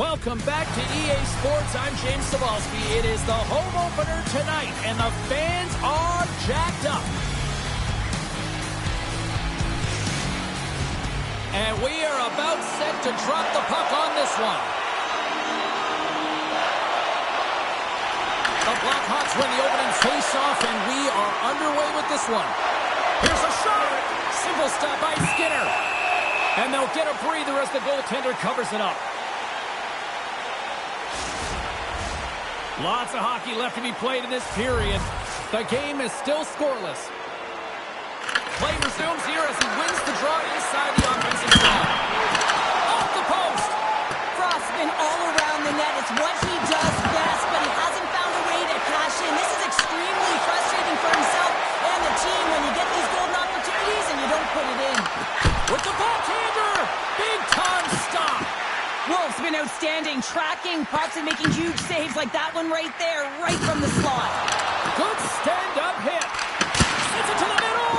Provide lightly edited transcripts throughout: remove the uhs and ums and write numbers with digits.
Welcome back to EA Sports. I'm James Cebulski. It is the home opener tonight, and the fans are jacked up. And we are about set to drop the puck on this one. The Blackhawks win the opening face-off, and we are underway with this one. Here's a shot. Simple stop by Skinner. And they'll get a breather as the goaltender covers it up. Lots of hockey left to be played in this period. The game is still scoreless. Play resumes here as he wins the draw inside the offensive zone. Off the post! Frost's been all around the net. It's what he does best, but he hasn't found a way to cash in. This is extremely frustrating for himself and the team when you get these golden opportunities and you don't put it in. With the backhander! Big-time stop! Wolf's been outstanding, tracking pucks and making huge saves like that one right there, right from the slot. Good stand-up hit. Sends it to the middle,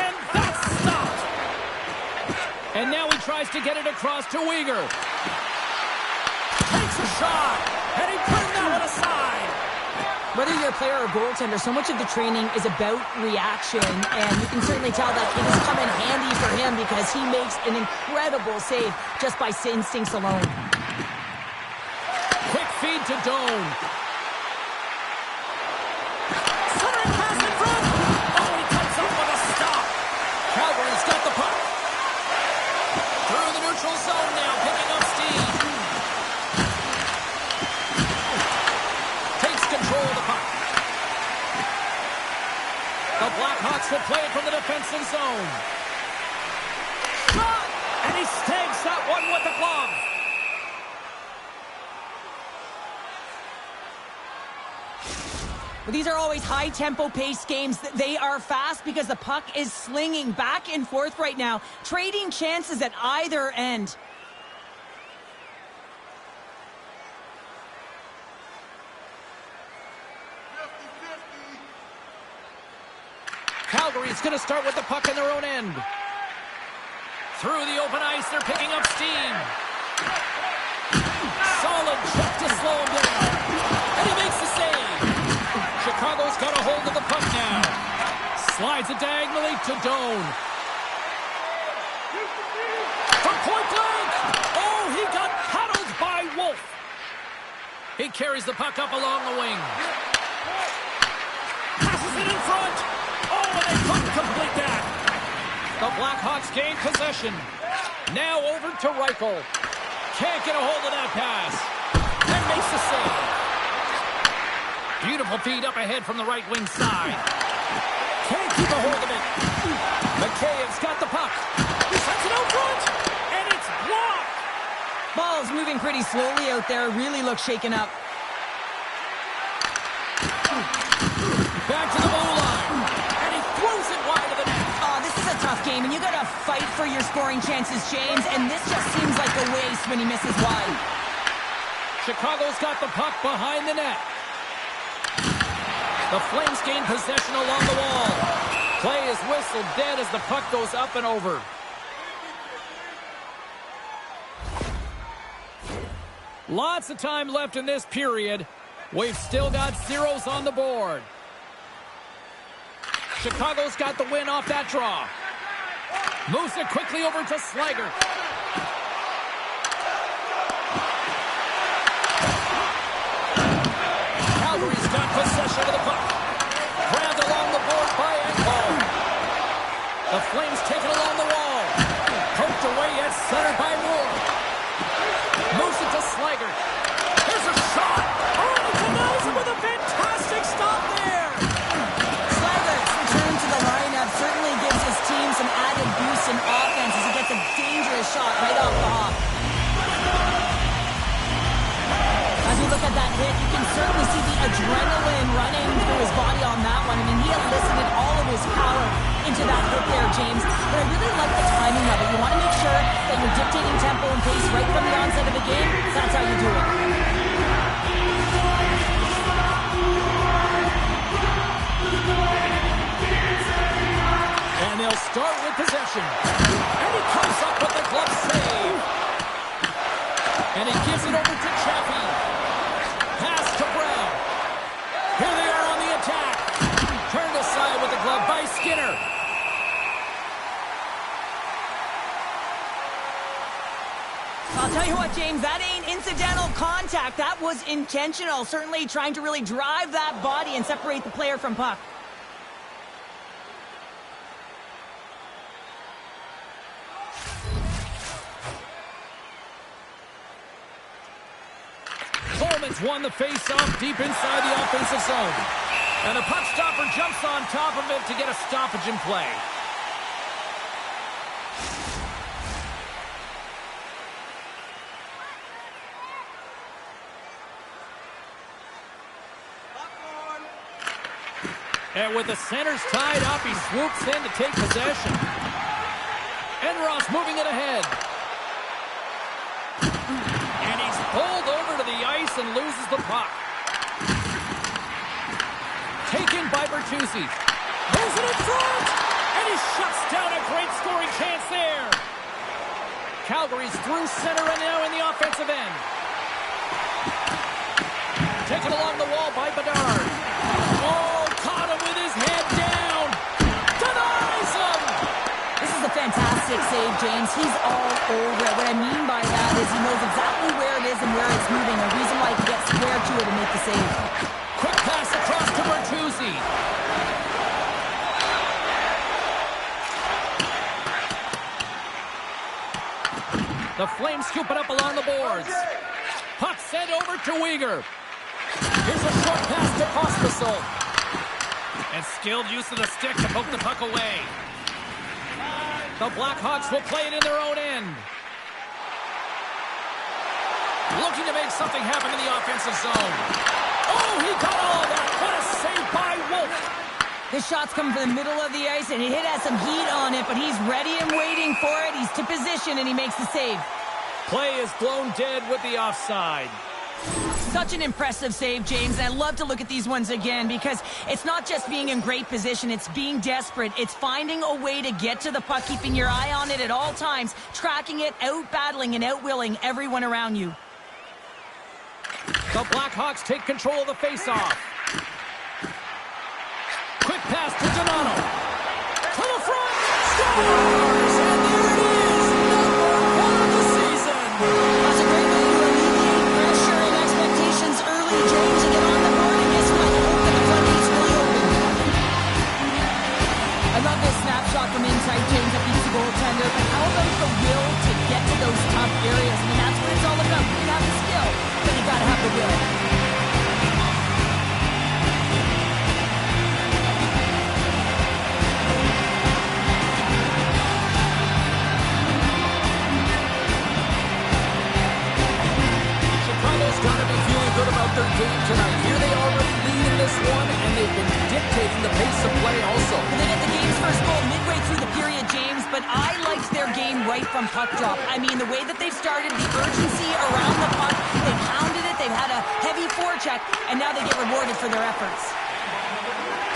and that's stopped. And now he tries to get it across to Weegar. Takes a shot, and he brings that one aside. Whether you're a player or goaltender, so much of the training is about reaction, and you can certainly tell that it has come in handy for him because he makes an incredible save just by instincts alone. Quick feed to Doan. Centering pass in front. Oh, he comes up with a stop. Calgary's got the puck. Through the neutral zone now, picking up steam. Takes control of the puck. The Blackhawks will play it from the defensive zone. Shot! And he snags that one with the glove. But these are always high-tempo pace games. They are fast because the puck is slinging back and forth right now, trading chances at either end. Calgary's going to start with the puck in their own end. Through the open ice, they're picking up steam. Solid check to slow him down. And he makes the save. Chicago's got a hold of the puck now. Slides it diagonally to Doan. From point blank. Oh, he got paddled by Wolf. He carries the puck up along the wing. Passes it in front. Oh, and they couldn't complete that. The Blackhawks gain possession. Now over to Reichel. Can't get a hold of that pass. And makes the save. Beautiful feed up ahead from the right wing side. Can't keep a hold of it. McCabe's got the puck. He sends it out front. And it's blocked. Ball's moving pretty slowly out there. Really looks shaken up. Back to the blue line. And he throws it wide of the net. Oh, this is a tough game, and you got to fight for your scoring chances, James, and this just seems like a waste when he misses wide. Chicago's got the puck behind the net. The Flames gain possession along the wall. Play is whistled dead as the puck goes up and over. Lots of time left in this period. We've still got zeros on the board. Chicago's got the win off that draw. Moves it quickly over to Slager. Calgary's got possession of the puck. Grabbed along the board by Ekholm. The Flames take it along the wall. Poked away at center by Moore. Moves it to Slager. There's a shot. Oh, he denies it with a fantastic stop there. Slager's return to the lineup certainly gives his team some added boost in offense as he gets a dangerous shot right off the hop. As we look at that hit, you can certainly see the adrenaline running through his body on that one. I mean, he elicited all of his power into that hit there, James. But I really like the timing of it. You want to make sure that you're dictating tempo and pace right from the onset of the game. That's how you do it. And they'll start with possession. And he comes up with the glove save. And he gives Moves it over to Chaffee. Pass to Brown. Here they are on the attack. Turned aside with the glove by Skinner. I'll tell you what, James, that ain't incidental contact. That was intentional. Certainly trying to really drive that body and separate the player from puck. Coleman's won the face-off deep inside the offensive zone. And the puck stopper jumps on top of it to get a stoppage in play. And with the centers tied up, he swoops in to take possession. Enros moving it ahead. And he's pulled over to the ice and loses the puck. Taken by Bertuzzi. Moves it in front! And he shuts down a great scoring chance there. Calgary's through center and now in the offensive end. Taken along the wall by Bedard. Oh! Caught him with his head down. Denies him. This is a fantastic save, James. He's all over it. What I mean by that is he knows exactly where it is and where it's moving. A reason why he can get square to it and make the save. Quick pass across to Bertuzzi. The Flames scoop it up along the boards. Puck sent over to Weegar. Here's a short pass to Pospisil. And skilled use of the stick to poke the puck away. The Blackhawks will play it in their own end. Looking to make something happen in the offensive zone. Oh, he got all of that. What a save by Wolf. This shot's coming from the middle of the ice, and it has some heat on it, but he's ready and waiting for it. He's to position, and he makes the save. Play is blown dead with the offside. Such an impressive save, James. And I love to look at these ones again because it's not just being in great position. It's being desperate. It's finding a way to get to the puck, keeping your eye on it at all times, tracking it, out-battling and out-willing everyone around you. The Blackhawks take control of the face-off. Quick pass to Donato. To the front. Scores! And there it is. #1 of the season. That's a great way to alleviate pressure and expectations early, James, to get on the board. And guess what? You hope that the floodgates really open. I love this snapshot from inside, James, that beats the goaltender. But how about the will to get to those tough areas? I mean, that's what it's all about. You have the skill, but you got to have the will. Their game tonight. Here they already lead in this one, and they've been dictating the pace of play also. They get the game's first goal midway through the period, James, but I liked their game right from puck drop. I mean, the way that they've started, the urgency around the puck, they've hounded it, they've had a heavy forecheck, and now they get rewarded for their efforts.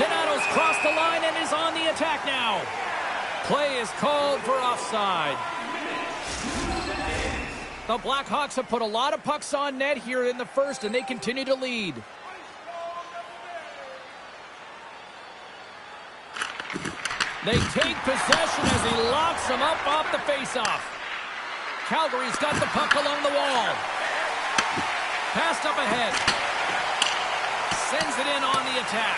Donato's crossed the line and is on the attack now. Play is called for offside. The Blackhawks have put a lot of pucks on net here in the first, and they continue to lead. They take possession as he locks them up off the faceoff. Calgary's got the puck along the wall. Passed up ahead. Sends it in on the attack.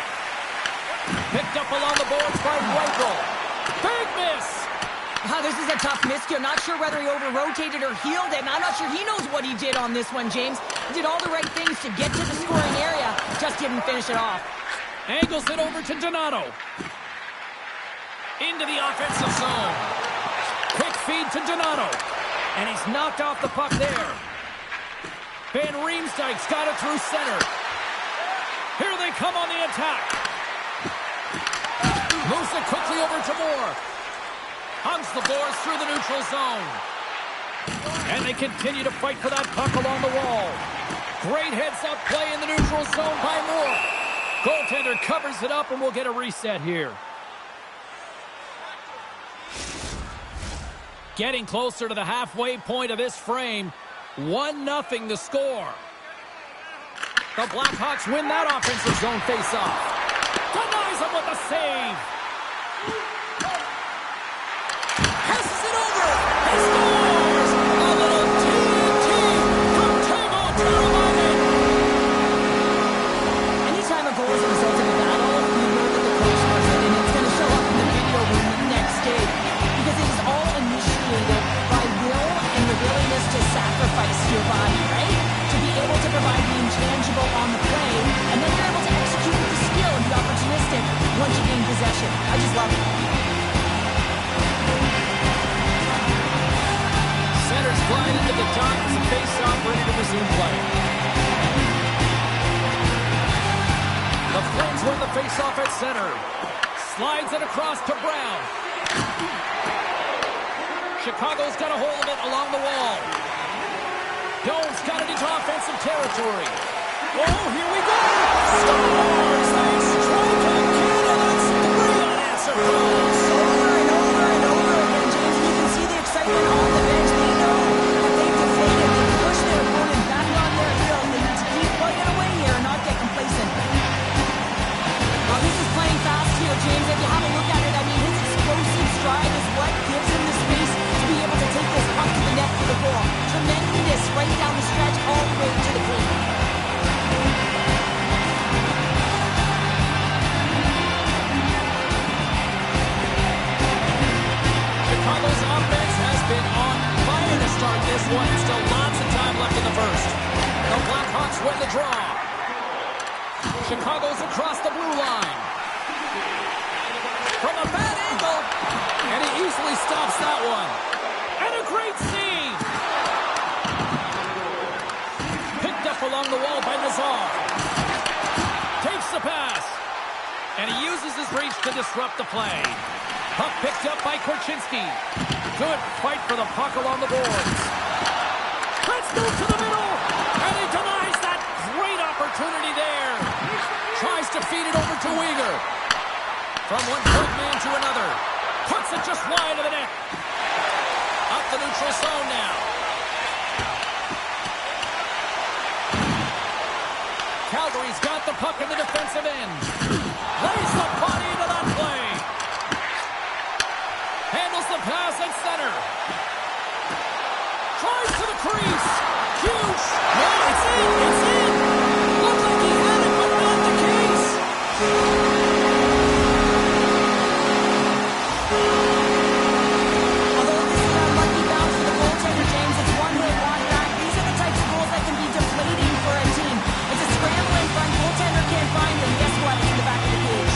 Picked up along the boards by Whitehall. Big miss! This is a tough miscue. Not sure whether he over-rotated or healed it. I'm not sure he knows what he did on this one, James. He did all the right things to get to the scoring area, just didn't finish it off. Angles it over to Donato. Into the offensive zone. Quick feed to Donato. And he's knocked off the puck there. Van Riemsdyk's got it through center. Here they come on the attack. Moves it quickly over to Moore. Hugs the boards through the neutral zone. And they continue to fight for that puck along the wall. Great heads-up play in the neutral zone by Moore. Goaltender covers it up and we'll get a reset here. Getting closer to the halfway point of this frame. 1-0 the score. The Blackhawks win that offensive zone faceoff. Denies him with a save. Passes it over. He scores! A little TNT from Tego Teravainen. Anytime a goal is a result of a battle, you know that the coach knows it, and it's going to show up in the video room the next day. Because it is all initiated by will and the willingness to sacrifice your body, right? To be able to provide the intangible on the play, and then you're able to execute with the skill and be opportunistic once you gain possession. I just love it. Centers glide into the dot as a face-off ready to resume play. The Flames win the face-off at center. Slides it across to Brown. Chicago's got a hold of it along the wall. Dome's got it into offensive territory. Oh, here we go! Scores! They strike again, and that's 3 unanswered goals. Over and over and over again, James. You can see the excitement on the bench. They know that they've deflated. They push their opponent back on their heels. They need to keep plugging away here and not get complacent. Well, this is playing fast here, James. If you have a look at it, I mean, his explosive stride is what gives him the space to be able to take this puck to the net for the goal. Tremendous right down the stretch all the way to the clean. Chicago's offense has been on fire to start this one. Still lots of time left in the first. The Blackhawks win the draw. Chicago's across the blue line. From a bad angle. And he easily stops that one. And a great save. Picked up along the wall by Nazar. Takes the pass. And he uses his reach to disrupt the play. Puck picked up by Korchinski. Good fight for the puck along the boards. Let's move to the middle. And he denies that great opportunity there. Tries to feed it over to Uyghur. From one point man to another. Puts it just wide of the net. Up the neutral zone now. Calgary's got the puck in the defensive end. Lays the body into that play. Handles the pass at center. Tries to the crease. Huge. No, it's in. It's in. Looked like he had it, but not the case. Although this is an unlucky bounce for the goaltender, James, it's one hit, one back. These are the types of goals that can be deflating for a team. It's a scramble in front. Goaltender can't find him. Guess what? It's in the back of the cage.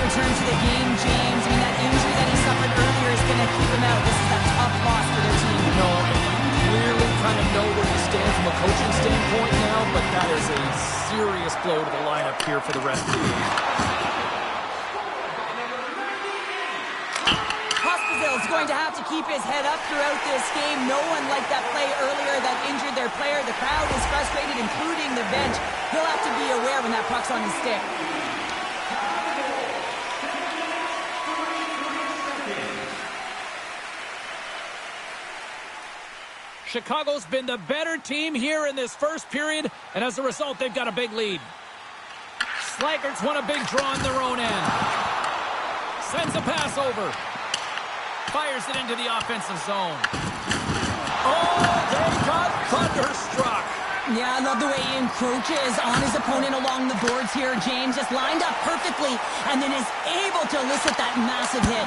Return to the game, James. I mean, that injury that he suffered earlier is going to keep him out. This is a tough loss for their team. No, and you clearly kind of know where you stand from a coaching standpoint now, but that is a serious blow to the lineup here for the rest of the game. Pospisil's going to have to keep his head up throughout this game. No one liked that play earlier that injured their player. The crowd is frustrated, including the bench. He'll have to be aware when that puck's on his stick. Chicago's been the better team here in this first period, and as a result, they've got a big lead. Slaggards won a big draw in their own end. Sends a pass over. Fires it into the offensive zone. Oh, they got thunderstruck. Yeah, I love the way he encroaches on his opponent along the boards here, James. Just lined up perfectly, and then is able to elicit that massive hit.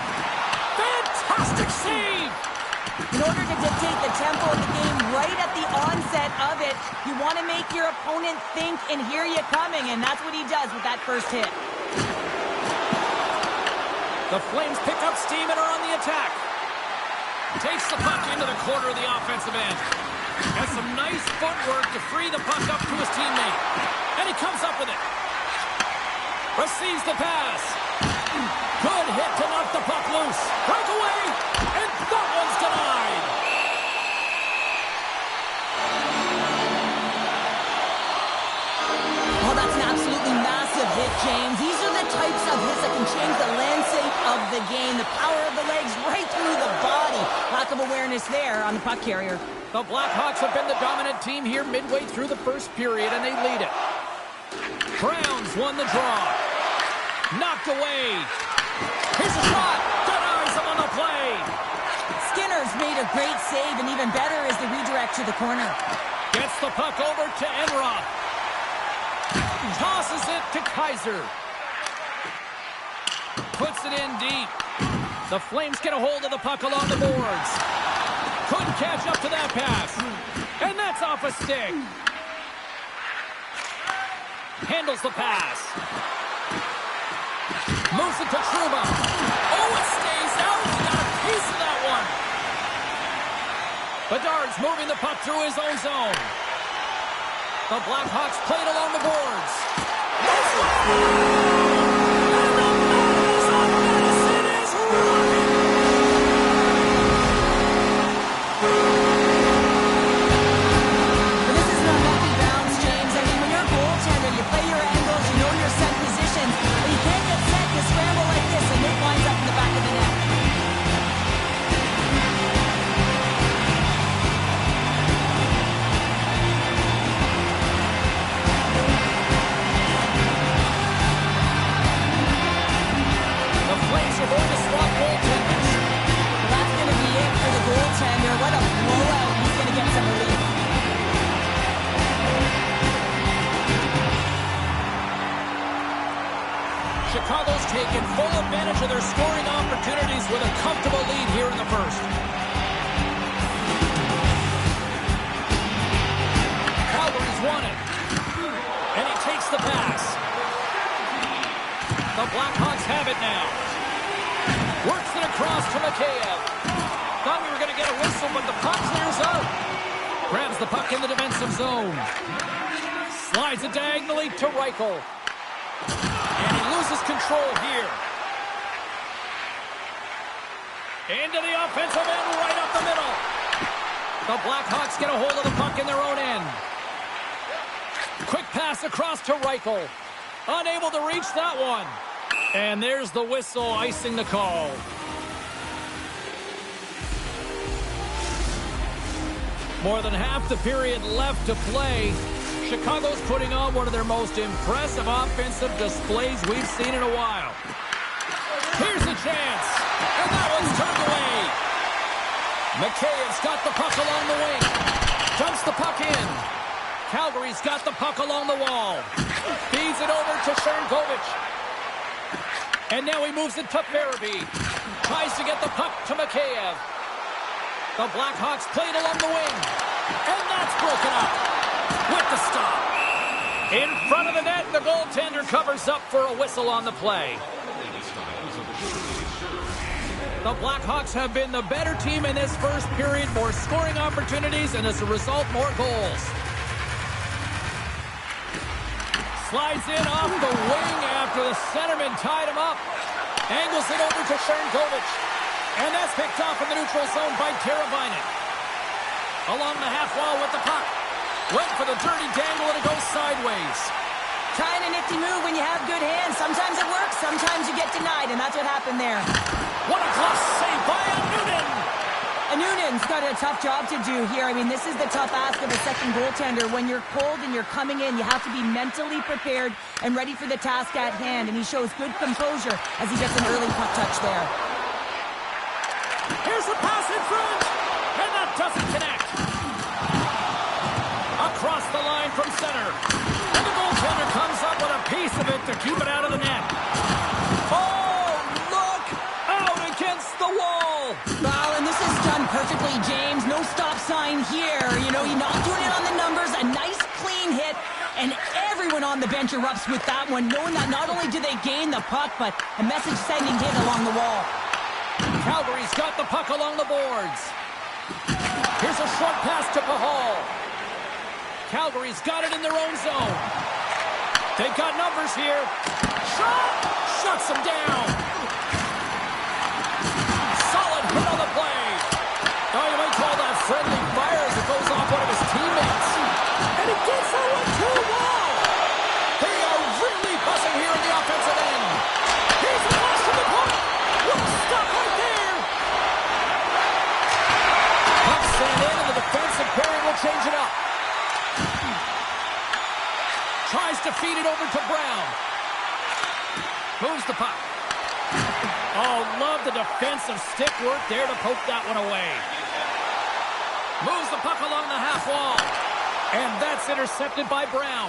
Fantastic save! In order to dictate the tempo of the game right at the onset of it, you want to make your opponent think and hear you coming, and that's what he does with that first hit. The Flames pick up steam and are on the attack. Takes the puck into the corner of the offensive end. Has some nice footwork to free the puck up to his teammate. And he comes up with it. Receives the pass. Good hit to knock the puck loose. Breakaway. And that one's denied. change the landscape of the game. The power of the legs right through the body. Lack of awareness there on the puck carrier. The Blackhawks have been the dominant team here midway through the first period, and they lead it. Browns won the draw. Knocked away. Here's a shot. Denies him on the play. Skinner's made a great save, and even better is the redirect to the corner. Gets the puck over to Enroth. Tosses it to Kaiser. Puts it in deep. The Flames get a hold of the puck along the boards. Couldn't catch up to that pass. And that's off a stick. Handles the pass. Moves it to Trouba. Oh, it stays out. He got a piece of that one. Bedard's moving the puck through his own zone. The Blackhawks played along the boards. Chicago's taken full advantage of their scoring opportunities with a comfortable lead here in the first. Calgary's won it. And he takes the pass. The Blackhawks have it now. Works it across to Mikheyev. Thought we were going to get a whistle, but the puck clears out. Grabs the puck in the defensive zone. Slides it diagonally to Reichel. And he loses control here. Into the offensive end, right up the middle. The Blackhawks get a hold of the puck in their own end. Quick pass across to Reichel. Unable to reach that one. And there's the whistle icing the call. More than half the period left to play. Chicago's putting on one of their most impressive offensive displays we've seen in a while. Here's a chance, and that one's turned away. Mikheyev's got the puck along the wing. Dumps the puck in. Calgary's got the puck along the wall. Feeds it over to Sharangovich. And now he moves it to Farabee. Tries to get the puck to Mikheyev. The Blackhawks played along the wing. And that's broken up. With the stop. In front of the net, the goaltender covers up for a whistle on the play. The Blackhawks have been the better team in this first period, more scoring opportunities, and as a result, more goals. Slides in off the wing after the centerman tied him up. Angles it over to Sharangovich. And that's picked off in the neutral zone by Teravainen. Along the half wall with the puck. Went for the dirty dangle and it goes sideways. Kind of nifty move when you have good hands. Sometimes it works, sometimes you get denied, and that's what happened there. What a glove save by Noonan! Noonan's got a tough job to do here. I mean, this is the tough ask of a second goaltender. When you're cold and you're coming in, you have to be mentally prepared and ready for the task at hand, and he shows good composure as he gets an early puck touch there. Here's the pass in front, and that doesn't connect. Across the line from center. And the goaltender comes up with a piece of it to keep it out of the net. Oh, look! Out against the wall! Well, and this is done perfectly, James. No stop sign here. You know, you're not doing it on the numbers. A nice, clean hit. And everyone on the bench erupts with that one, knowing that not only do they gain the puck, but a message-sending hit along the wall. Calgary's got the puck along the boards. Here's a short pass to Pahal. Calgary's got it in their own zone. They've got numbers here. Shot! Shuts them down. Solid hit on the play. Oh, you might call that friendly fire as it goes off one of his teammates. And he gets that one too. Wow! They are really buzzing here in the offensive end. Here's the feed it over to Brown. Moves the puck. Oh, love the defensive stick work there to poke that one away. Moves the puck along the half wall. And that's intercepted by Brown.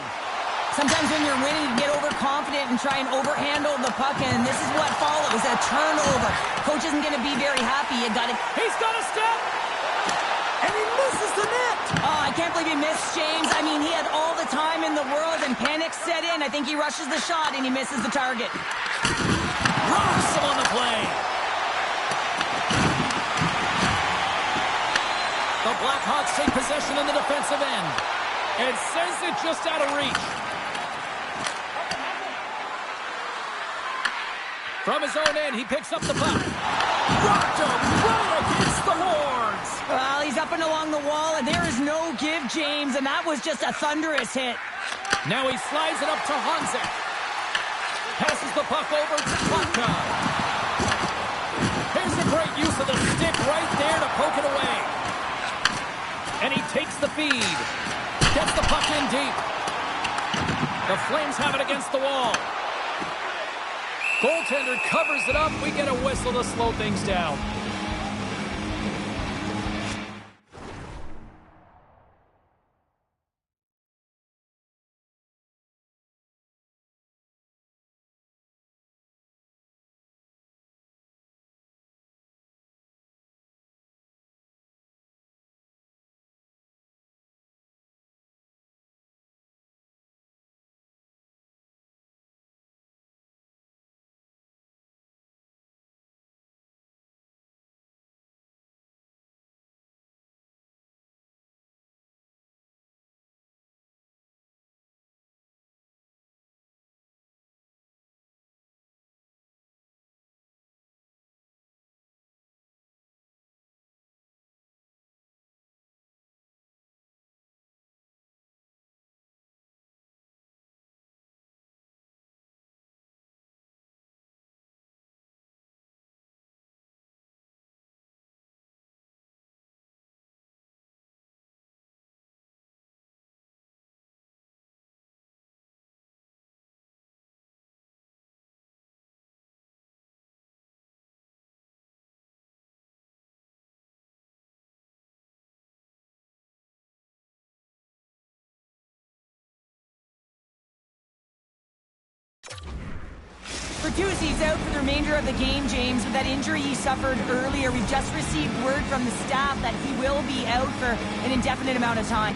Sometimes when you're winning, you get overconfident and try and overhandle the puck, and this is what follows, a turnover. Coach isn't going to be very happy. He's got a step! And he misses the net! Oh, I can't believe he missed, James. I mean, he had all the time in the world, and panic set in. I think he rushes the shot, and he misses the target. Rocks him on the play. The Blackhawks take possession in the defensive end. And sends it just out of reach. From his own end, he picks up the puck. Rocked him right against the boards. Well, he's up and along the wall, and there is no give, James, and that was just a thunderous hit. Now he slides it up to Hanzik. Passes the puck over to Kotka. Here's a great use of the stick right there to poke it away. And he takes the feed. Gets the puck in deep. The Flames have it against the wall. Goaltender covers it up. We get a whistle to slow things down. Bertuzzi's out for the remainder of the game, James, with that injury he suffered earlier. We've just received word from the staff that he will be out for an indefinite amount of time.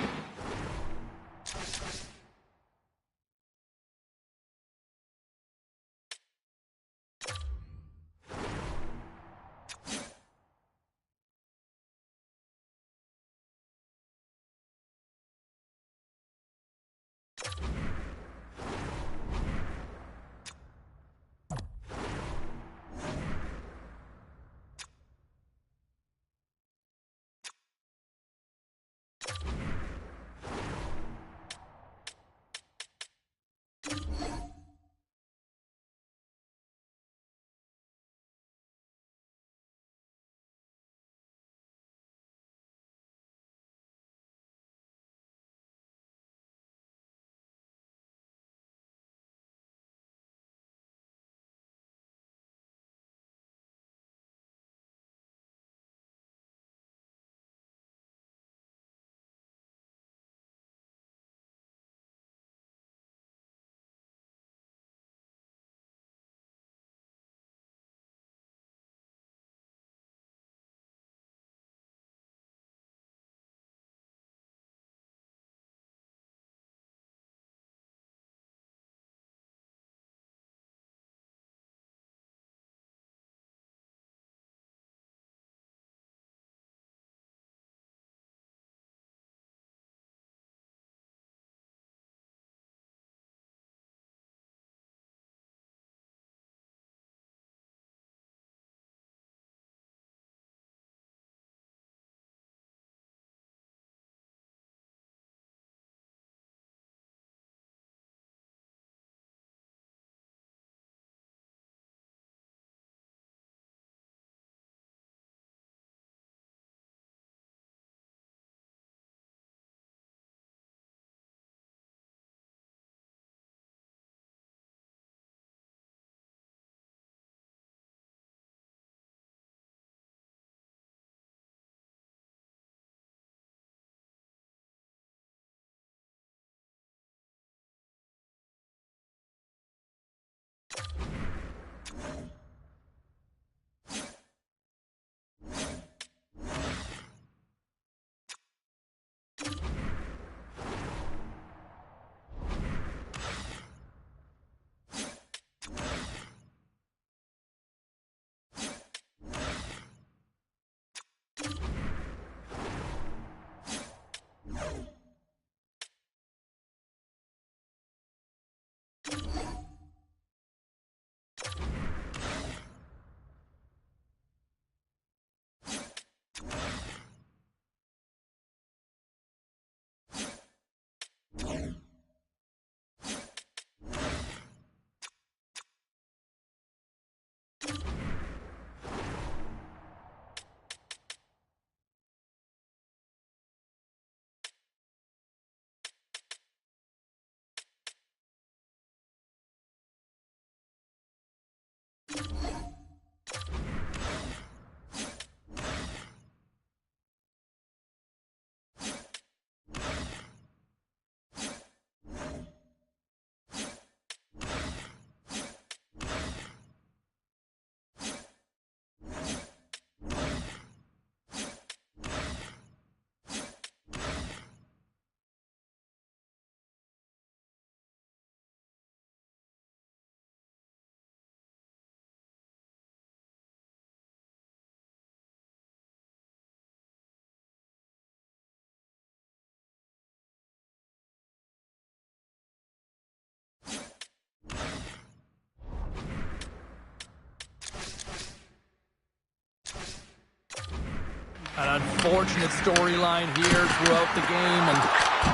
An unfortunate storyline here throughout the game, and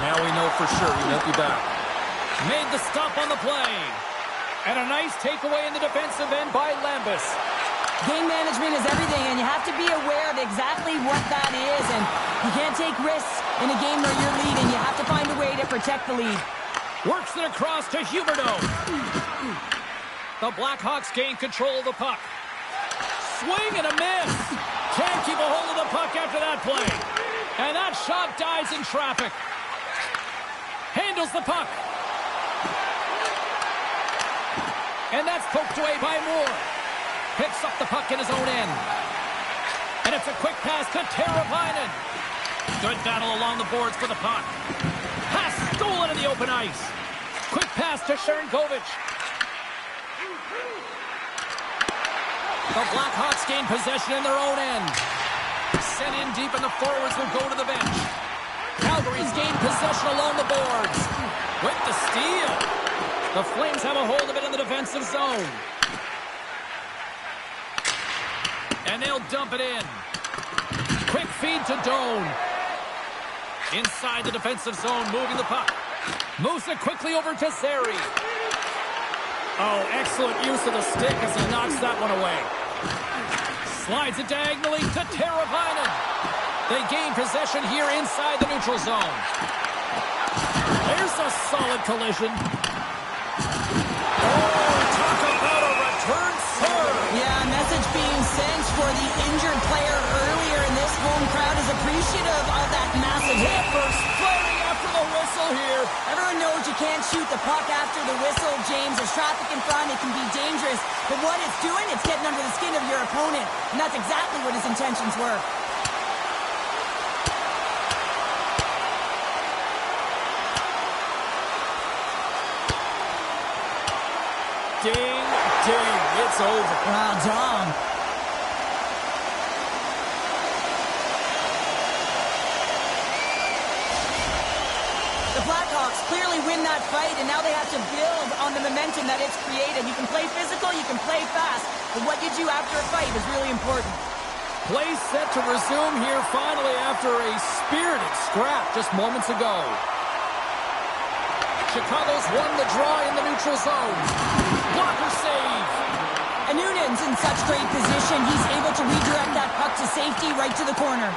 now we know for sure he won't be back. Made the stop on the play. And a nice takeaway in the defensive end by Lambus. Game management is everything, and you have to be aware of exactly what that is. And you can't take risks in a game where you're leading. You have to find a way to protect the lead. Works it across to Huberdeau. The Blackhawks gain control of the puck. Swing and a miss. Can't keep a hold of the puck after that play. And that shot dies in traffic. Handles the puck. And that's poked away by Moore. Picks up the puck in his own end. And it's a quick pass to Teravainen. Good battle along the boards for the puck. Pass stolen in the open ice. Quick pass to Sharangovich. The Blackhawks gain possession in their own end. Sent in deep, and the forwards will go to the bench. Calgary's gained possession along the boards. With the steal. The Flames have a hold of it in the defensive zone. And they'll dump it in. Quick feed to Doan. Inside the defensive zone, moving the puck. Moves it quickly over to Zary. Oh, excellent use of the stick as he knocks that one away. Slides it diagonally to Teravainen. They gain possession here inside the neutral zone. There's a solid collision. Oh, talk about a return serve. Yeah, a message being sent for the injured player earlier, and this home crowd is appreciative of that massive hit. Timbers firing after the whistle here. Everyone knows you can't shoot the puck after the whistle, James. There's traffic in front. It can be dangerous. But what it's doing, it's getting under the skin of your opponent. And that's exactly what his intentions were. Ding, ding, it's over. Wow, Dom. The Blackhawks clearly win that fight, and now they have to build on the momentum that it's created. You can play physical, you can play fast, but what you do after a fight is really important. Play set to resume here finally after a spirited scrap just moments ago. Chicago's won the draw in the neutral zone. Blocker save. And Noonan's in such great position. He's able to redirect that puck to safety right to the corner.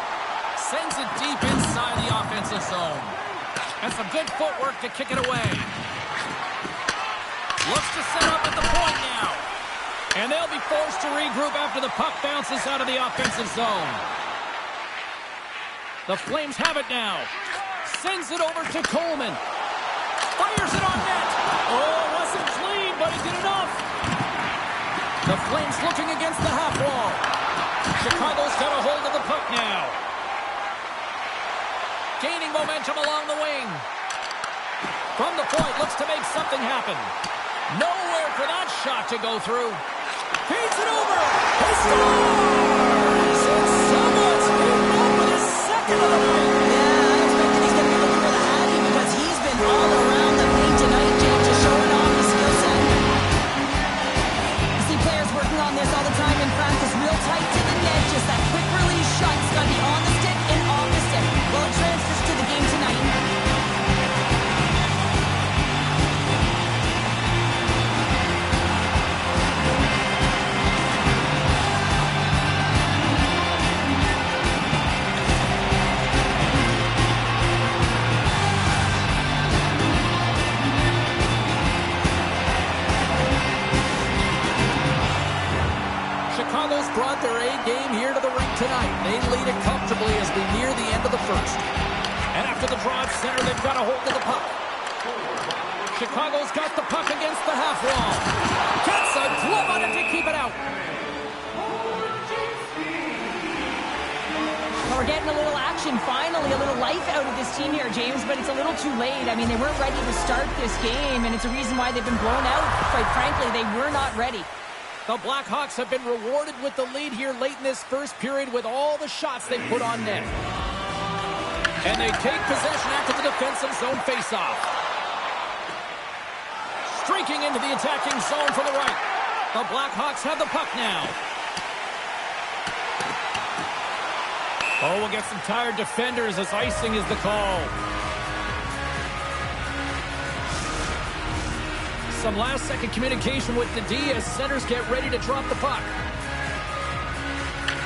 Sends it deep inside the offensive zone. And some good footwork to kick it away. Looks to set up at the point now. And they'll be forced to regroup after the puck bounces out of the offensive zone. The Flames have it now. Sends it over to Coleman. Fires it on net. Oh, it wasn't clean, but he did enough. The Flames looking against the half wall. Chicago's got a hold of the puck now. Gaining momentum along the wing. From the point, looks to make something happen. Nowhere for that shot to go through. Feeds it over. He scores! And someone's hitting up with his second of the night. Yeah, I expected he's going to be looking for the Hattie because he's been all around the paint tonight, James, just showing off his skill set. You see players working on this all the time in practice, real tight to the net, just that quick release shot. It's got to be on the stick and off the stick. Well, it transfers to the game tonight. Chicago's brought their A game here to the rink tonight. They lead it comfortably as we near the end of the first. And after the draw at center, they've got a hold of the puck. Chicago's got the puck against the half wall. Gets a glove on it to keep it out. Well, we're getting a little action finally, a little life out of this team here, James, but it's a little too late. I mean, they weren't ready to start this game, and it's a reason why they've been blown out. Quite frankly, they were not ready. The Blackhawks have been rewarded with the lead here late in this first period with all the shots they put on net. And they take possession after the defensive zone faceoff. Streaking into the attacking zone from the right. The Blackhawks have the puck now. Oh, we'll get some tired defenders as icing is the call. Some last-second communication with the D as centers get ready to drop the puck.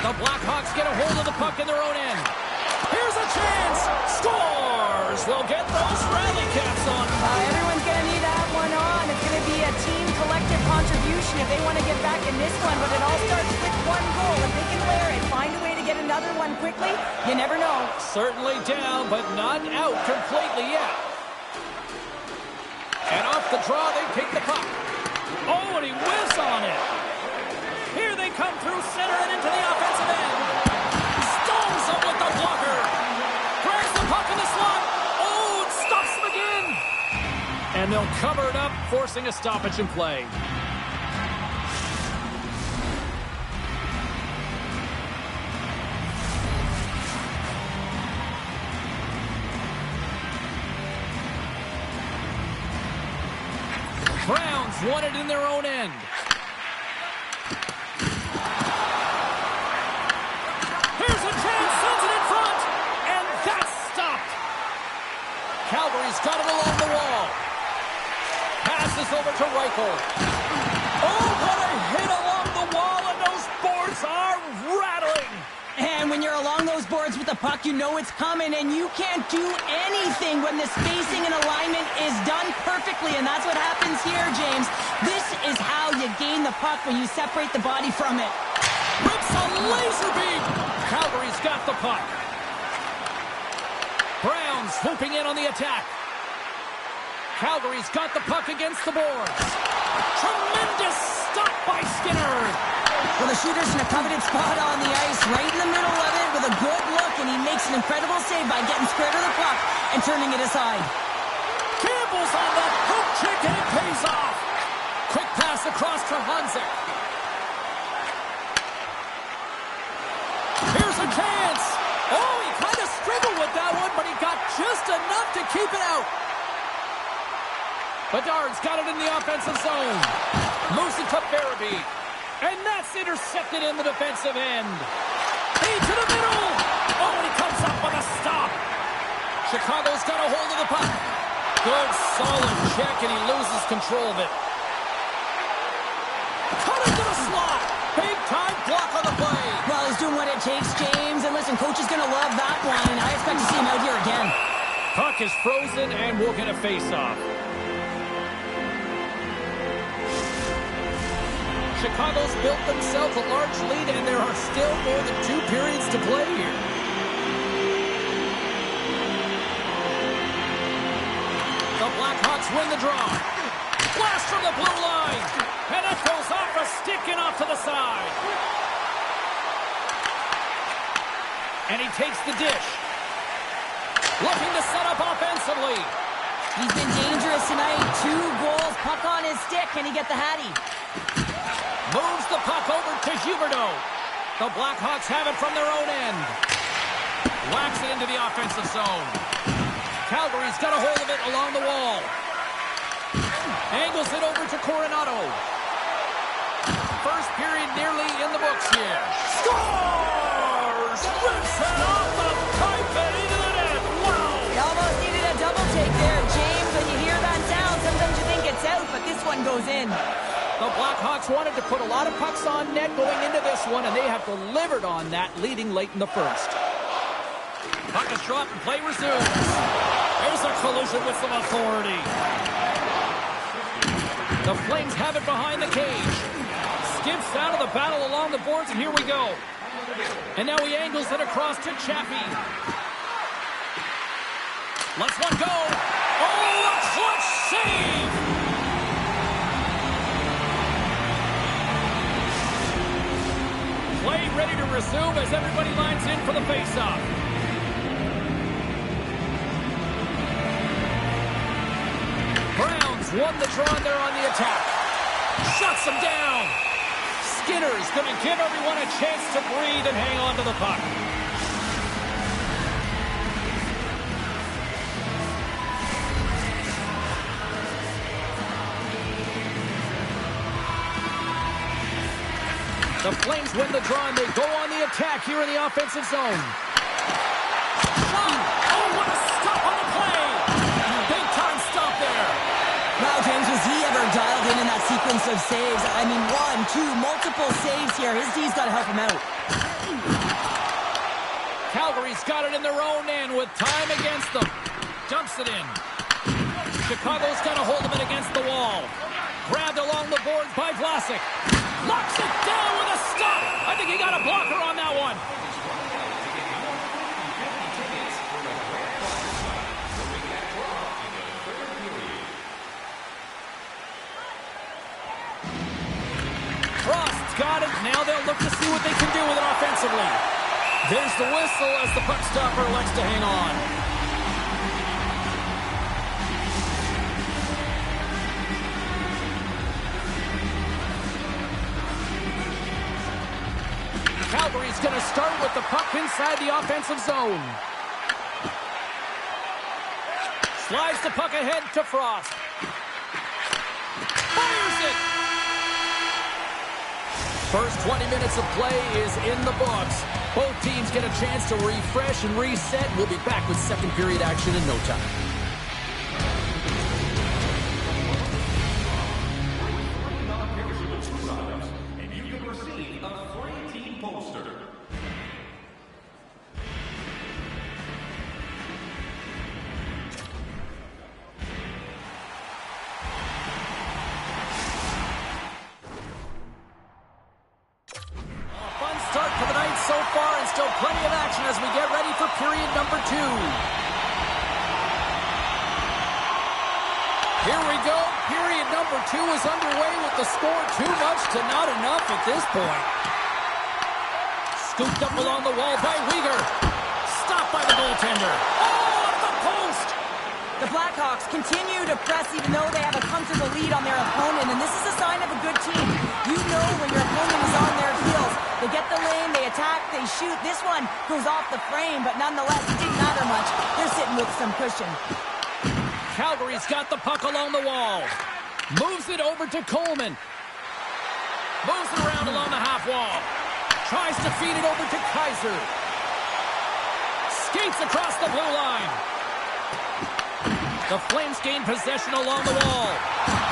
The Blackhawks get a hold of the puck in their own end. Here's a chance. Scores! They'll get those rally caps on. Everyone's going to need to have one on. It's going to be a team collective contribution if they want to get back in this one. But it all starts with one goal. If they can wear it, find a way to get another one quickly, you never know. Certainly down, but not out completely yet. And off the draw, they pick the puck. Oh, and he whiffs on it. Here they come through center and into the offensive end. Stones him with the blocker. Grabs the puck in the slot. Oh, it stops him again. And they'll cover it up, forcing a stoppage in play. Browns won it in their own end. Here's a chance, sends it in front, and that's stopped. Calgary's got it along the wall. Passes over to Reichel. Oh, what a hit along the wall, and those boards are rattling. And when you're along those boards with the puck, you know it's coming, and you can't do anything when the spacing and alignment is done perfectly, and that's what happens here, James. This is how you gain the puck when you separate the body from it. Rips a laser beam. Calgary's got the puck. Browns swooping in on the attack. Calgary's got the puck against the boards. Tremendous stop by Skinner. Well, the shooter's in a coveted spot on the ice, right in the middle of it with a good look, and he makes an incredible save by getting square to the puck and turning it aside. Campbell's on the poke check, and it pays off. Quick pass across to Hanzik. Here's a chance. Oh, he kind of struggled with that one, but he got just enough to keep it out. Bedard's got it in the offensive zone. Moves it to Farabee. And that's intercepted in the defensive end. Feed to the middle. Oh, and he comes up with a stop. Chicago's got a hold of the puck. Good, solid check, and he loses control of it. Cut into the slot. Big-time block on the play. Well, he's doing what it takes, James. And listen, coach is going to love that one, and I expect to see him out here again. Puck is frozen, and we'll get a face-off. Chicago's built themselves a large lead, and there are still more than 2 periods to play here. The Blackhawks win the draw. Blast from the blue line. And it goes off a stick and off to the side. And he takes the dish. Looking to set up offensively. He's been dangerous tonight. 2 goals, puck on his stick. Can he get the hattie? Moves the puck over to Huberdeau. The Blackhawks have it from their own end. Whacks it into the offensive zone. Calgary's got a hold of it along the wall. Angles it over to Coronado. First period nearly in the books here. Scores! Rips it off the pipe and into the net. Wow! He almost needed a double take there, James. When you hear that sound, sometimes you think it's out, but this one goes in. The Blackhawks wanted to put a lot of pucks on net going into this one, and they have delivered on that, leading late in the first. Puck is dropped and play resumes. There's a collision with some authority. The Flames have it behind the cage. Skips out of the battle along the boards, and here we go. And now he angles it across to Chappie. Let's one go. Oh, a clutch save! Play ready to resume as everybody lines in for the face-off. Browns won the draw, and they're on the attack. Shuts them down. Skinner's going to give everyone a chance to breathe and hang on to the puck. The Flames win the draw, and they go on the attack here in the offensive zone. of saves. I mean, 1, 2, multiple saves here. His D's got to help him out. Calgary's got it in their own end with time against them. Dumps it in. Chicago's got to hold him in against the wall. Grabbed along the boards by Vlasic. Knocks it down with a stop. I think he got a blocker on that one. Frost's got it. Now they'll look to see what they can do with it offensively. There's the whistle as the puck stopper elects to hang on. Calgary's going to start with the puck inside the offensive zone. Slides the puck ahead to Frost. Fires it! First 20 minutes of play is in the books. Both teams get a chance to refresh and reset. We'll be back with second period action in no time. So far, and still plenty of action as we get ready for period number 2. Here we go. Period number 2 is underway with the score too much to not enough at this point. Scooped up along the wall by Weegar. Stopped by the goaltender. Oh, off the post! The Blackhawks continue to press even though they have a comfortable lead on their opponent, and this is a sign of a good team. You know when your opponent is on their heels. They get the lane, they attack, they shoot. This one goes off the frame, but nonetheless, it didn't matter much. They're sitting with some cushion. Calgary's got the puck along the wall. Moves it over to Coleman. Moves it around along the half wall. Tries to feed it over to Kaiser. Skates across the blue line. The Flames gain possession along the wall.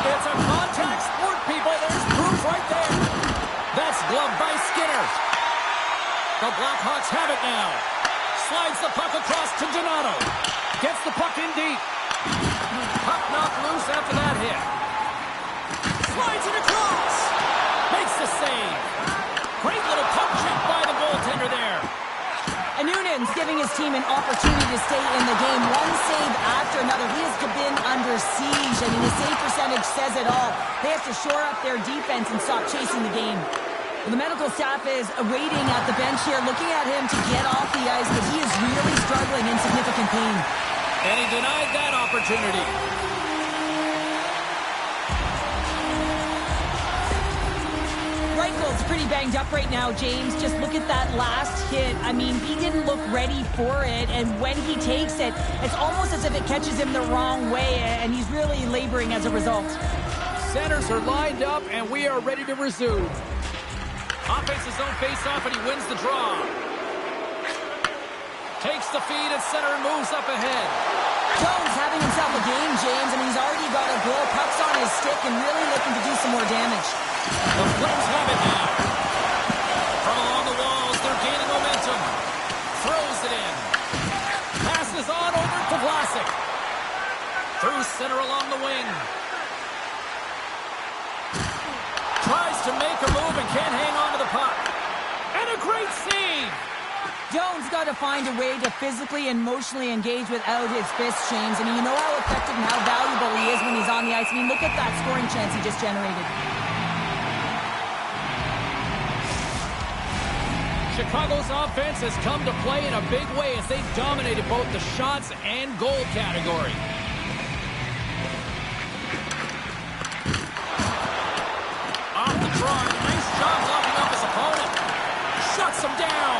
It's a contact sport, people. There's proof right there. That's gloved by Skinner. The Blackhawks have it now. Slides the puck across to Donato. Gets the puck in deep. Puck knocked loose after that hit. Slides it across. Makes the save. Great little puck check by the goaltender there. And Noonan's giving his team an opportunity to stay in the game. One save after another. He has been under siege. I mean, his save percentage says it all. They have to shore up their defense and stop chasing the game. Well, the medical staff is waiting at the bench here, looking at him to get off the ice, but he is really struggling in significant pain. And he denied that opportunity. Reichel's pretty banged up right now, James. Just look at that last hit. I mean, he didn't look ready for it, and when he takes it, it's almost as if it catches him the wrong way, and he's really laboring as a result. Centers are lined up, and we are ready to resume. Offense his own face-off, and he wins the draw. Takes the feed at center and moves up ahead. Jones having himself a game, James, and he's already got a goal. Puck's on his stick and really looking to do some more damage. The Flames have it now. From along the walls, they're gaining momentum. Throws it in. Passes on over to Vlasic. Through center along the wing. Tries to make a move and can't hang on to the puck. And a great save. Jones got to find a way to physically and emotionally engage without his fists, James. I mean, you know how effective and how valuable he is when he's on the ice. I mean, look at that scoring chance he just generated. Chicago's offense has come to play in a big way as they've dominated both the shots and goal category. Off the draw, nice job locking up his opponent. Shuts him down.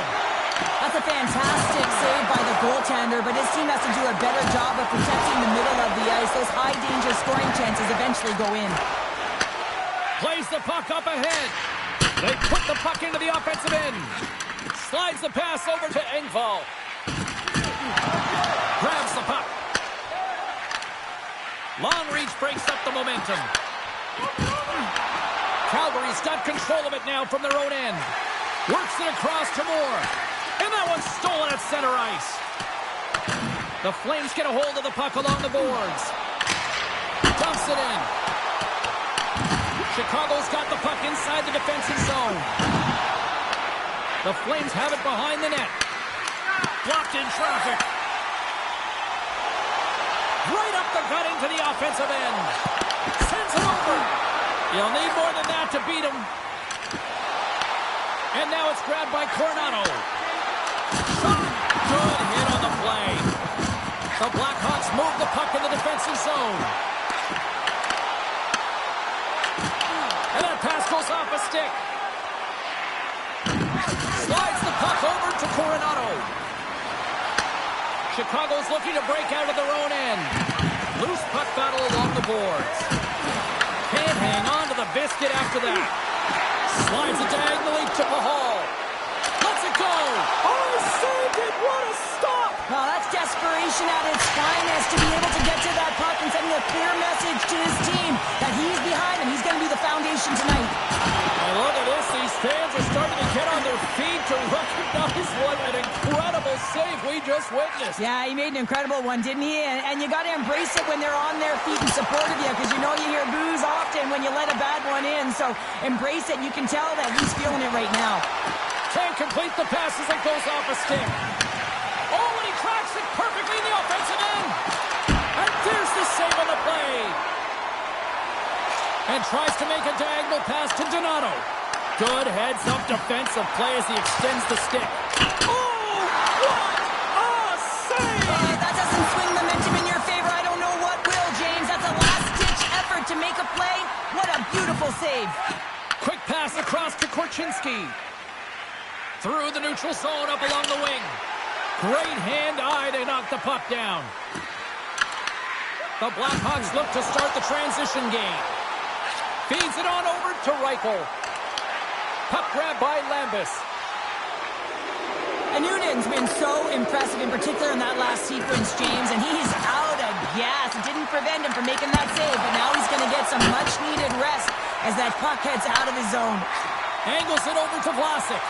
That's a fantastic save by the goaltender, but his team has to do a better job of protecting the middle of the ice. Those high-danger scoring chances eventually go in. Plays the puck up ahead. They put the puck into the offensive end. Slides the pass over to Engvall. Grabs the puck. Long reach breaks up the momentum. Chicago's got control of it now from their own end. Works it across to Moore. And that one's stolen at center ice. The Flames get a hold of the puck along the boards. Dumps it in. Chicago's got the puck inside the defensive zone. The Flames have it behind the net. Blocked in traffic. Right up the gut into the offensive end. Sends it over. You'll need more than that to beat him. And now it's grabbed by Coronado. Shot. Good hit on the play. The Blackhawks move the puck in the defensive zone. And that pass goes off a stick. Slides the puck over to Coronado. Chicago's looking to break out of their own end. Loose puck battle along the boards. Can't hang on to the biscuit after that. Slides it diagonally to Pahal. Lets it go. Oh, saved it. What a stop. Well, that's desperation at its finest to be able to get to that puck and sending a clear message to his team that he's behind him. He's going to be the foundation tonight. And look at this. These fans are starting to get on their feet to recognize what an incredible save we just witnessed. Yeah, he made an incredible one, didn't he? And you got to embrace it when they're on their feet in support of you, because you know you hear boos often when you let a bad one in. So embrace it. You can tell that he's feeling it right now. Can't complete the pass as it goes off a stick. Oh, and he tracks it perfectly in the offensive end. And there's the save on the play. And tries to make a diagonal pass to Donato. Good heads-up defensive play as he extends the stick. Oh, what a save! That doesn't swing momentum in your favor. I don't know what will, James. That's a last-ditch effort to make a play. What a beautiful save. Quick pass across to Korchinski. Through the neutral zone up along the wing. Great hand-eye. They knock the puck down. The Blackhawks look to start the transition game. Feeds it on over to Reichel. Puck grab by Lambus. And Noonan's been so impressive, in particular in that last sequence, James, and he's out of gas. It didn't prevent him from making that save, but now he's going to get some much-needed rest as that puck heads out of his zone. Angles it over to Vlasic.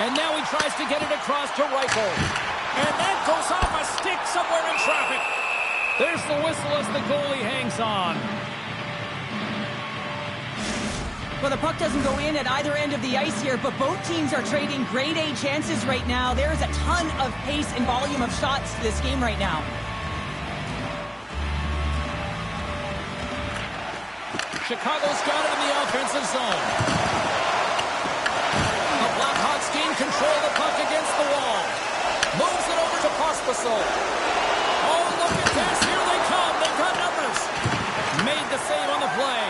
And now he tries to get it across to Reichel. And that goes off a stick somewhere in traffic. There's the whistle as the goalie hangs on. Well, the puck doesn't go in at either end of the ice here, but both teams are trading grade A chances right now. There is a ton of pace and volume of shots to this game right now. Chicago's got it in the offensive zone. The Blackhawks gain control of the puck against the wall. Moves it over to Pospisil. Oh, look at this. Here they come. They've got numbers. Made the save on the play.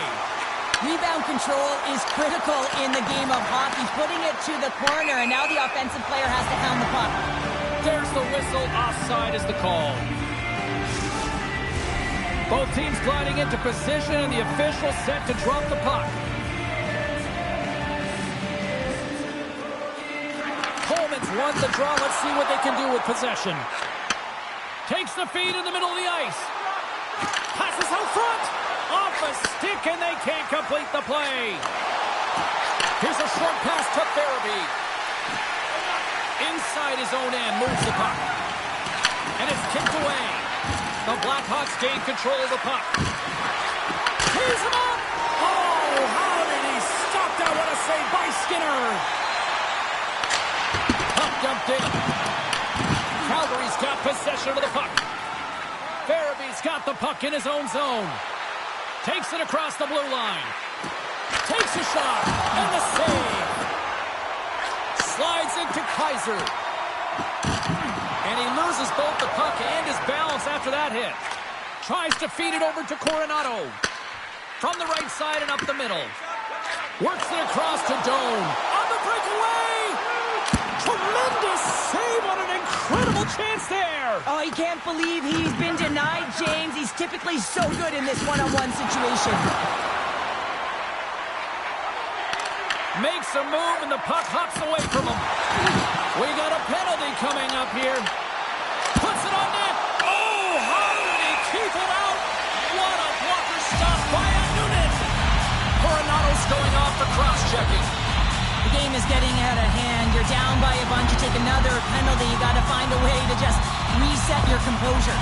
Rebound control is critical in the game of hockey. Putting it to the corner, and now the offensive player has to hound the puck. There's the whistle. Offside is the call. Both teams gliding into position, and the official set to drop the puck. Coleman's won the draw. Let's see what they can do with possession. Takes the feed in the middle of the ice. Passes out front. Off a stick, and they can't complete the play. Here's a short pass to Farabee. Inside his own end, moves the puck. And it's kicked away. The Blackhawks gain control of the puck. Tees him up! Oh, how did he stop that? What a save by Skinner! Puck dumped in. Calgary's got possession of the puck. Farabee's got the puck in his own zone. Takes it across the blue line. Takes a shot. And the save. Slides into Kaiser. And he loses both the puck and his balance after that hit. Tries to feed it over to Coronado. From the right side and up the middle. Works it across to Doan. On the breakaway. Tremendous save on an incredible chance there. Oh, he can't believe he's been denied, James. He's typically so good in this one-on-one situation. Makes a move and the puck hops away from him. We got a penalty coming up here. Puts it on net. Oh, how did he keep it out? What a blocker stop by Noonan. Coronado's going off for cross-checking. The game is getting out of hand. You're down by a bunch. You take another penalty. You got to find a way to just reset your composure.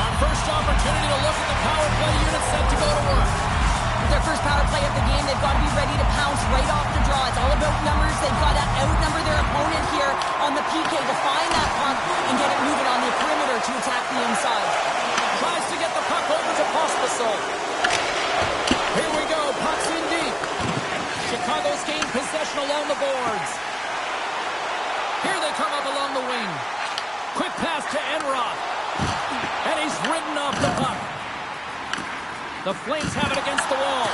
Our first opportunity to look at the power play unit set to go to work. With their first power play of the game, they've got to be ready to pounce right off the draw. It's all about numbers. They've got to outnumber their opponent here on the PK to find that puck and get it moving on the perimeter to attack the inside. Tries to get the puck over to Pospisil. Here we go. Puck's in deep. Chicago's gained possession along the boards. Here they come up along the wing. Quick pass to Enroth. And he's ridden off the puck. The Flames have it against the wall.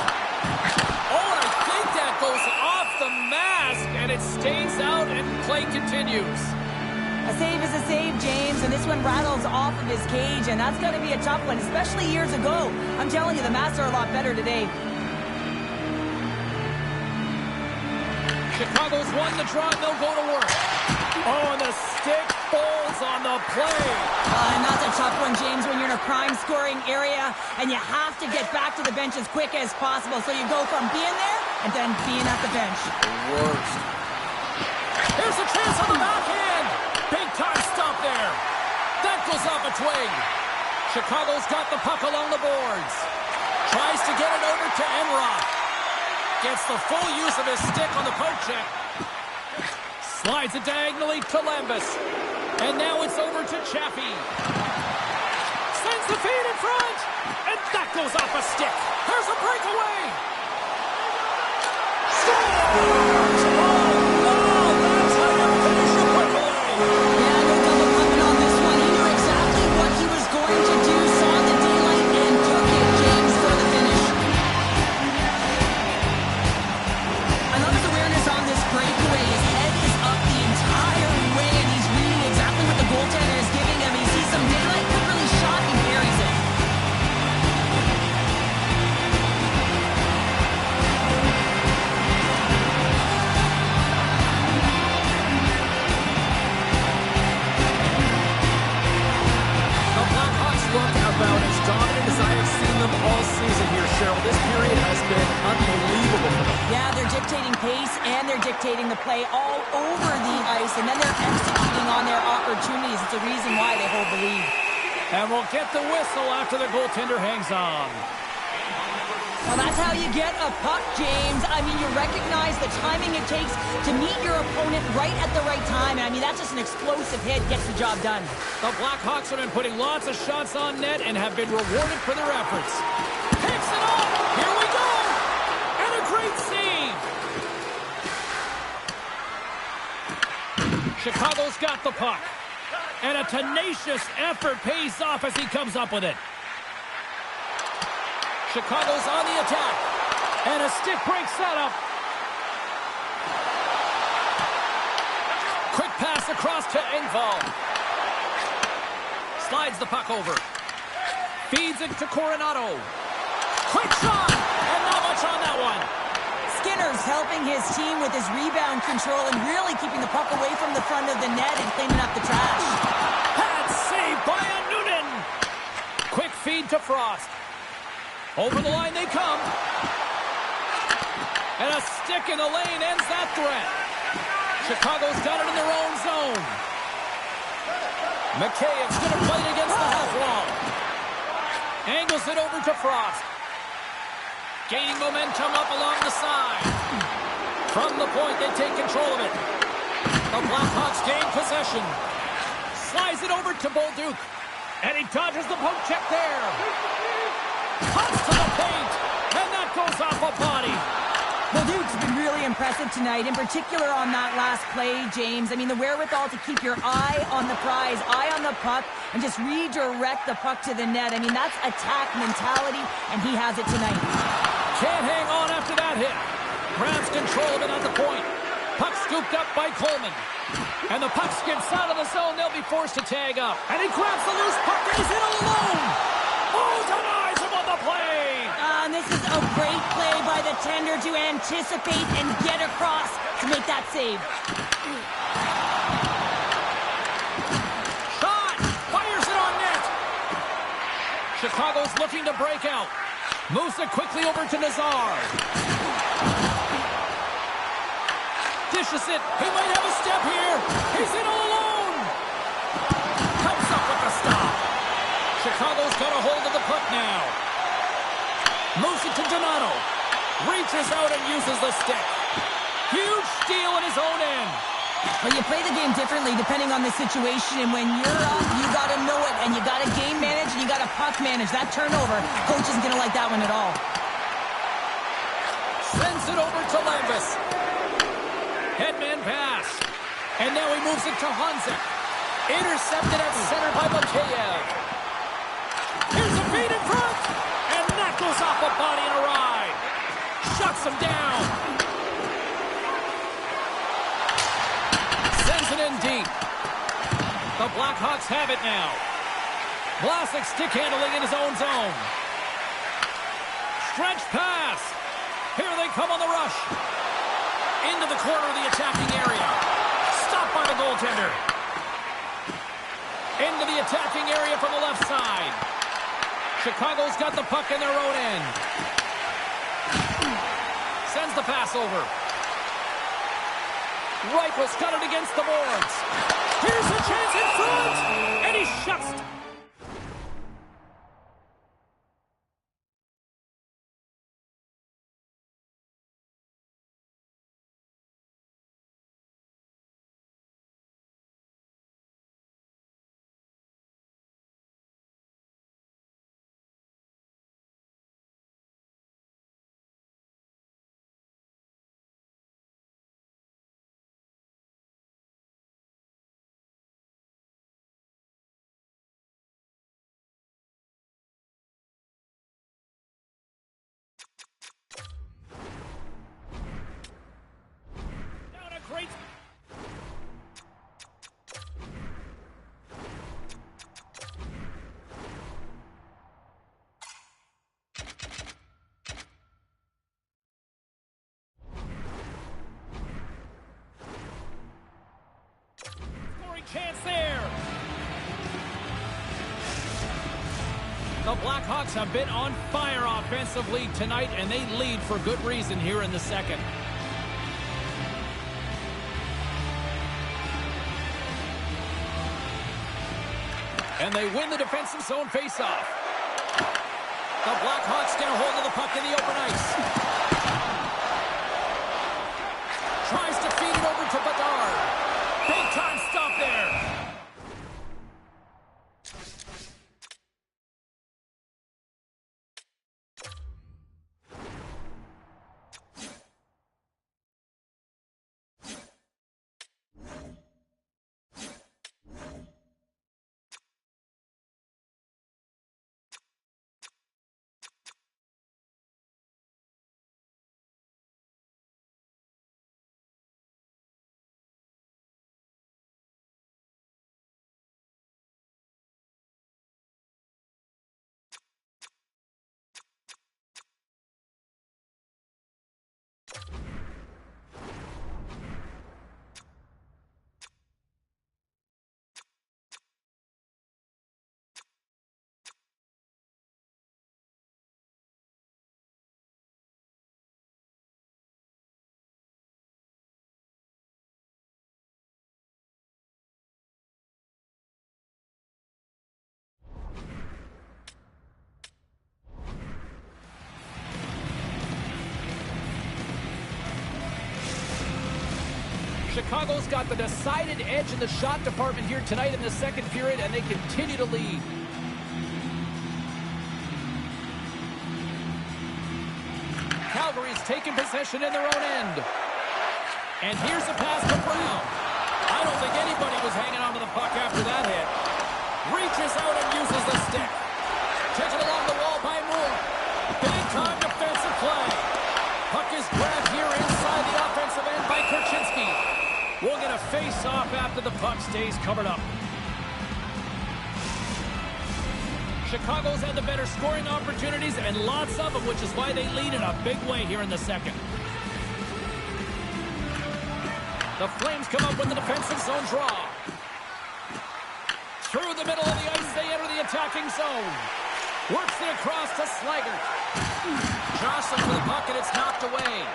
Oh, and I think that goes off the mask, and it stays out, and play continues. A save is a save, James, and this one rattles off of his cage, and that's going to be a tough one, especially years ago. I'm telling you, the masks are a lot better today. Chicago's won the draw, and they'll go to work. Oh, and the stick falls on the play. And that's a tough one, James, when you're in a prime scoring area and you have to get back to the bench as quick as possible. So you go from being there and then being at the bench. The worst. Here's a chance on the backhand. Big time stop there. That goes off a twig. Chicago's got the puck along the boards. Tries to get it over to Enroth. Gets the full use of his stick on the poke check. Slides it diagonally to Lambus. And now it's over to Chaffee. Sends the feed in front. And that goes off a stick. There's a breakaway. Scores! Oh, that's how you finish a breakaway. Yeah, no double pumping on this one. He knew exactly what he was going to do. Saw the daylight and took it, James, for the finish. I love his awareness on this breakaway. His head is up the entire way, and he's reading exactly what the goaltender is giving him. He sees some daylight, quick release shot, and carries it. The Blackhawks look about as dominant as I have seen them all season here, Cheryl. This period has been unbelievable for them. Yeah, they're dictating pace and they're dictating the play all over the ice, and then they're executing on their opportunities. It's a reason why they hold the lead. And we'll get the whistle after the goaltender hangs on. Well, that's how you get a puck, James. I mean, you recognize the timing it takes to meet your opponent right at the right time. I mean, that's just an explosive hit, gets the job done. The Blackhawks have been putting lots of shots on net and have been rewarded for their efforts. Picks it up! Here we go! And a great save! Chicago's got the puck. And a tenacious effort pays off as he comes up with it. Chicago's on the attack. And a stick break setup. Quick pass across to Engvall. Slides the puck over. Feeds it to Coronado. Quick shot! And not much on that one. Skinner's helping his team with his rebound control and really keeping the puck away from the front of the net and cleaning up the trash. Pad saved by a Noonan. Quick feed to Frost. Over the line they come. And a stick in the lane ends that threat. Chicago's got it in their own zone. McKayen's going to play it against the half wall. Angles it over to Frost. Gaining momentum up along the side. From the point, they take control of it. The Blackhawks gain possession. Slides it over to Bolduc. And he dodges the poke check there. Cuts to the paint. And that goes off a body. Well, Duke's been really impressive tonight, in particular on that last play, James. I mean, the wherewithal to keep your eye on the prize, eye on the puck, and just redirect the puck to the net. I mean, that's attack mentality, and he has it tonight. Can't hang on after that hit. Grabs control of it at the point. Puck scooped up by Coleman. And the puck skips out of the zone. They'll be forced to tag up. And he grabs the loose puck, and he's in alone. Oh, denies him on the play. And this is a great play by the tender to anticipate and get across to make that save. Shot! Fires it on net! Chicago's looking to break out. Moves it quickly over to Nazar. Dishes it. He might have a step here. He's in all alone. Comes up with the stop. Chicago's got a hold of the puck now. Moves it to Donato. Reaches out and uses the stick. Huge steal in his own end. Well, you play the game differently depending on the situation, and when you're up, you got to know it, and you got to game manage, and you got to puck manage. That turnover, coach isn't going to like that one at all. Sends it over to Lambus. Headman pass. And now he moves it to Hanzik. Intercepted at center by Mikheyev. Here's a feed in front, and that goes off a body and a ride. Shuts him down. It in deep. The Blackhawks have it now. Vlasic stick handling in his own zone. Stretch pass. Here they come on the rush. Into the corner of the attacking area. Stopped by the goaltender. Into the attacking area from the left side. Chicago's got the puck in their own end. Sends the pass over. Reichels got it against the boards. Here's a chance in front, and he shuts. Great. Scoring chance there. The Blackhawks have been on fire offensively tonight, and they lead for good reason here in the second. And they win the defensive zone faceoff. The Blackhawks get a hold of the puck in the open ice. Tries to feed it over to Bedard. Big time stop there. Chicago's got the decided edge in the shot department here tonight in the second period, and they continue to lead. Calgary's taking possession in their own end. And here's a pass to Brown. I don't think anybody was hanging on to the puck after that hit. Reaches out and uses the stick. Taken along the wall by Moore. Big time defensive play. Puck is grabbed here inside the offensive end by Korchinski. We'll get a face-off after the puck stays covered up. Chicago's had the better scoring opportunities and lots of them, which is why they lead in a big way here in the second. The Flames come up with the defensive zone draw. Through the middle of the ice, they enter the attacking zone. Works it across to Slager. Jostling for the puck, and it's knocked away.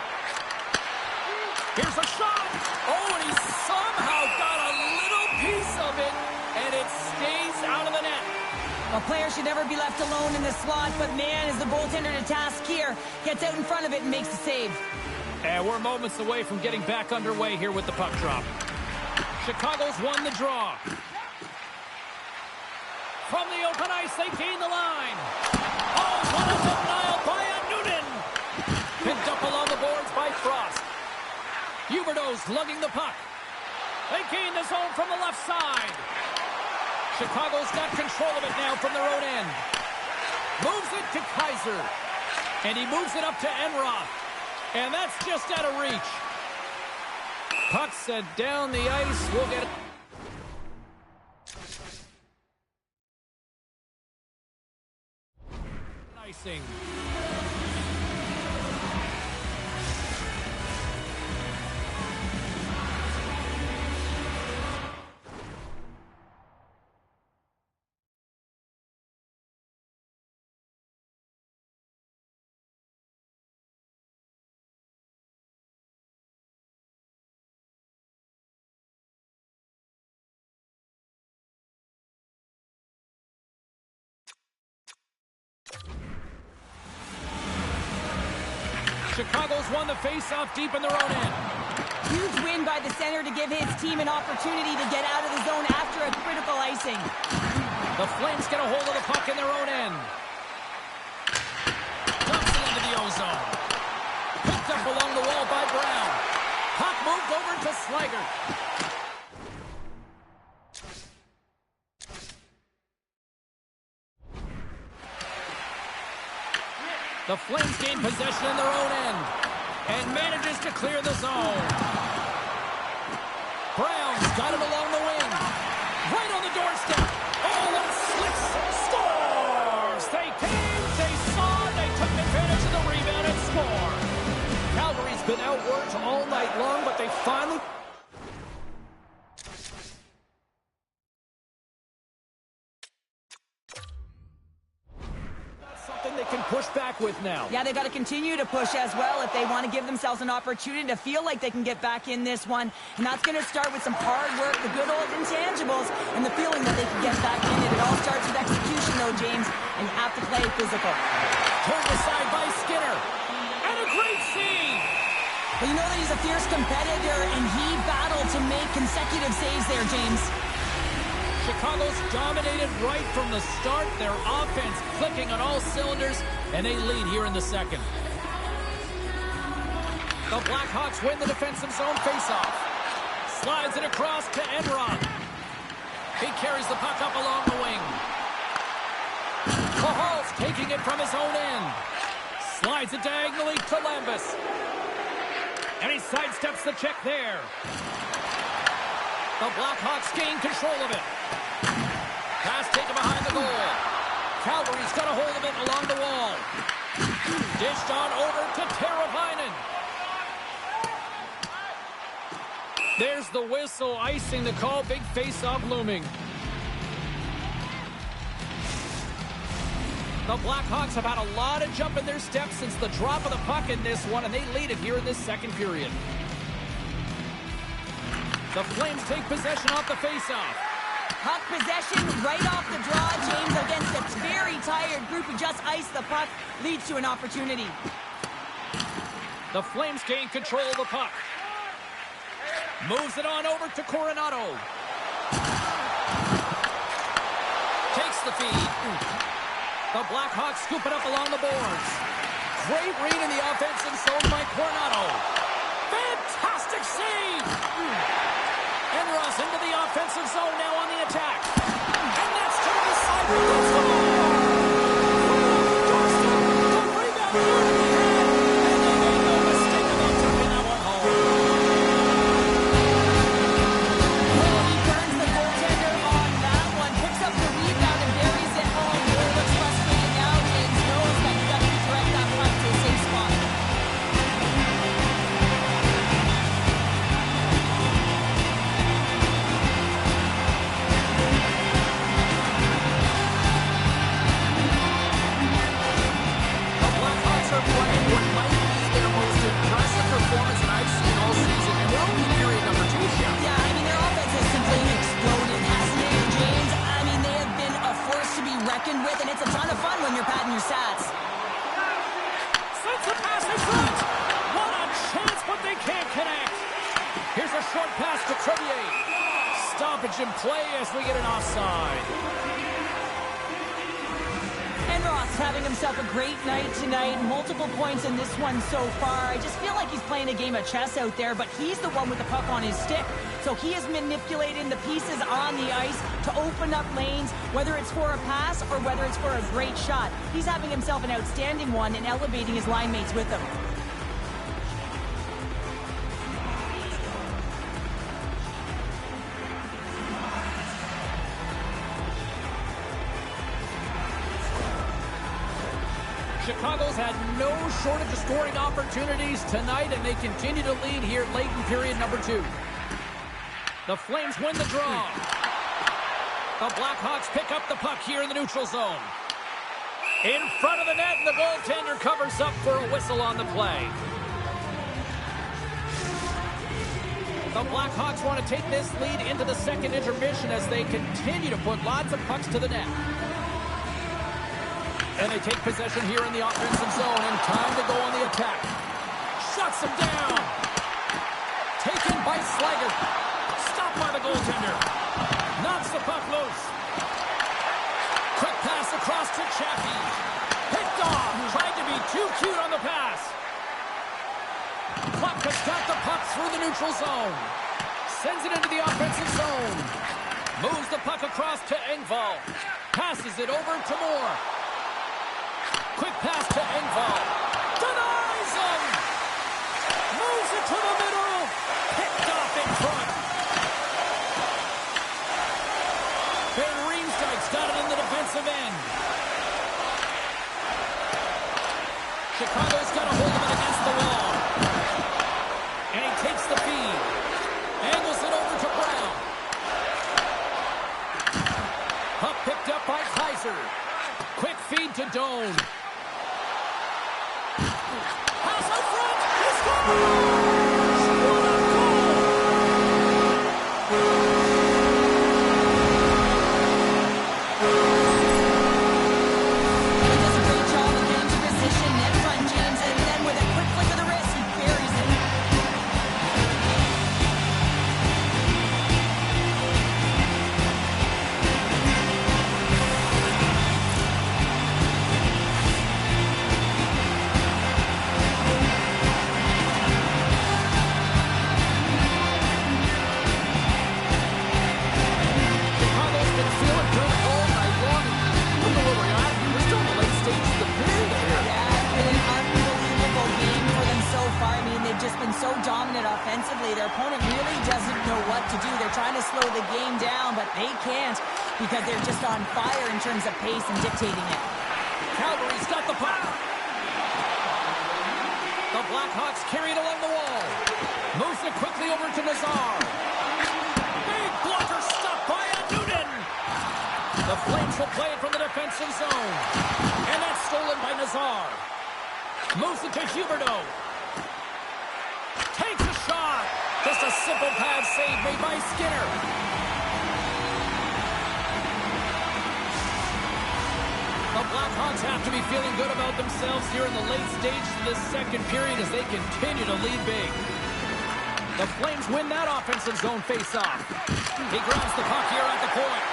Here's a shot. Oh, and he somehow got a little piece of it, and it stays out of the net. A player should never be left alone in the slot, but man, is the goaltender to task here. Gets out in front of it and makes the save. And we're moments away from getting back underway here with the puck drop. Chicago's won the draw. From the open ice, they gain the line. Oh, what a denial by a Noonan. Picked up along the boards by Frost. Huberdeau's lugging the puck. They gain the zone from the left side. Chicago's got control of it now from their own end. Moves it to Kaiser. And he moves it up to Enroth. And that's just out of reach. Puck set down the ice. We'll get it. Icing. Chicago's won the face-off deep in their own end. Huge win by the center to give his team an opportunity to get out of the zone after a critical icing. The Flames get a hold of the puck in their own end. Dumps it into the ozone. Picked up along the wall by Brown. Puck moved over to Slager. The Flames gain possession in their own end and manages to clear the zone. Brown's got it along the wing. Right on the doorstep. Oh, and Slicks scores! They came, they saw, they took advantage of the rebound and scored. Calgary's been outworked all night long, but they finally... They can push back with now. Yeah, they got to continue to push as well if they want to give themselves an opportunity to feel like they can get back in this one. And that's going to start with some hard work, the good old intangibles, and the feeling that they can get back in it. It all starts with execution, though, James, and you have to play physical. Turned aside by Skinner. And a great save. Well, you know that he's a fierce competitor, and he battled to make consecutive saves there, James. Chicago's dominated right from the start. Their offense clicking on all cylinders, and they lead here in the second. The Blackhawks win the defensive zone faceoff. Slides it across to Enroth. He carries the puck up along the wing. Cahal's taking it from his own end. Slides it diagonally to Lambus. And he sidesteps the check there. The Blackhawks gain control of it. Pass taken behind the goal. Calgary's got a hold of it along the wall. Dished on over to Teravainen. There's the whistle, icing the call. Big face-off looming. The Blackhawks have had a lot of jump in their steps since the drop of the puck in this one, and they lead it here in this second period. The Flames take possession off the face-off. Puck possession right off the draw, James, against a very tired group who just iced the puck, leads to an opportunity. The Flames gain control of the puck. Moves it on over to Coronado. Takes the feed. The Blackhawks scoop it up along the boards. Great read in the offensive zone by Coronado. Fantastic save! Enroth into the offensive zone now on the attack. And that's to the side. Gets the ball. The rebound out of the head. And they made no mistake about taking that one home. Oh, he burns the goaltender on that one. Picks up the rebound and buries it home. Really looks frustrated now, James. Knows that he's got to direct that puck to a safe spot. with, and it's a ton of fun when you're padding your stats. Sends a pass in front. What a chance, but they can't connect. Here's a short pass to Crevier. Stoppage in play as we get an offside. And Ross having himself a great night tonight. Multiple points in this one so far. I just feel like he's playing a game of chess out there, but he's the one with the puck on his stick. So he is manipulating the pieces on the ice to open up lanes, whether it's for a pass or whether it's for a great shot. He's having himself an outstanding one and elevating his line mates with him. Chicago's had no shortage of scoring opportunities tonight, and they continue to lead here late in period number 2. The Flames win the draw. The Blackhawks pick up the puck here in the neutral zone. In front of the net, and the goaltender covers up for a whistle on the play. The Blackhawks want to take this lead into the second intermission as they continue to put lots of pucks to the net. And they take possession here in the offensive zone, and time to go on the attack. Shuts him down. Taken by Slager. Stopped by the goaltender. Knocks the puck loose. Quick pass across to Chappie. Picked off. Tried to be too cute on the pass. Puck has got the puck through the neutral zone. Sends it into the offensive zone. Moves the puck across to Engvall. Passes it over to Moore. Quick pass to Engvall. Denies him! Moves it to the middle. Picked off in front. Van Riemsdyk's got it in the defensive end. Chicago's got a hold of it against the wall. And he takes the feed. Angles it over to Brown. Puck picked up by Kaiser. Quick feed to Doan. Pass out front. He scores! What a He does a great job of getting to position, net front, James, and then with a quick flick of the wrist, he buries it. Chicago's been feeling good all night long. Look at where we're at. We're still in the late stages of the period here. Yeah, it's been an unbelievable game for them so far. I mean, they've just been so dominant offensively. Their opponent really doesn't know what to do. They're trying to slow the game down, but they can't because they're just on fire in terms of pace and dictating it. Calgary's got the puck. The Blackhawks carry it along the wall. Moves it quickly over to Nazar. Big blocker stopped by Newton. The Flames will play it from the defensive zone. And that's stolen by Nazar. Moves it to Huberdeau. Takes a shot. Just a simple pad save made by Skinner. The Blackhawks have to be feeling good about themselves here in the late stages of this second period as they continue to lead big. The Flames win that offensive zone face-off. He grabs the puck here at the point.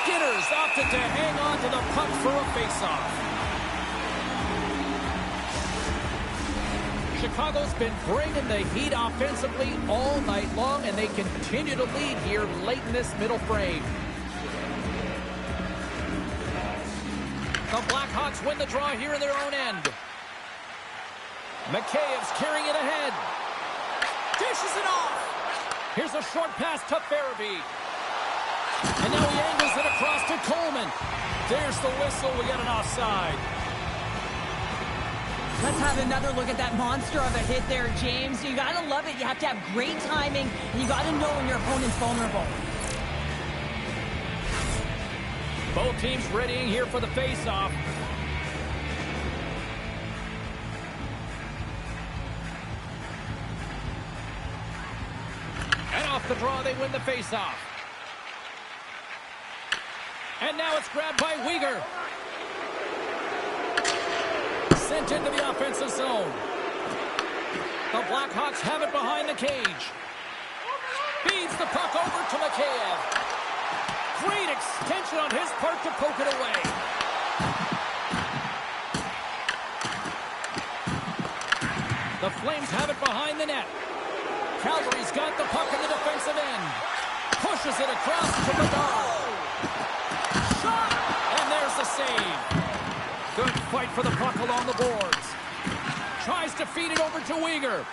Skinner's opted to hang on to the puck for a face-off. Chicago's been bringing the heat offensively all night long, and they continue to lead here late in this middle frame. The Blackhawks win the draw here in their own end. McCabe's carrying it ahead. Dishes it off. Here's a short pass to Farabee. And now he angles it across to Coleman. There's the whistle. We got an offside. Let's have another look at that monster of a hit there, James. You got to love it. You have to have great timing, and you got to know when your opponent's vulnerable. Both teams readying here for the face-off. And off the draw, they win the face-off. And now it's grabbed by Weegar. sent into the offensive zone. The Blackhawks have it behind the cage. Feeds the puck over to Mikheyev. Great extension on his part to poke it away. The Flames have it behind the net. Calgary's got the puck in the defensive end. Pushes it across to Bedard. Shot! And there's the save. Good fight for the puck along the boards. Tries to feed it over to Weegar.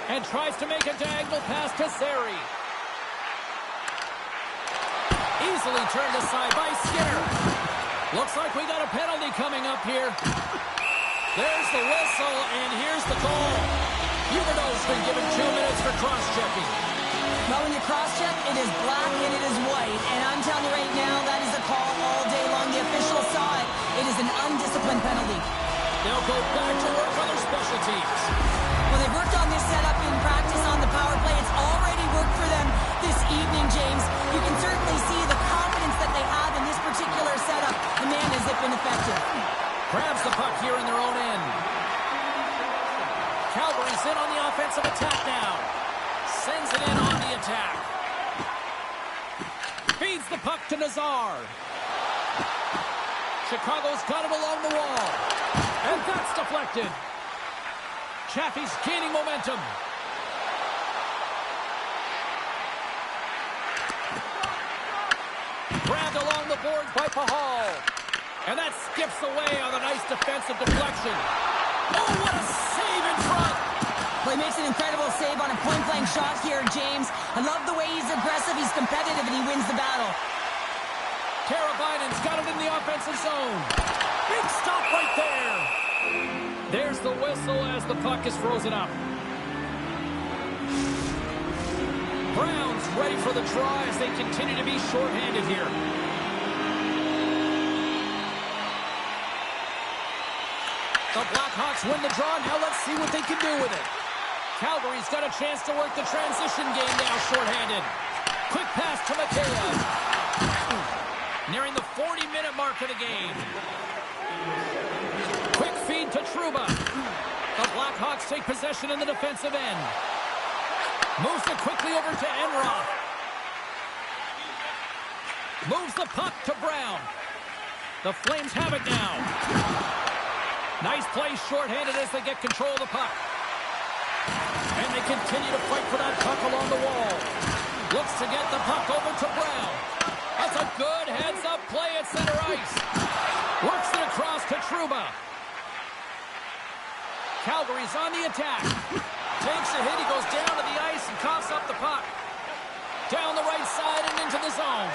And tries to make a diagonal pass to Zary. Easily turned aside by Skinner. Looks like we got a penalty coming up here. There's the whistle, and here's the call. Huberdeau's been given 2 minutes for cross-checking. Well, when you cross-check, it is black and it is white. And I'm telling you right now, that is a call all day long. The officials saw it. It is an undisciplined penalty. They'll go back to work on their special teams. Well, they've worked on this setup in practice on the power play. It's already worked for them this evening, James. You can certainly see the confidence that they have in this particular setup. And man, has it been effective. Grabs the puck here in their own end. Calgary's in on the offensive attack now. Sends it in on the attack. Feeds the puck to Nazar. Chicago's got it along the wall. And that's deflected. Chaffee's gaining momentum. Grabbed along the boards by Pahal. And that skips away on a nice defensive deflection. Oh, what a save in front! Well, he makes an incredible save on a point-blank shot here, James. I love the way he's aggressive, he's competitive, and he wins the battle. Teravainen's got it in the offensive zone. Big stop right there. There's the whistle as the puck is frozen up. Brown's ready for the draw as they continue to be shorthanded here. The Blackhawks win the draw. Now let's see what they can do with it. Calgary's got a chance to work the transition game now shorthanded. Quick pass to Mikheyev. Nearing the 40-minute mark of the game. Quick feed to Trouba. The Blackhawks take possession in the defensive end. Moves it quickly over to Enroth. Moves the puck to Brown. The Flames have it now. Nice play shorthanded as they get control of the puck. And they continue to fight for that puck along the wall. Looks to get the puck over to Brown. That's a good heads-up play at center ice. Works it across to Trouba. Calgary's on the attack. Takes a hit. He goes down to the ice and coughs up the puck. Down the right side and into the zone.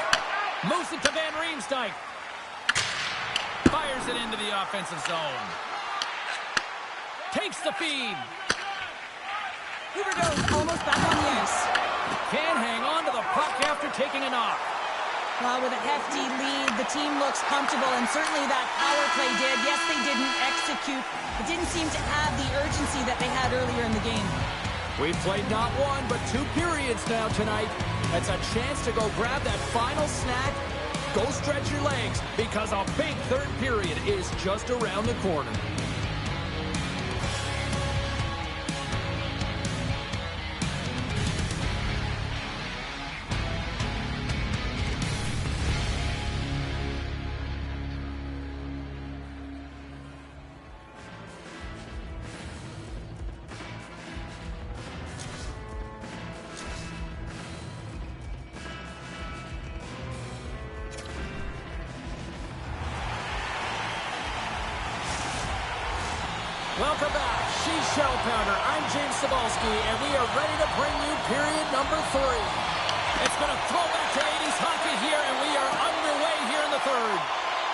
Moves it to Van Riemsdyk. Fires it into the offensive zone. Takes the feed. Huberdeau's almost back on the ice. Can't hang on to the puck after taking a knock. Well, with a hefty lead, the team looks comfortable, and certainly that power play did. Yes, they didn't execute. It didn't seem to have the urgency that they had earlier in the game. We've played not one, but 2 periods now tonight. That's a chance to go grab that final snack. Go stretch your legs, because a big third period is just around the corner. Welcome back. She's Shell Pounder. I'm James Cebulski, and we are ready to bring you period number 3. It's going to throw back to 80s hockey here, and we are underway here in the third.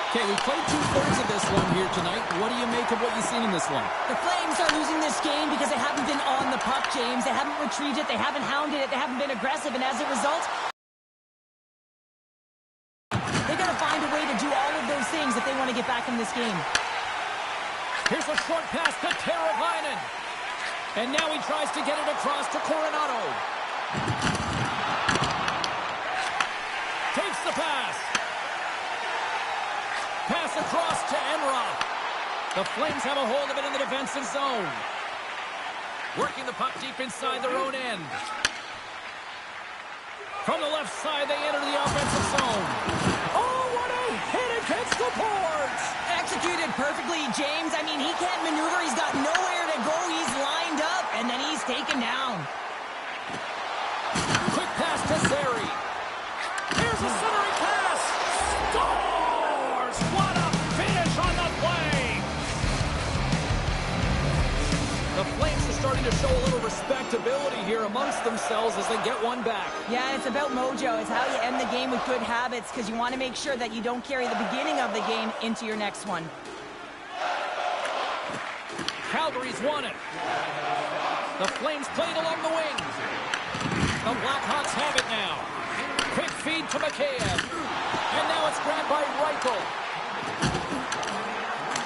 Okay, we played 2/3 of this one here tonight. What do you make of what you've seen in this one? The Flames are losing this game because they haven't been on the puck, James. They haven't retrieved it. They haven't hounded it. They haven't been aggressive, and as a result, they got to find a way to do all of those things if they want to get back in this game. Here's a short pass to Teravainen. And now he tries to get it across to Coronado. Takes the pass. Pass across to Enroth. The Flames have a hold of it in the defensive zone. Working the puck deep inside their own end. From the left side, they enter the offensive zone. Oh, what a hit against the boards! Executed perfectly, James. I mean, he can't maneuver. He's got nowhere to go. He's lined up, and then he's taken down. Quick pass to Zary. Here's a centering pass. Scores! What a finish on the play! The Flames are starting to show a little respectability here amongst themselves as they get one back. Yeah, it's about mojo. It's how you end the game with good habits because you want to make sure that you don't carry the beginning of the game into your next one. Calgary's won it. The Flames played along the wing. The Blackhawks have it now. Quick feed to Mikheyev. And now it's grabbed by Reichel.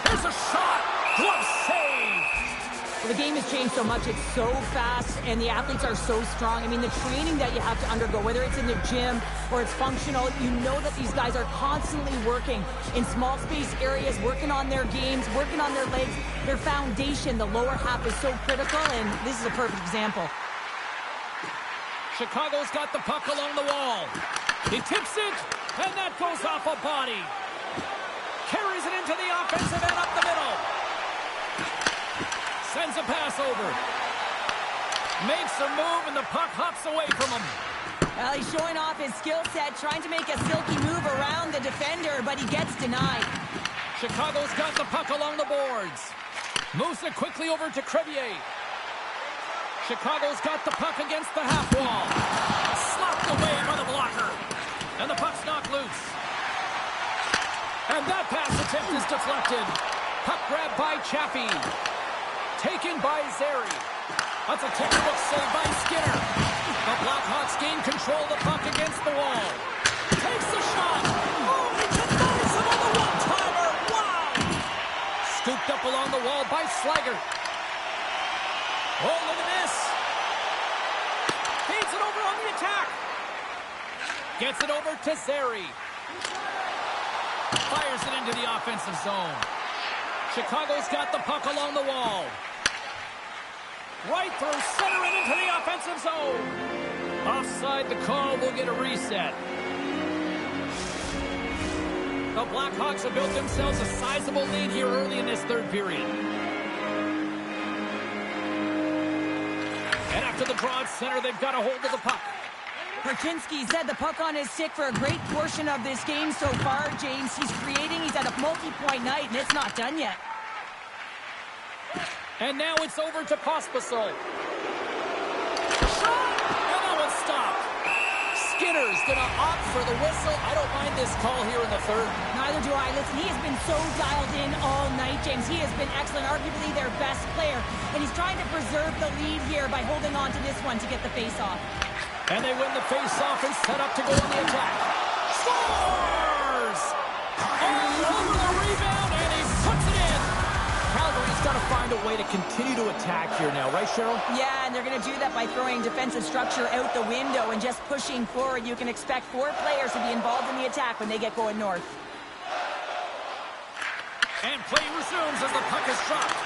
There's a shot. Glove save. Well, the game has changed so much. It's so fast, and the athletes are so strong. I mean, the training that you have to undergo, whether it's in the gym or it's functional, you know that these guys are constantly working in small space areas, working on their games, working on their legs. Their foundation, the lower half, is so critical, and this is a perfect example. Chicago's got the puck along the wall. He tips it, and that goes off a body. Carries it into the offensive end up the middle. Sends a pass over. Makes a move, and the puck hops away from him. Well, he's showing off his skill set, trying to make a silky move around the defender, but he gets denied. Chicago's got the puck along the boards. Moves it quickly over to Crevier. Chicago's got the puck against the half wall. Slapped away by the blocker. And the puck's knocked loose. And that pass attempt is deflected. Puck grabbed by Chaffee. Taken by Zary. That's a textbook save by Skinner. The Blackhawks gain control of the puck against the wall. Takes the shot. Oh, he denies him on the one-timer. Wow! Scooped up along the wall by Slaggert. Oh, look at this. Feeds it over on the attack. Gets it over to Zary. Fires it into the offensive zone. Chicago's got the puck along the wall. Right through center and into the offensive zone. Offside the call. Will get a reset. The Blackhawks have built themselves a sizable lead here early in this third period. And after the draw at center, they've got a hold of the puck. Perchinski's had the puck on his stick for a great portion of this game so far, James. He's creating. He's at a multi-point night, and it's not done yet. And now it's over to Pospisil. Shot! And that one's stopped. Skinner's going to opt for the whistle. I don't mind this call here in the third. Neither do I. Listen, he has been so dialed in all night, James. He has been excellent, arguably their best player. And he's trying to preserve the lead here by holding on to this one to get the face-off. And they win the face-off and set up to go on the attack. Scores! All over the rebound, and he puts it in. Calgary's got to find a way to continue to attack here now, right, Cheryl? Yeah, and they're going to do that by throwing defensive structure out the window and just pushing forward. You can expect 4 players to be involved in the attack when they get going north. And play resumes as the puck is dropped.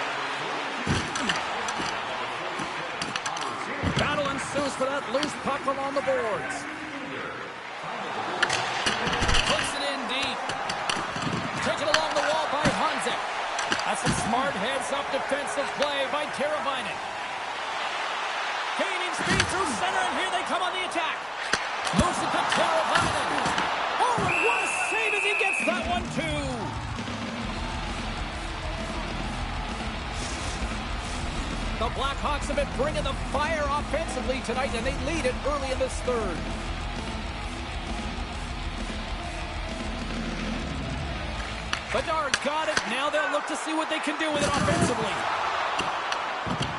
Battle ensues for that loose puck along the boards. Puts it in deep. Taken along the wall by Hanzek. That's a smart heads-up defensive play by Teravainen. Gaining speed through center, and here they come on the attack. Moves it to Teravainen. Oh, and what a save as he gets that one, too. The Blackhawks have been bringing the fire offensively tonight, and they lead it early in this third. Bedard's got it. Now they'll look to see what they can do with it offensively.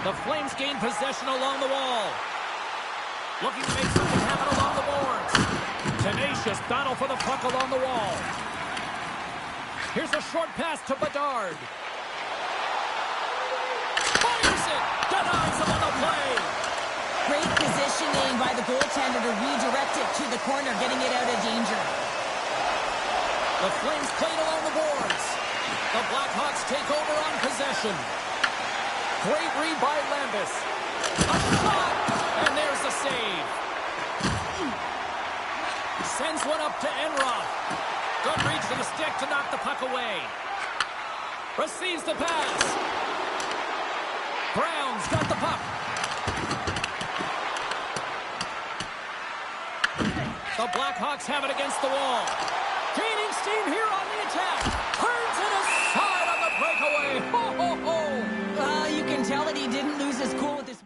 The Flames gain possession along the wall. Looking to make something happen along the boards. Tenacious battle for the puck along the wall. Here's a short pass to Bedard. Fires it. Denies him on the play. Great positioning by the goaltender to redirect it to the corner, getting it out of danger. The Flames played along the boards. The Blackhawks take over on possession. Great read by Lambus. A shot! And there's the save. Sends one up to Enroth. Good reach to the stick to knock the puck away. Receives the pass. Brown's got the puck. The Blackhawks have it against the wall. Gaining steam here on the attack. Turns it aside on the breakaway. Ho, ho, ho. You can tell that he didn't lose his cool with this.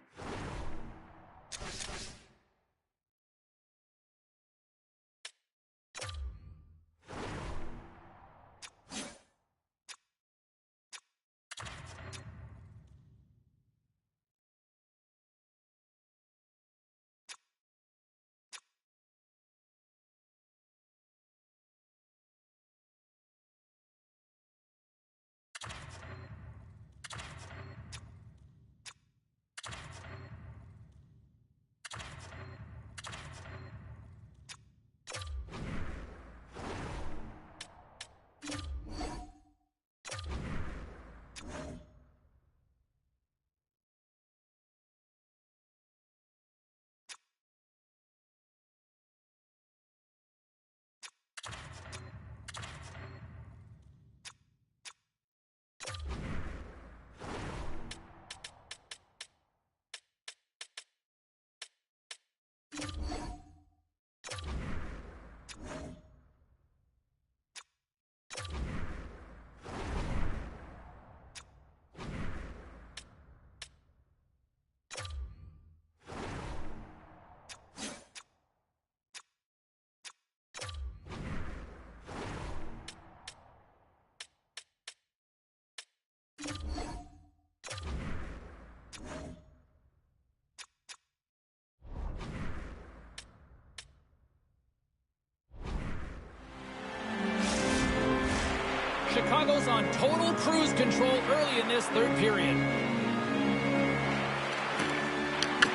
Chicago's on total cruise control early in this third period.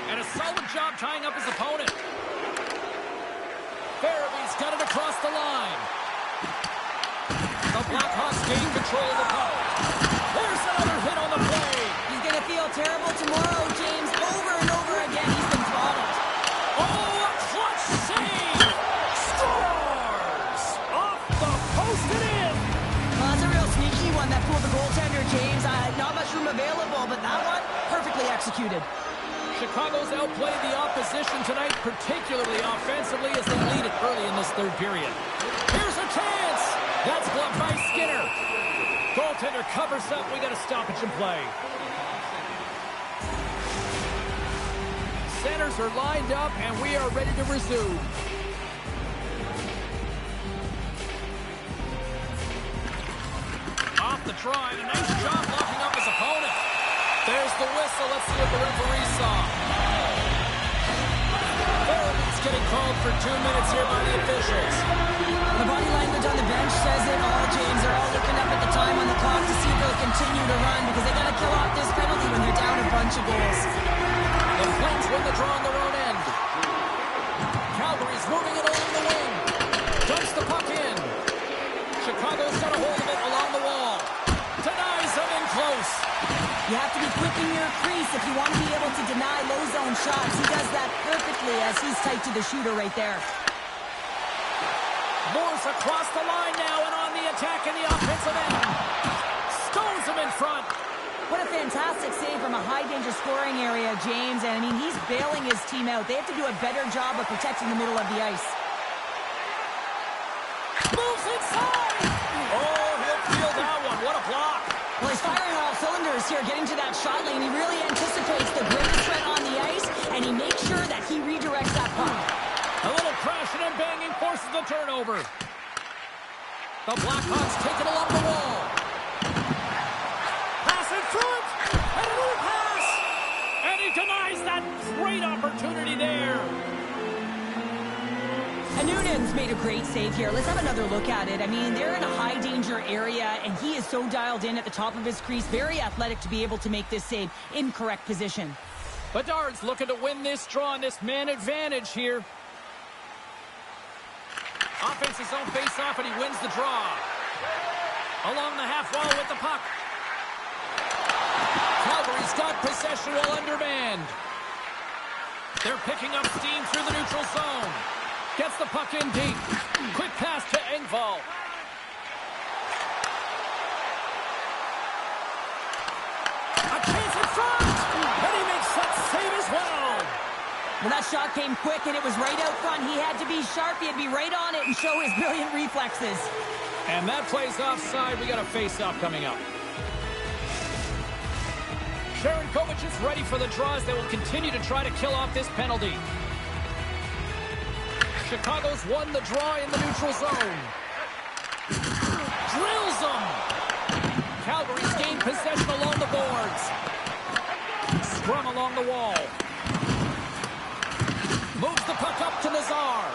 And a solid job tying up his opponent. Farabee's got it across the line. The Blackhawks gain control of the puck. There's another hit on the play. He's going to feel terrible tomorrow, James. Over and over again, he's been throttled. Oh, a clutch save! Scores! Off the post and in! Well, that's a real sneaky one that fooled the goaltender, James. Not much room available, but that one, perfectly executed. Chicago's outplayed the opposition tonight, particularly offensively, as they lead it early in this third period. Here's a chance! That's blocked by Skinner. Goaltender covers up. We got a stoppage in play. Centers are lined up, and we are ready to resume. Off the try, and a nice job locking up his opponent. There's the whistle. Let's see what the referee saw. Farabee's getting called for 2 minutes here by the officials. The body language on the bench says it all, James. They're all looking up at the time on the clock to see if they'll continue to run because they got to kill off this penalty when they're down a bunch of goals. The Flames win the draw on their own end. Calgary's moving it along the wing. Dumps the puck in. Chicago's got a hold of it along the wall. Denies them in close. You have to be quick in your crease if you want to be able to deny low zone shots. He does that perfectly as he's tight to the shooter right there. Moore's across the line now and on the attack in the offensive end. Stones him in front. What a fantastic save from a high-danger scoring area, James. And, I mean, he's bailing his team out. They have to do a better job of protecting the middle of the ice. Moves inside. Oh, he'll feel that one. What a block. Well, he's firing all cylinders here, getting to that shot lane. He really anticipates the greatest threat on the ice, and he makes sure that he redirects that puck. A little crashing and banging forces the turnover. The Blackhawks take it along the wall. Pass in front. And a little pass. And he denies that great opportunity there. And Noonan's made a great save here. Let's have another look at it. I mean, they're in a high-danger area, and he is so dialed in at the top of his crease. Very athletic to be able to make this save in correct position. Bedard's looking to win this draw on this man advantage here. Offense his own face-off, and he wins the draw. Along the half wall with the puck. Calgary's got possession while undermanned. They're picking up steam through the neutral zone. Gets the puck in deep. Quick pass to Engvall. A chance in front! And he makes that save as well. Well, that shot came quick, and it was right out front. He had to be sharp. He had to be right on it and show his brilliant reflexes. And that plays offside. We got a face-off coming up. Sharon Kovic is ready for the draws. They will continue to try to kill off this penalty. Chicago's won the draw in the neutral zone. Drills them. Calgary's gained possession along the boards. Scrum along the wall. Moves the puck up to Nazar.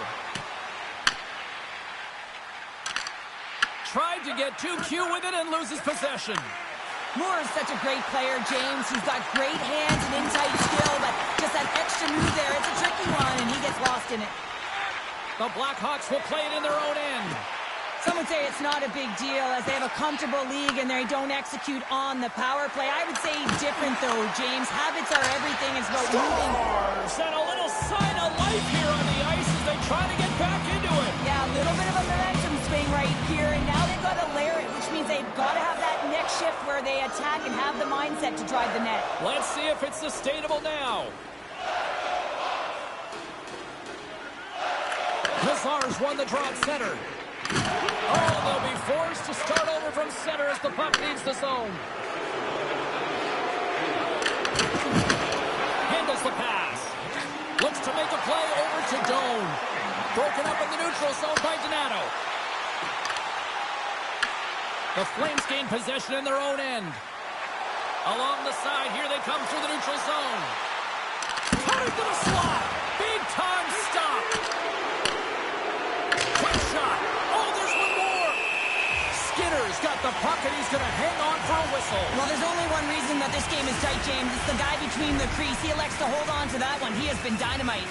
Tried to get too cute with it and loses possession. Moore is such a great player, James. He's got great hands and in-tight skill, but just that extra move there, it's a tricky one, and he gets lost in it. The Blackhawks will play it in their own end. Some would say it's not a big deal as they have a comfortable league and they don't execute on the power play. I would say different, though, James. Habits are everything. It's about moving. And a little sign of life here on the ice as they try to get back into it. Yeah, a little bit of a momentum swing right here, and now they've got to layer it, which means they've got to have that next shift where they attack and have the mindset to drive the net. Let's see if it's sustainable now. Nazar's won the draw at center. Oh, they'll be forced to start over from center as the puck leaves the zone. Handles the pass. Looks to make a play over to Doan. Broken up in the neutral zone by Donato. The Flames gain possession in their own end. Along the side, here they come through the neutral zone. Cutting to the slot. Big time stop. Quick shot. Oh, there's one more. Skinner's got the puck, and he's going to hang on for a whistle. Well, there's only one reason that this game is tight, James. It's the guy between the crease. He elects to hold on to that one. He has been dynamite.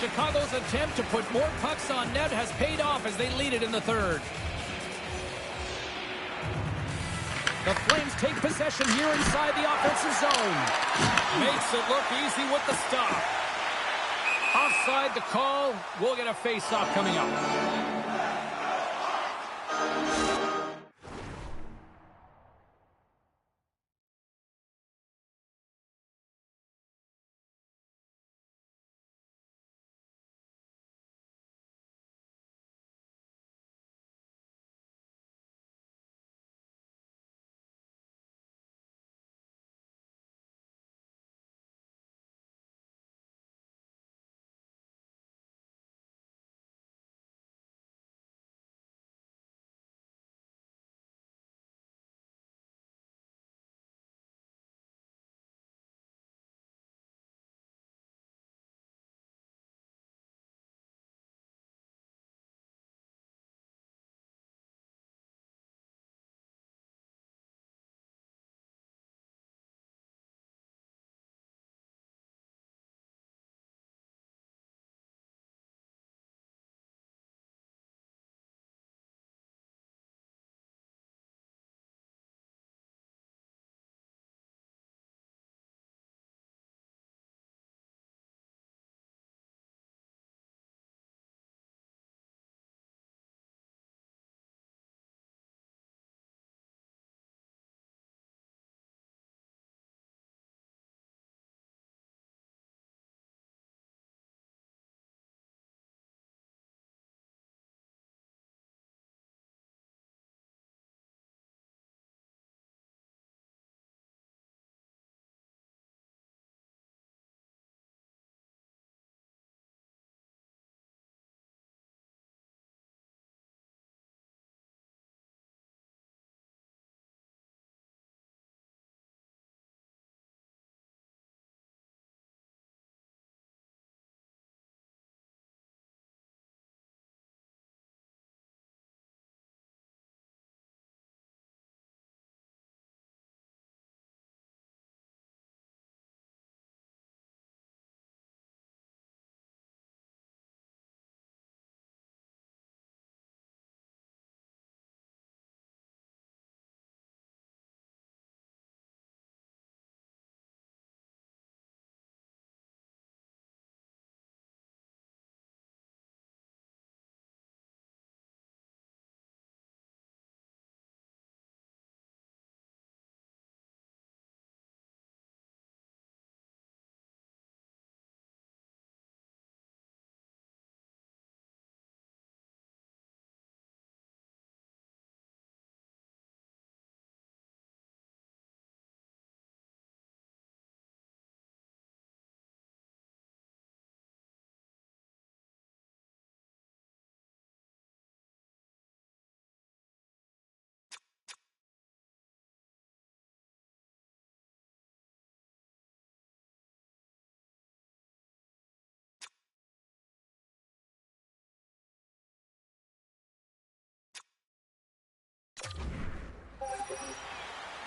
Chicago's attempt to put more pucks on net has paid off as they lead it in the third. The Flames take possession here inside the offensive zone. Makes it look easy with the stop. Offside the call. We'll get a face-off coming up.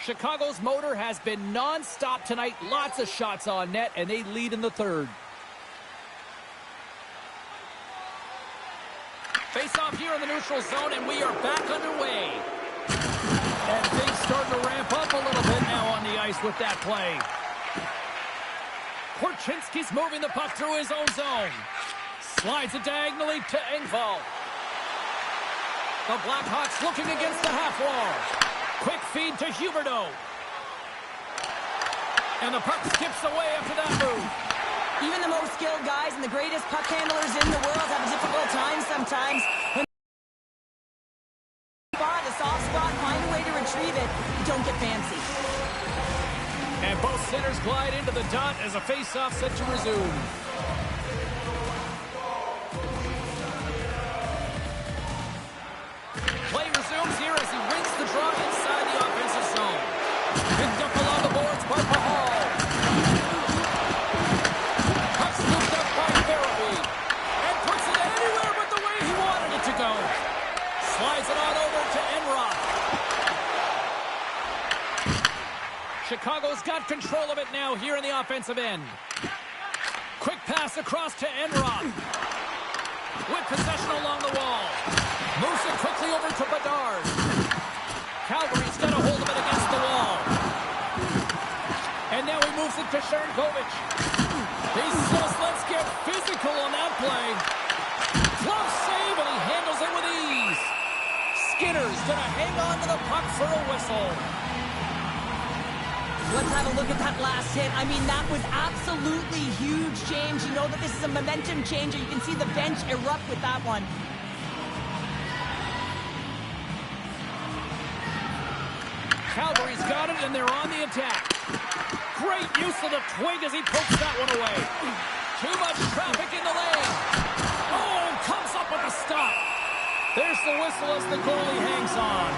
Chicago's motor has been non-stop tonight. Lots of shots on net, and they lead in the third. Face off here in the neutral zone, and we are back underway. And things starting to ramp up a little bit now on the ice with that play. Korchinski's moving the puck through his own zone. Slides it diagonally to Engvall. The Blackhawks looking against the half wall. Quick feed to Huberdeau. And the puck skips away after that move. Even the most skilled guys and the greatest puck handlers in the world have a difficult time sometimes. When the soft spot, find a way to retrieve it. Don't get fancy. And both centers glide into the dot as a face-off set to resume. Play resumes here as he wins the draw inside the offensive zone. Picked up along the boards by Pahal. Puck scooped up by Barabee. And puts it anywhere but the way he wanted it to go. Slides it on over to Enroth. Chicago's got control of it now here in the offensive end. Quick pass across to Enroth. With possession along the wall. Moves it quickly over to Bedard. Calgary's got a hold of it against the wall. And now he moves it to Sharangovich. He says, let's get physical on that play. Close save, and he handles it with ease. Skinner's going to hang on to the puck for a whistle. Let's have a look at that last hit. I mean, that was absolutely huge, James. You know that this is a momentum changer. You can see the bench erupt with that one. Calgary's got it, and they're on the attack. Great use of the twig as he pokes that one away. Too much traffic in the lane. Oh, and comes up with a stop. There's the whistle as the goalie hangs on.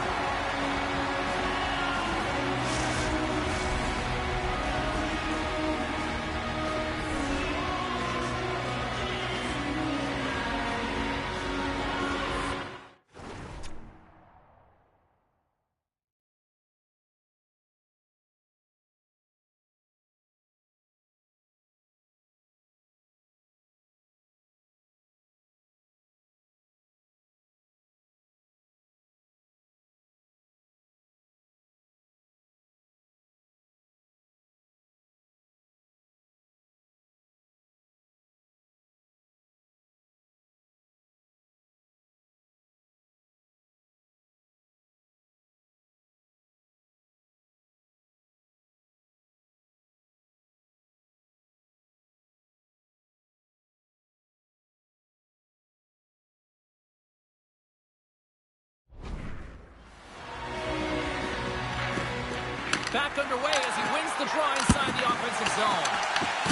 Back underway as he wins the draw inside the offensive zone.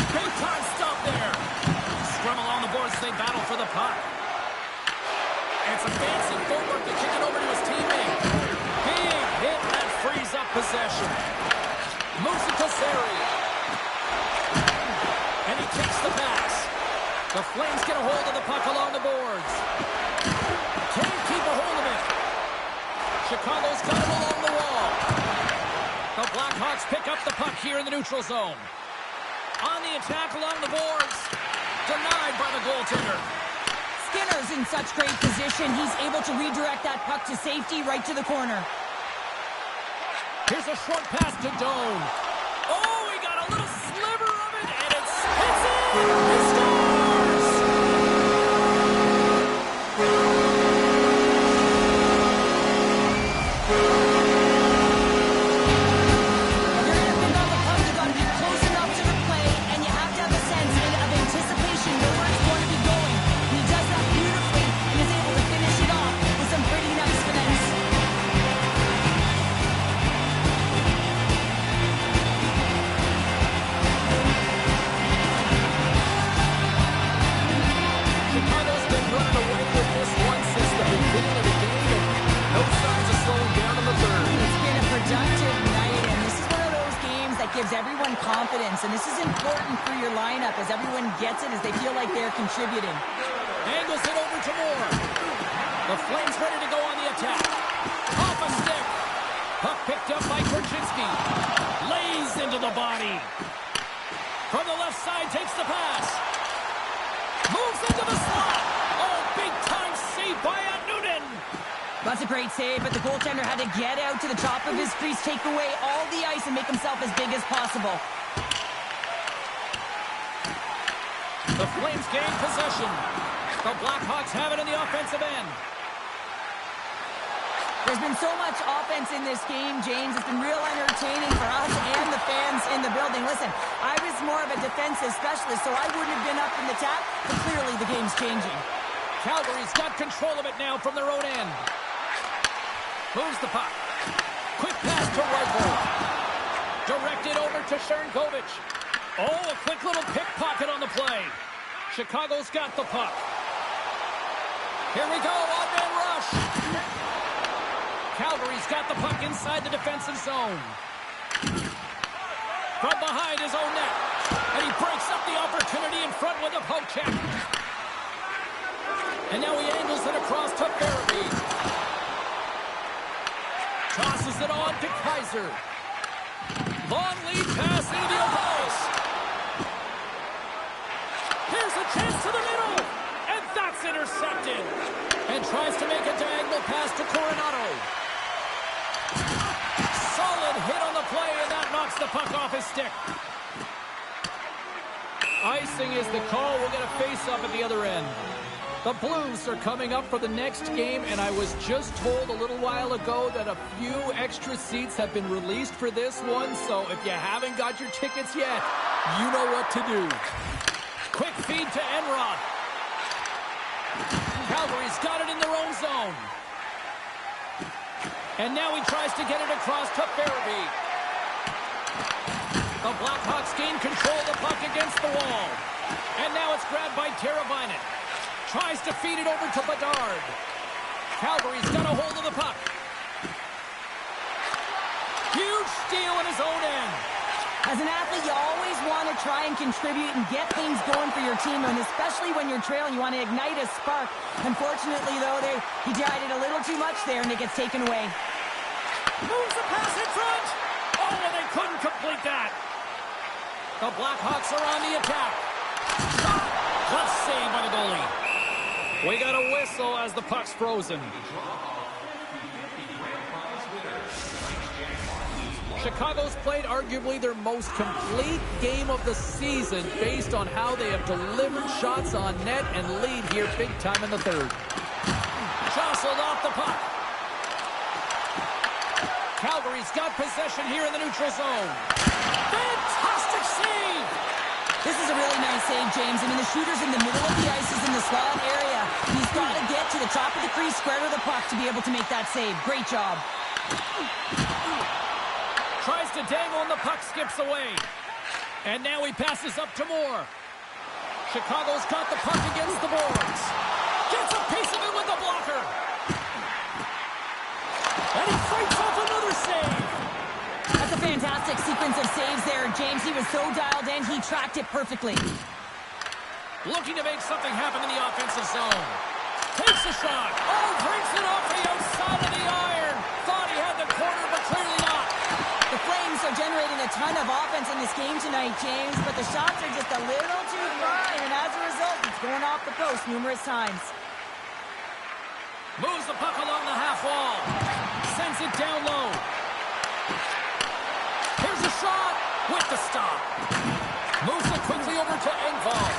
Big time stop there. Scrum along the boards as they battle for the puck. And some fancy footwork to kick it over to his teammate. Big hit that frees up possession. Moves it to Zary. And he takes the pass. The Flames get a hold of the puck along the boards. Can't keep a hold of it. Chicago's got it along the wall. The Blackhawks pick up the puck here in the neutral zone. On the attack along the boards. Denied by the goaltender. Skinner's in such great position. He's able to redirect that puck to safety right to the corner. Here's a short pass to Doan. Oh, he got a little sliver of it, and it spits in. He scores! Gives everyone confidence, and this is important for your lineup as everyone gets it, as they feel like they're contributing. Angles it over to Moore. The Flames ready to go on the attack. Off a stick. Puck Chaffee lays into the body. From the left side, takes the pass. Moves into the slot. Oh, big-time save by Noonan. That's a great save, but the goaltender had to get out to the top of his crease, take away all the ice, and make himself as big as possible. The Flames gain possession. The Blackhawks have it in the offensive end. There's been so much offense in this game, James. It's been real entertaining for us and the fans in the building. Listen, I was more of a defensive specialist, so I wouldn't have been up in the tap, but clearly the game's changing. Calgary's got control of it now from their own end. Moves the puck. Quick pass to Reichel. Directed over to Sharangovich. Oh, a quick little pickpocket on the play. Chicago's got the puck. Here we go, odd-man rush. Calgary's got the puck inside the defensive zone. From behind his own net. And he breaks up the opportunity in front with a poke check. And now he angles it across to Farabee. Tosses it on to Kaiser. Long lead pass into the open ice. Here's a chance to the middle. And that's intercepted. And tries to make a diagonal pass to Coronado. Solid hit on the play, and that knocks the puck off his stick. Icing is the call. We'll get a face-off at the other end. The Blues are coming up for the next game, and I was just told a little while ago that a few extra seats have been released for this one, so if you haven't got your tickets yet, you know what to do. Quick feed to Enroth. Calgary's got it in their own zone. And now he tries to get it across to Farabee. The Blackhawks gain control of the puck against the wall. And now it's grabbed by Teravainen. Tries to feed it over to Bedard. Calgary's got a hold of the puck. Huge steal in his own end. As an athlete, you always want to try and contribute and get things going for your team, and especially when you're trailing, you want to ignite a spark. Unfortunately, though, he tried it a little too much there, and it gets taken away. Moves the pass in front. Oh, and they couldn't complete that. The Blackhawks are on the attack. Tough save by the goalie. We got a whistle as the puck's frozen. Chicago's played arguably their most complete game of the season based on how they have delivered shots on net and lead here big time in the third. Jostled off the puck. Calgary's got possession here in the neutral zone. Fantastic save! This is a really nice save, James. I mean, the shooter's in the middle of the ice. He's in the slot area. He's got to get to the top of the crease, square to the puck to be able to make that save. Great job. Tries to dangle and the puck skips away. And now he passes up to Moore. Chicago's got the puck against the boards. Gets a piece of it with the blocker. And he fights off another save. That's a fantastic sequence of saves there, James. He was so dialed in, he tracked it perfectly. Looking to make something happen in the offensive zone. Takes a shot. Oh, brings it off the outside of the iron. Thought he had the corner, but clearly not. The Flames are generating a ton of offense in this game tonight, James, but the shots are just a little too far, and as a result, it's going off the post numerous times. Moves the puck along the half wall. Sends it down low. Here's a shot with the stop. Moves it quickly over to Engvall.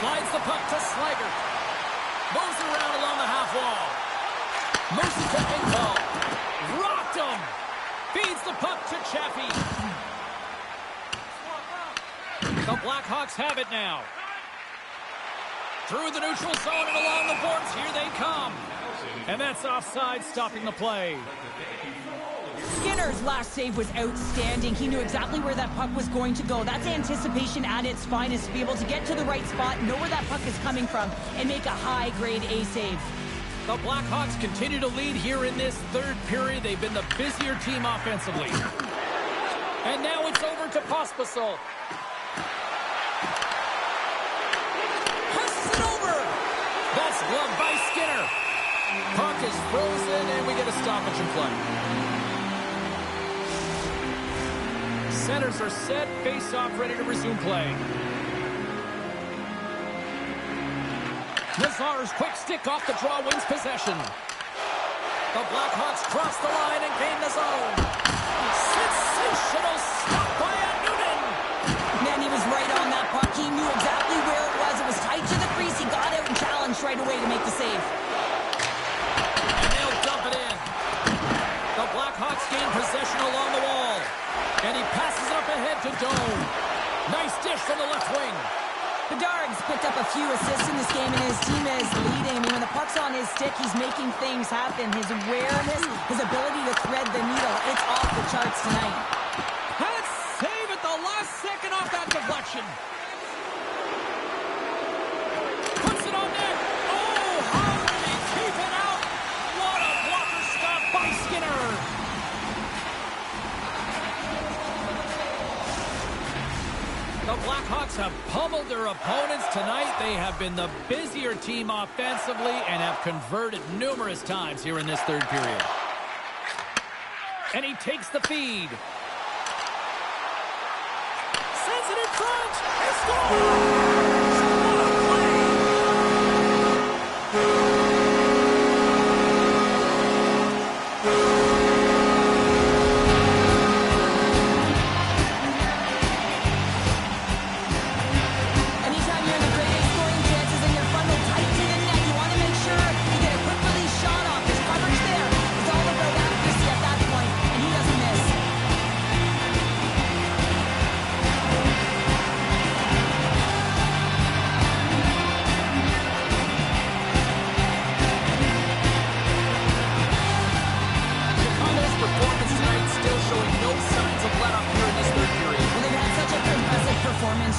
Slides the puck to Slager. Moves it around along the half wall. Moves it to Engvall. Rocked him. Feeds the puck to Chaffee. The Blackhawks have it now. Through the neutral zone and along the boards. Here they come. And that's offside, stopping the play. Skinner's last save was outstanding. He knew exactly where that puck was going to go. That's anticipation at its finest, to be able to get to the right spot, know where that puck is coming from, and make a high-grade A save. The Blackhawks continue to lead here in this third period. They've been the busier team offensively. And now it's over to Pospisil. Passes it over. That's gloved by Skinner. Puck is frozen, and we get a stoppage in play. Centers are set, face-off ready to resume play. Nazar's quick stick off the draw wins possession. The Blackhawks cross the line and gain the zone. Sensational stop by Noonan. Man, he was right on that puck. He knew exactly where it was. It was tight to the crease. He got out and challenged right away to make the save. And they'll dump it in. The Blackhawks gain possession along the wall. And he passes it up ahead to Doan. Nice dish from the left wing. Bedard's picked up a few assists in this game, and his team is leading. I mean, when the puck's on his stick, he's making things happen. His awareness, his ability to thread the needle, it's off the charts tonight. And save at the last second off that deflection. Puts it on net. Oh, how did he keep it out? What a blocker stop by Skinner. The Blackhawks have pummeled their opponents tonight. They have been the busier team offensively and have converted numerous times here in this third period. And he takes the feed. Sends it in front. He scores! What a play!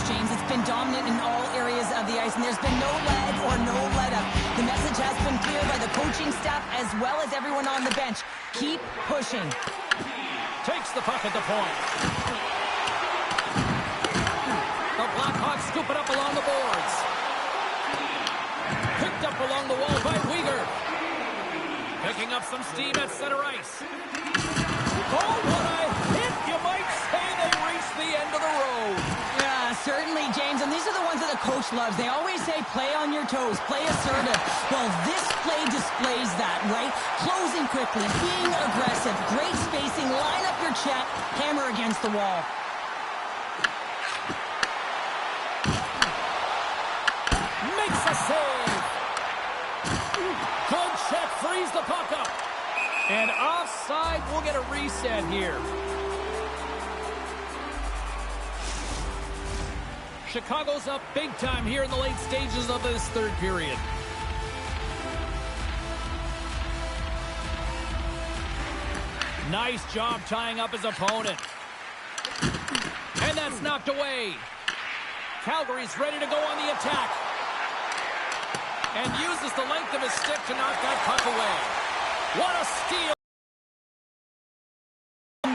James. It's been dominant in all areas of the ice, and there's been no lag or no let-up. The message has been clear by the coaching staff as well as everyone on the bench. Keep pushing. Takes the puck at the point. The Blackhawks scoop it up along the boards. Picked up along the wall by Weegar. Picking up some steam at center ice. Oh, what a hit! You might say they reached the end of the road. Yeah, certainly, James. And these are the ones that the coach loves. They always say, play on your toes, play assertive. Well, this play displays that, right? Closing quickly, being aggressive, great spacing, line up your check, hammer against the wall. Makes a save. Good check, frees the puck up. And offside, we'll get a reset here. Chicago's up big time here in the late stages of this third period. Nice job tying up his opponent. And that's knocked away. Calgary's ready to go on the attack. And uses the length of his stick to knock that puck away. What a steal!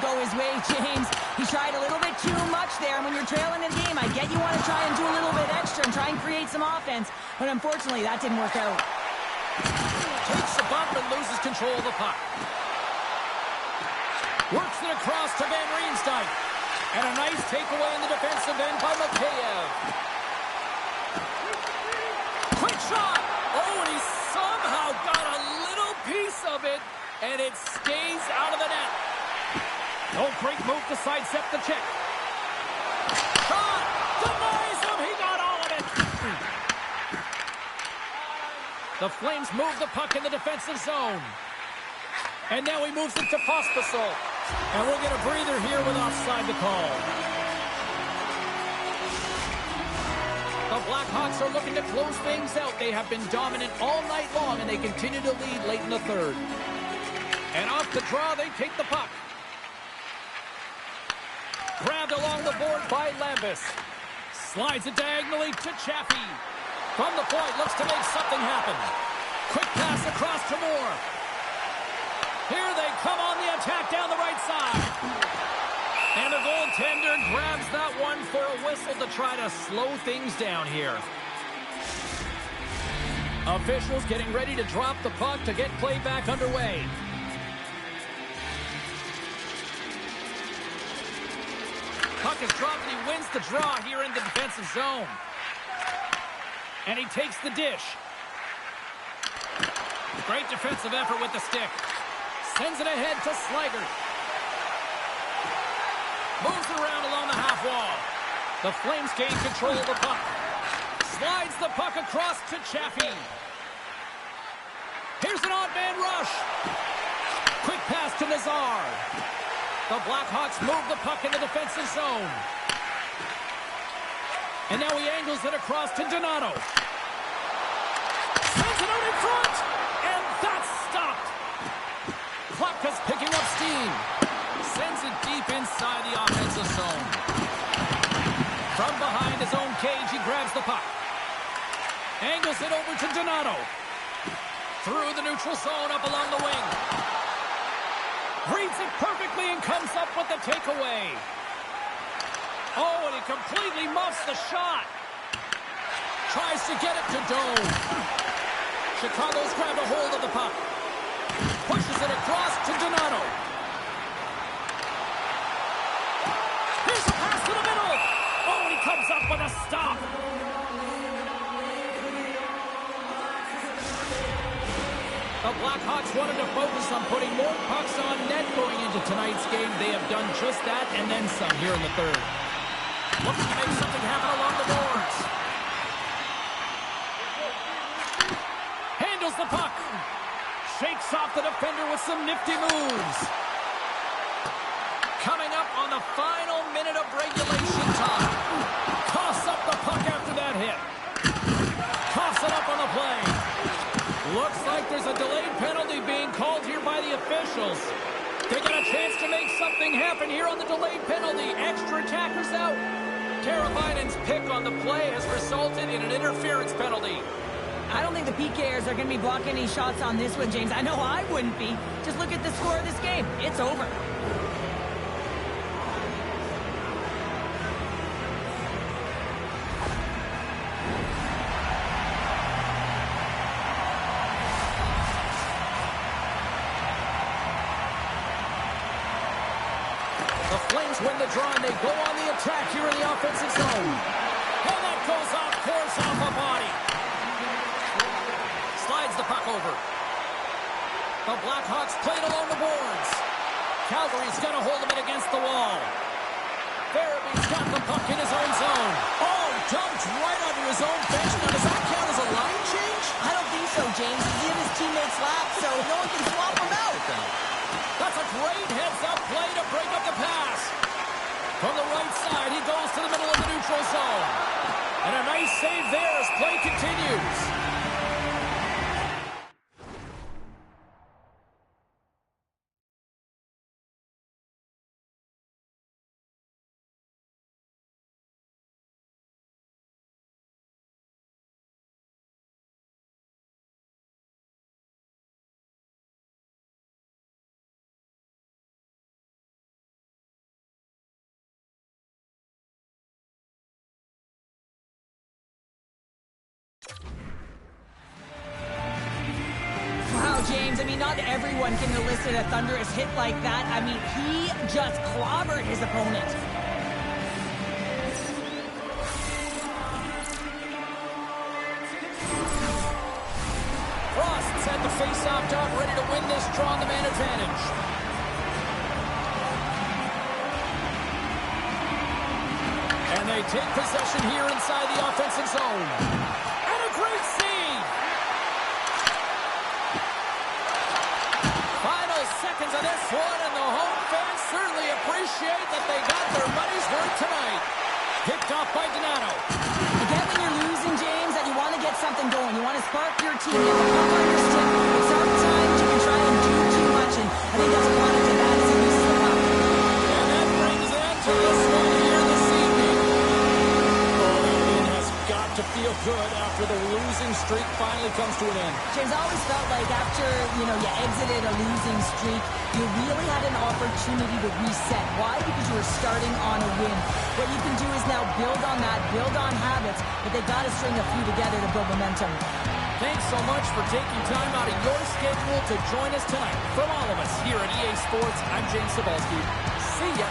Go his way, James. He tried a little bit too much there, and when you're trailing in a game, I get you want to try and do a little bit extra and try and create some offense, but unfortunately, that didn't work out. Takes the bump and loses control of the puck. Works it across to Van Riemsdyk. And a nice takeaway in the defensive end by Mikheyev. Quick shot! Oh, and he somehow got a little piece of it, and it stays out of the net. Oh, great move to sidestep the check. Shot! Denies him! He got all of it! The Flames move the puck in the defensive zone. And now he moves it to Pospisil. And we'll get a breather here with offside the call. The Blackhawks are looking to close things out. They have been dominant all night long, and they continue to lead late in the third. And off the draw, they take the puck. Grabbed along the board by Lambus. Slides it diagonally to Chaffee. From the point, looks to make something happen. Quick pass across to Moore. Here they come on the attack down the right side. And the goaltender grabs that one for a whistle to try to slow things down here. Officials getting ready to drop the puck to get play back is dropped, and he wins the draw here in the defensive zone. And he takes the dish. Great defensive effort with the stick. Sends it ahead to Sliger. Moves around along the half wall. The Flames gain control of the puck. Slides the puck across to Chaffee. Here's an odd man rush. Quick pass to Nazar. The Blackhawks move the puck in the defensive zone. And now he angles it across to Donato. Sends it out in front. And that's stopped. Klapka's picking up steam. Sends it deep inside the offensive zone. From behind his own cage, he grabs the puck. Angles it over to Donato. Through the neutral zone, up along the wing. Reads it perfectly and comes up with the takeaway. Oh, and he completely muffs the shot. Tries to get it to Dome. Chicago's grabbed a hold of the puck. Pushes it across to Donato. Here's a pass to the middle. Oh, and he comes up with a stop. The Blackhawks wanted to focus on putting more pucks on net going into tonight's game. They have done just that and then some here in the third. Looking to make something happen along the boards. Handles the puck. Shakes off the defender with some nifty moves. Coming up on the final minute of regulation time. Coughs up the puck after that hit. Coughs it up on the play. Looks like there's a delayed penalty being called here by the officials. They get a chance to make something happen here on the delayed penalty. Extra attackers out. Teravainen's pick on the play has resulted in an interference penalty. I don't think the PKers are going to be blocking any shots on this one, James. I know I wouldn't be. Just look at the score of this game. It's over. The Flames win the draw, and they go on the attack here in the offensive zone. And that goes off course off a body. Slides the puck over. The Blackhawks played along the boards. Calgary's got a hold of it against the wall. Farabee's got the puck in his own zone. Oh, dumped right under his own bench. Now, does that count as a line change? I don't think so, James. He gave his teammates laps, so no one can swap him out. That's a great heads-up play to break up the pass. From the right side, he goes to the middle of the neutral zone. And a nice save there as play continues. James, I mean, not everyone can elicit a thunderous hit like that. I mean, he just clobbered his opponent. Frost's at the face-off dot, ready to win this draw on the man advantage. And they take possession here inside the offensive zone. And a great save! Final seconds of this one, and the home fans certainly appreciate that they got their money's worth tonight. Picked off by Donato. Again, when you're losing, James, that you want to get something going. You want to spark your team. You have a puck on your stick. But sometimes you can try and do too much, and I think that's what to that as he loses the puck. And that brings an end to this one here this evening. Oh, that win has got to feel good after the losing streak finally comes to an end. James, I always felt like after, you exited a losing streak, you really had an opportunity to reset. Why? Because you were starting on a win. What you can do is now build on that, build on habits, but they got to string a few together to build momentum. Thanks so much for taking time out of your schedule to join us tonight. From all of us here at EA Sports, I'm James Cebulski. See ya.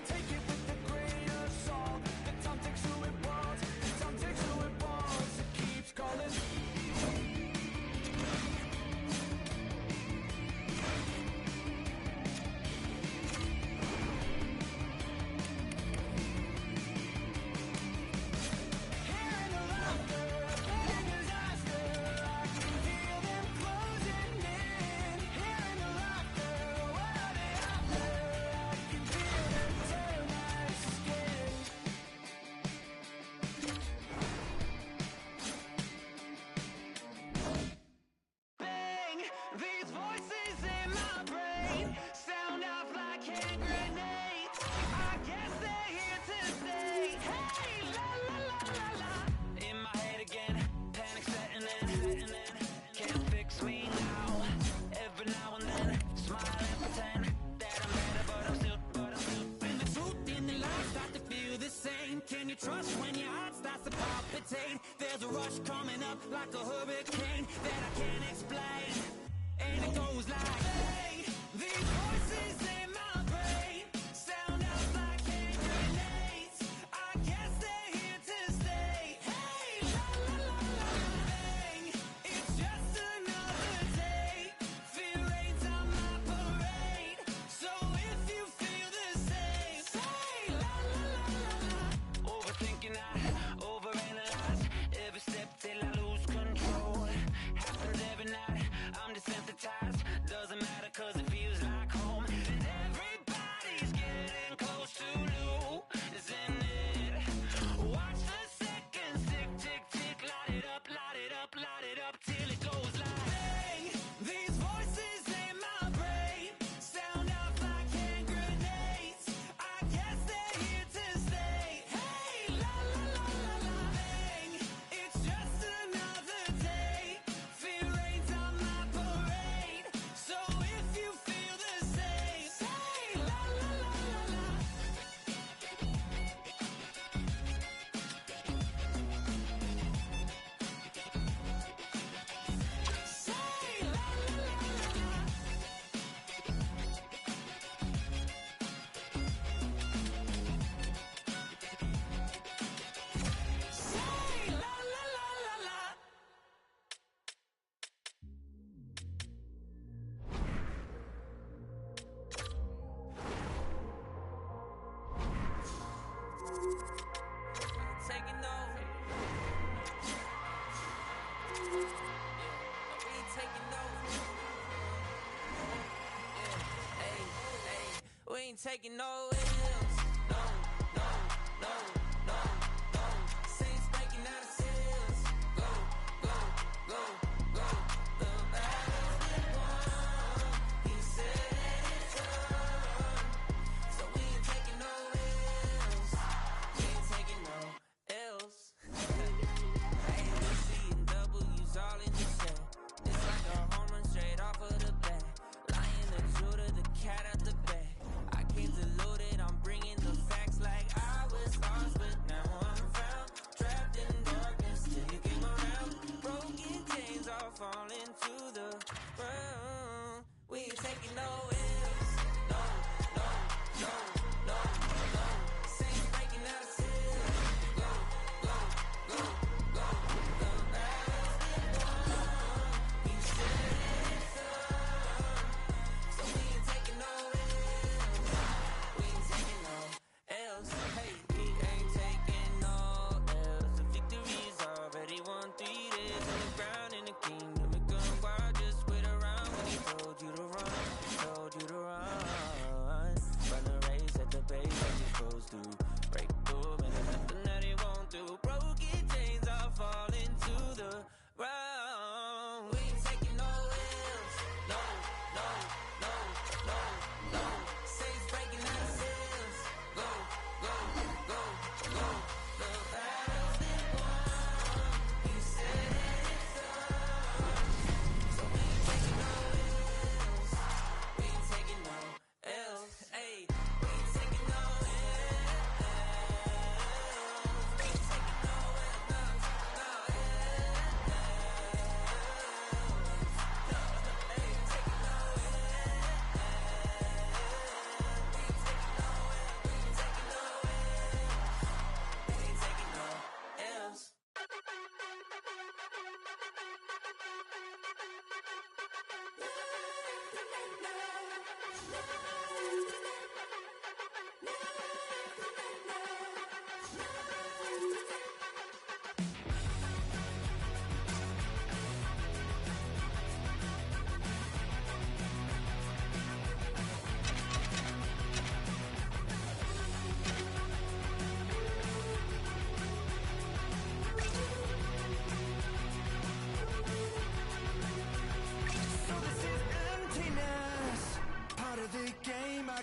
Take it with a grain of salt. The time takes who it wants. The time takes who it wants. It keeps calling. Hearing the laughter, planning disaster. I can feel them closing in. Hearing the laughter, what are they after? I can feel them tear my skin. Bang! These voices in my brain sound off like hand grenades. I guess they're here to stay. Hey, la la la la la. In my head again, panic setting in. Can't fix me now. Every now and then, smile and pretend that I'm better, but I'm still. When the truth and the lies start to feel the same, can you trust when your heart starts to palpitate? There's a rush coming up like a hurricane that I can't explain, and it goes like, hey, these voices in my brain sound out like hand grenades. I guess they're here to stay. Hey, la la la la, bang, it's just another day. Fear rains on my parade. So if you feel the same, say la la la la la. Overthinking, I overanalyze every step till I lose control. Happens every night, I'm desensitized. Doesn't matter cause it feels like home. And everybody's getting close to losing it. Watch the seconds tick, tick, tick. Light it up, light it up, light it up till it goes like, bang, these voices in my brain sound off like hand grenades. I guess they're here to stay. Hey, la la la la la, bang, it's just another day. Fear rains on my parade. So if you feel the same, say la la la la la. Say la la la la la. Say la la la la la. Taking over. We ain't taking over. Hey, we ain't taking no L's. No, no, no, no, no. Saints breaking out of seals. Go, go, go, go. The battle's been won. He said it's done. So we ain't taking no L's. We ain't taking no L's. Hey, we seeing W's all in the shell. It's like a home run straight off of the bat. Lion, the Judah, the cat out the bag. I came deluded,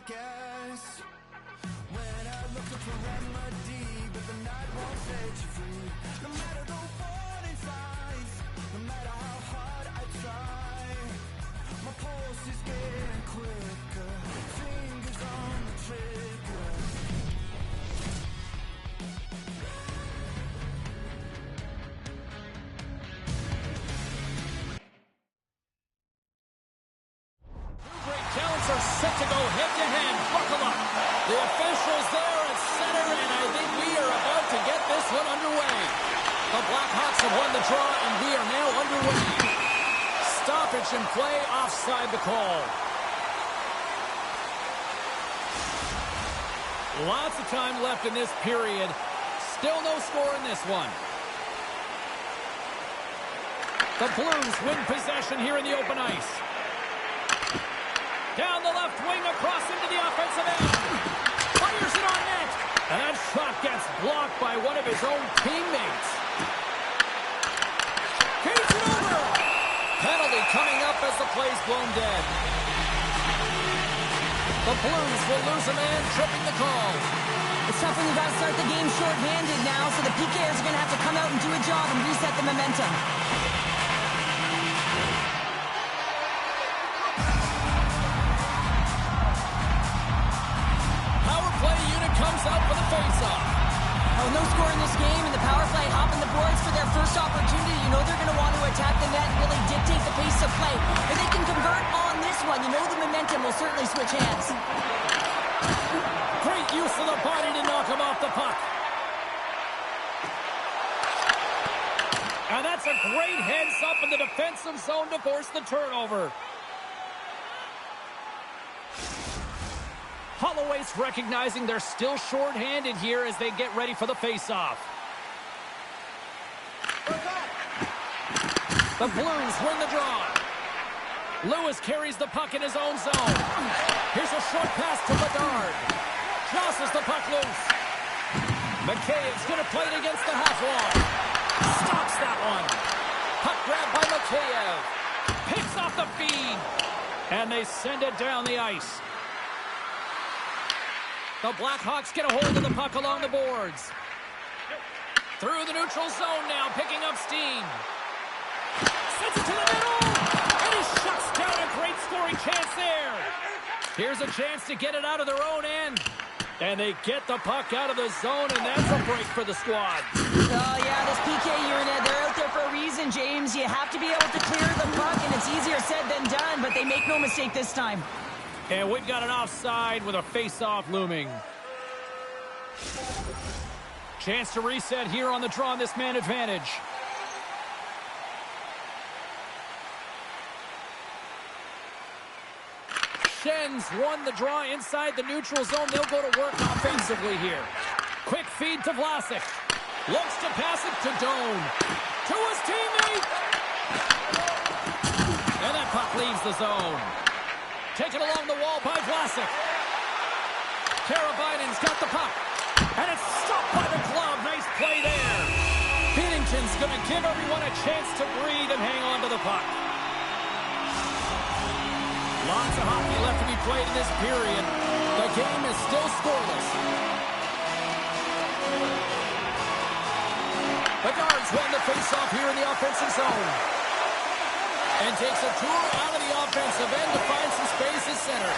guess. When I look for remedy, but the night won't set you free. No matter the warning signs, no matter how hard I try, my pulse is getting quicker, fingers on the trigger. Great counts are set to go head-to-head. Buckle up. The officials there at center, and I think we are about to get this one underway. The Blackhawks have won the draw, and we are now underway. Stoppage in play, offside the call. Lots of time left in this period. Still no score in this one. The Blues win possession here in the open ice. Down the left wing, across into the offensive end. Fires it on net. And that shot gets blocked by one of his own teammates. Feeds it over. Penalty coming up as the play's blown dead. The Blues will lose a man, tripping the call. It's tough when you've got to start the game short-handed now, so the PKers are going to have to come out and do a job and reset the momentum. Comes out for the face-off. Oh, no score in this game, and the power play hopping the boards for their first opportunity. You know they're going to want to attack the net and really dictate the pace of play. If they can convert on this one, you know the momentum will certainly switch hands. Great use of the body to knock him off the puck. And that's a great heads-up in the defensive zone to force the turnover. Holloway's recognizing they're still short-handed here as they get ready for the face-off. The Blues win the draw. Lewis carries the puck in his own zone. Here's a short pass to Bedard. Tosses the puck loose. McKaye's going to play it against the half wall. Stops that one. Puck grabbed by Mikheyev. Picks off the feed. And they send it down the ice. The Blackhawks get a hold of the puck along the boards. Through the neutral zone now, picking up steam. Sends it to the middle! And he shuts down a great scoring chance there. Here's a chance to get it out of their own end. And they get the puck out of the zone, and that's a break for the squad. Oh, yeah, this PK unit, they're out there for a reason, James. You have to be able to clear the puck, and it's easier said than done, but they make no mistake this time. And we've got an offside with a face-off looming. Chance to reset here on the draw on this man advantage. Shen's won the draw inside the neutral zone. They'll go to work offensively here. Quick feed to Vlasic. Looks to pass it to Doan. To his teammate. And that puck leaves the zone. Taken along the wall by Vlasic. Karabainen's got the puck. And it's stopped by the glove. Nice play there. Binnington's going to give everyone a chance to breathe and hang on to the puck. Lots of hockey left to be played in this period. The game is still scoreless. Bedard's won the faceoff here in the offensive zone. And takes a tour out of the offensive end to find some space at center.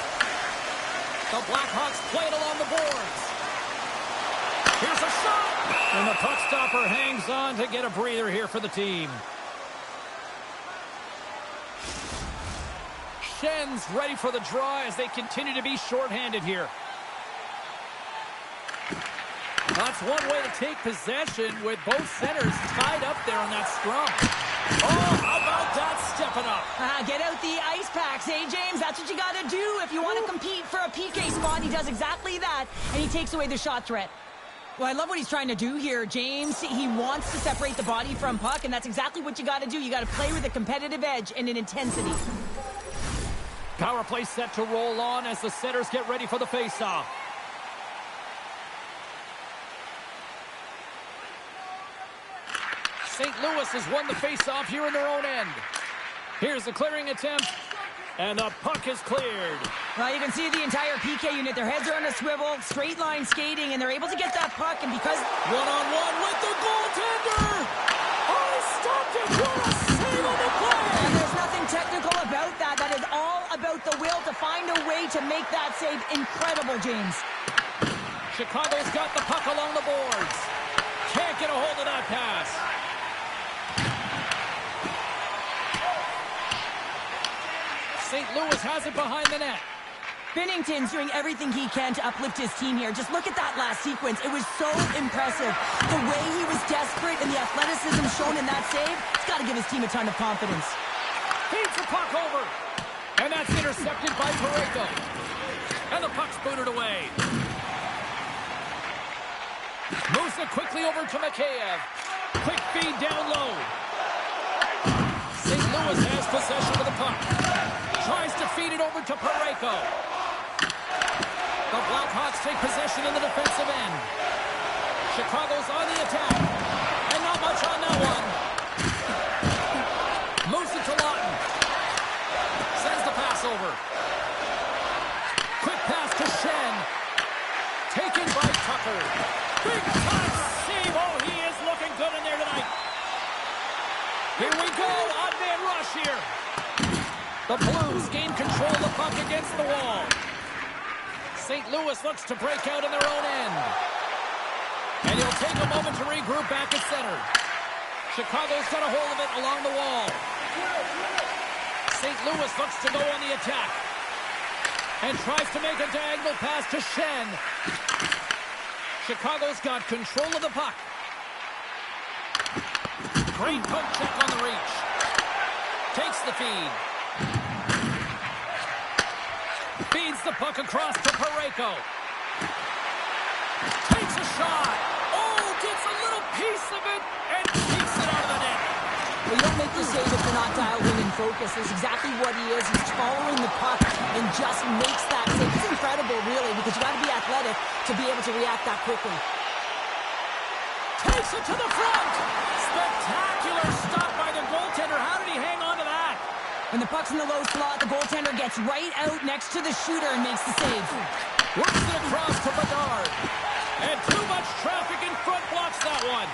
The Blackhawks play it along the boards. Here's a shot! And the puck stopper hangs on to get a breather here for the team. Shen's ready for the draw as they continue to be shorthanded here. That's one way to take possession with both centers tied up there on that scrum. Oh, how about that stepping up? Get out the ice packs, hey, James? That's what you got to do if you want to compete for a PK spot. He does exactly that, and he takes away the shot threat. Well, I love what he's trying to do here, James. He wants to separate the body from puck, and that's exactly what you got to do. You got to play with a competitive edge and an intensity. Power play set to roll on as the setters get ready for the faceoff. St. Louis has won the faceoff here in their own end. Here's the clearing attempt, and the puck is cleared. Well, you can see the entire PK unit. Their heads are on a swivel, straight line skating, and they're able to get that puck. And because One-on-one with the goaltender! Oh, he stopped it! What a save on the play! and there's nothing technical about that. That is all about the will to find a way to make that save. Incredible, James. Chicago's got the puck along the boards. Can't get a hold of that pass. St. Louis has it behind the net. Binnington's doing everything he can to uplift his team here. Just look at that last sequence. It was so impressive. The way he was desperate and the athleticism shown in that save, it's got to give his team a ton of confidence. Feeds the puck over. And that's intercepted by Parayko. And the puck's booted away. Moves it quickly over to Mikheyev. Quick feed down low. St. Louis has possession of the puck. Tries to feed it over to Parayko. The Blackhawks take possession in the defensive end. Chicago's on the attack. And not much on that one. Moves it to Lawton. Sends the pass over. Quick pass to Shen. Taken by Tucker. Big time save. Oh, he is looking good in there tonight. Here we go. Odd man rush here. The Blues gain control of the puck against the wall. St. Louis looks to break out in their own end. And he'll take a moment to regroup back at center. Chicago's got a hold of it along the wall. St. Louis looks to go on the attack. And tries to make a diagonal pass to Shen. Chicago's got control of the puck. Great poke check on the reach. Takes the feed. Feeds the puck across to Parayko. Takes a shot. Oh, gets a little piece of it and keeps it out of the net. Well, you don't make the save if you're not dialed in and focused. That's exactly what he is. He's following the puck and just makes that save. It's incredible, really, because you got to be athletic to be able to react that quickly. Takes it to the front. Spectacular stop by the goaltender. How did he hang on to that? When the puck's in the low slot, the goaltender gets right out next to the shooter and makes the save. Works it across to Bedard. And too much traffic in front blocks that one.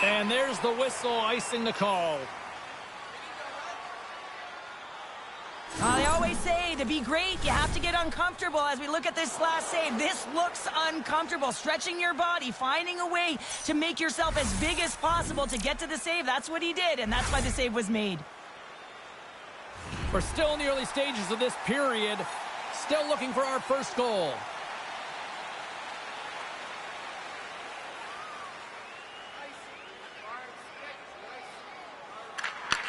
And there's the whistle icing the call. They always say to be great, you have to get uncomfortable. As we look at this last save, this looks uncomfortable. Stretching your body, finding a way to make yourself as big as possible to get to the save. That's what he did, and that's why the save was made. We're still in the early stages of this period. Still looking for our first goal.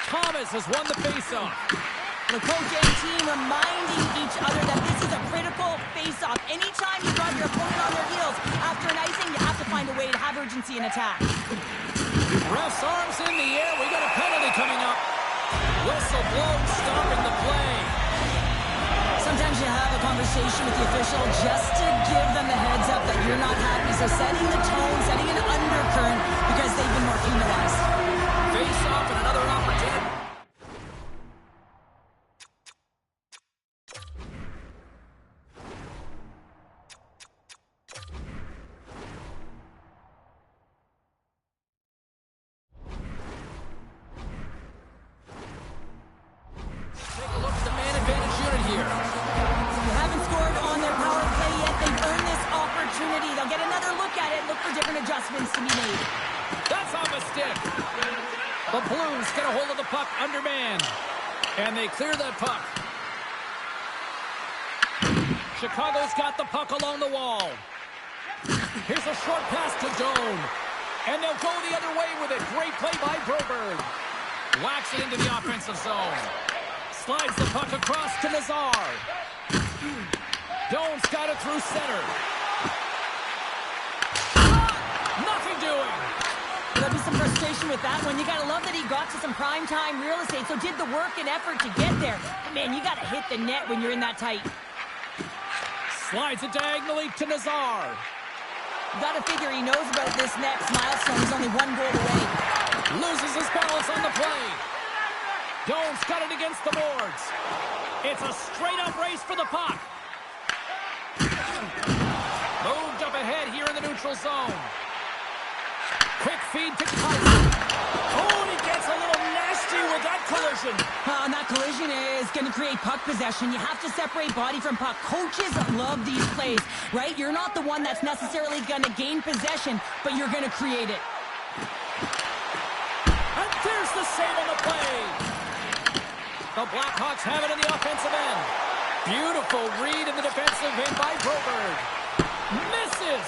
Thomas has won the faceoff. The coach and team reminding each other that this is a critical face-off. Anytime you got your opponent on their heels after an icing, you have to find a way to have urgency and attack. Ref's arms in the air. We got a penalty coming up. Whistle blown, stopping the play. Sometimes you have a conversation with the official just to give them the heads up that you're not happy. So setting the tone, setting an undercurrent because they've been more penalized. Face-off and another opportunity. adjustments to be made. That's off a stick. The Blues get a hold of the puck undermanned. And they clear that puck. Chicago's got the puck along the wall. Here's a short pass to Doan. And they'll go the other way with it. Great play by Broberg. Whacks it into the offensive zone. Slides the puck across to Nazar. Doan's got it through center. Nothing doing. There'll be some frustration with that one. You got to love that he got to some prime-time real estate, so did the work and effort to get there. But man, you got to hit the net when you're in that tight. Slides it diagonally to Nazar. You got to figure he knows about this next milestone. He's only one goal away. Loses his balance on the play. Doan's got it against the boards. It's a straight-up race for the puck. Moved up ahead here in the neutral zone. Quick feed to Tyson. Oh, he gets a little nasty with that collision. And that collision is going to create puck possession. You have to separate body from puck. Coaches love these plays, right? You're not the one that's necessarily going to gain possession, but you're going to create it. And there's the save on the play. The Blackhawks have it in the offensive end. Beautiful read in the defensive end by Broberg. Misses.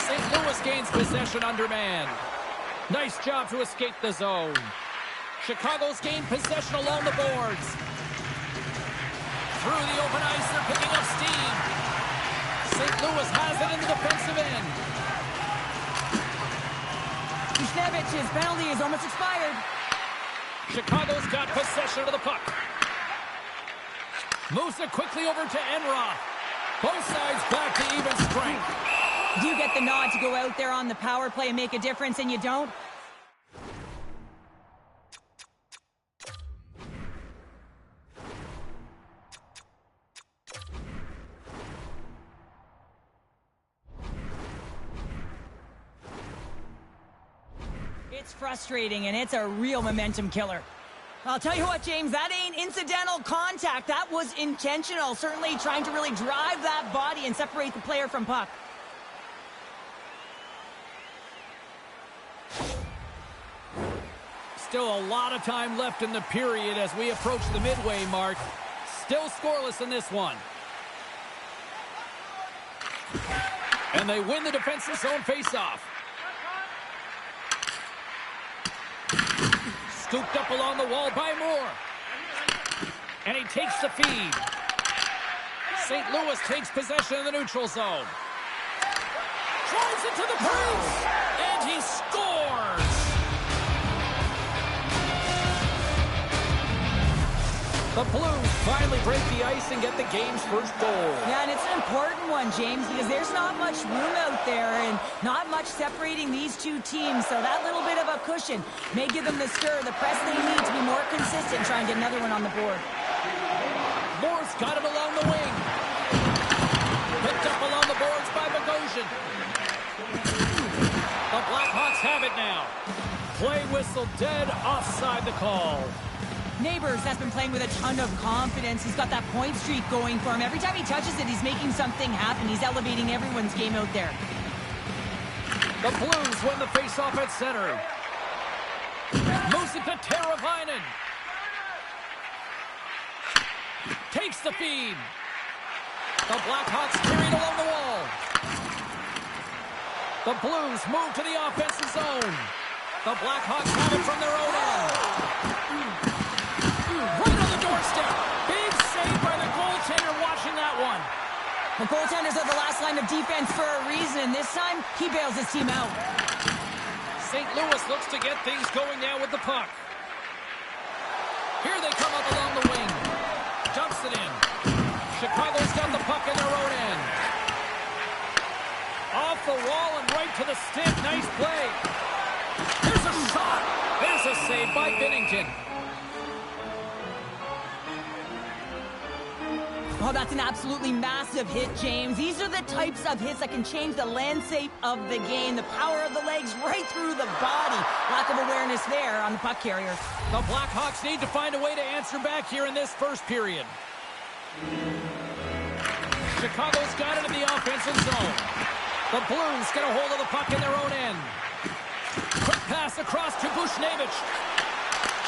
St. Louis gains possession undermanned. Nice job to escape the zone. Chicago's gained possession along the boards. Through the open ice, they're picking up steam. St. Louis has it in the defensive end. Kusnevich's penalty is almost expired. Chicago's got possession of the puck. Moves it quickly over to Enroth. Both sides back to even strength. You get the nod to go out there on the power play and make a difference, and you don't. It's frustrating, and it's a real momentum killer. I'll tell you what, James, that ain't incidental contact. That was intentional, certainly trying to really drive that body and separate the player from puck. Still a lot of time left in the period as we approach the midway mark. Still scoreless in this one. And they win the defensive zone faceoff. Scooped up along the wall by Moore. And he takes the feed. St. Louis takes possession of the neutral zone. Drives it to the crease. And he scores. The Blues finally break the ice and get the game's first goal. Yeah, and it's an important one, James, because there's not much room out there and not much separating these two teams. So that little bit of a cushion may give them the stir, the press they need to be more consistent, try and get another one on the board. Moore's got it along the wing. Picked up along the boards by Bogosian. The Blackhawks have it now. Play whistle dead, offside the call. Neighbors has been playing with a ton of confidence. He's got that point streak going for him. Every time he touches it, he's making something happen. He's elevating everyone's game out there. The Blues win the faceoff at center. Moves it to Teravainen. Takes the feed. The Blackhawks carried along the wall. The Blues move to the offensive zone. The Blackhawks have it from their own end. Right on the doorstep. Big save by the goaltender watching that one. The goaltenders are the last line of defense for a reason. This time, he bails his team out. St. Louis looks to get things going now with the puck. Here they come up along the wing. Dumps it in. Chicago's got the puck in their own end. Off the wall and right to the stick. Nice play. There's a shot. There's a save by Binnington. Oh, that's an absolutely massive hit, James. These are the types of hits that can change the landscape of the game. The power of the legs right through the body. Lack of awareness there on the puck carrier. The Blackhawks need to find a way to answer back here in this first period. Chicago's got it in the offensive zone. The Blues get a hold of the puck in their own end. Quick pass across to Buchnevich.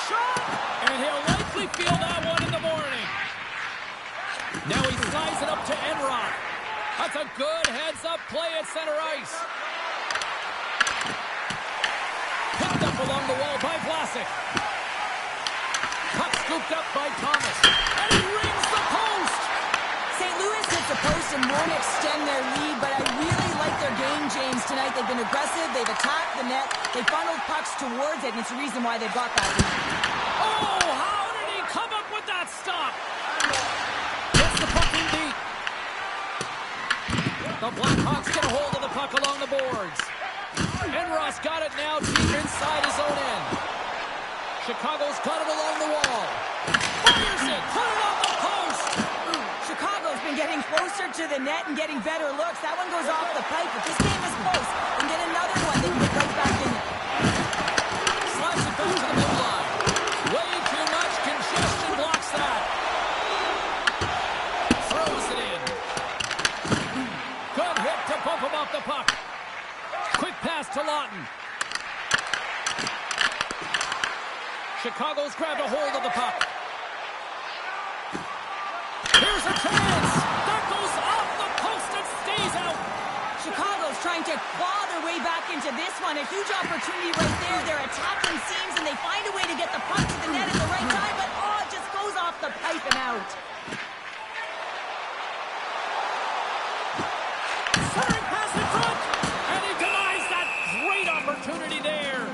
Shot! And he'll likely feel that one in the morning. Now he slides it up to Enroth. That's a good heads-up play at center ice. Picked up along the wall by Vlasic. Puck scooped up by Thomas. And he rings the post! St. Louis hits the post and won't extend their lead, but I really like their game, James, tonight. They've been aggressive. They've attacked the net. They funneled pucks towards it, and it's the reason why they've got that lead. Oh, how did he come up with that stop? Gets the puck in deep. The Blackhawks get a hold of the puck along the boards. Enroth got it now deep inside his own end. Chicago's got it along the wall. Fires it, put it on the post. closer to the net and getting better looks. That one goes off the pipe, but this game is close. And get another one, they can get right back in it. Slides it back to the middle line. Way too much congestion blocks that. Throws it in. Good hit to bump him off the puck. Quick pass to Lawton. Chicago's grabbed a hold of the puck. Here's a chance. That goes off the post and stays out. Chicago's trying to claw their way back into this one. A huge opportunity right there. They're attacking seams, and they find a way to get the puck to the net at the right time, but it just goes off the pipe and out. Centering pass in front, and he denies that great opportunity there.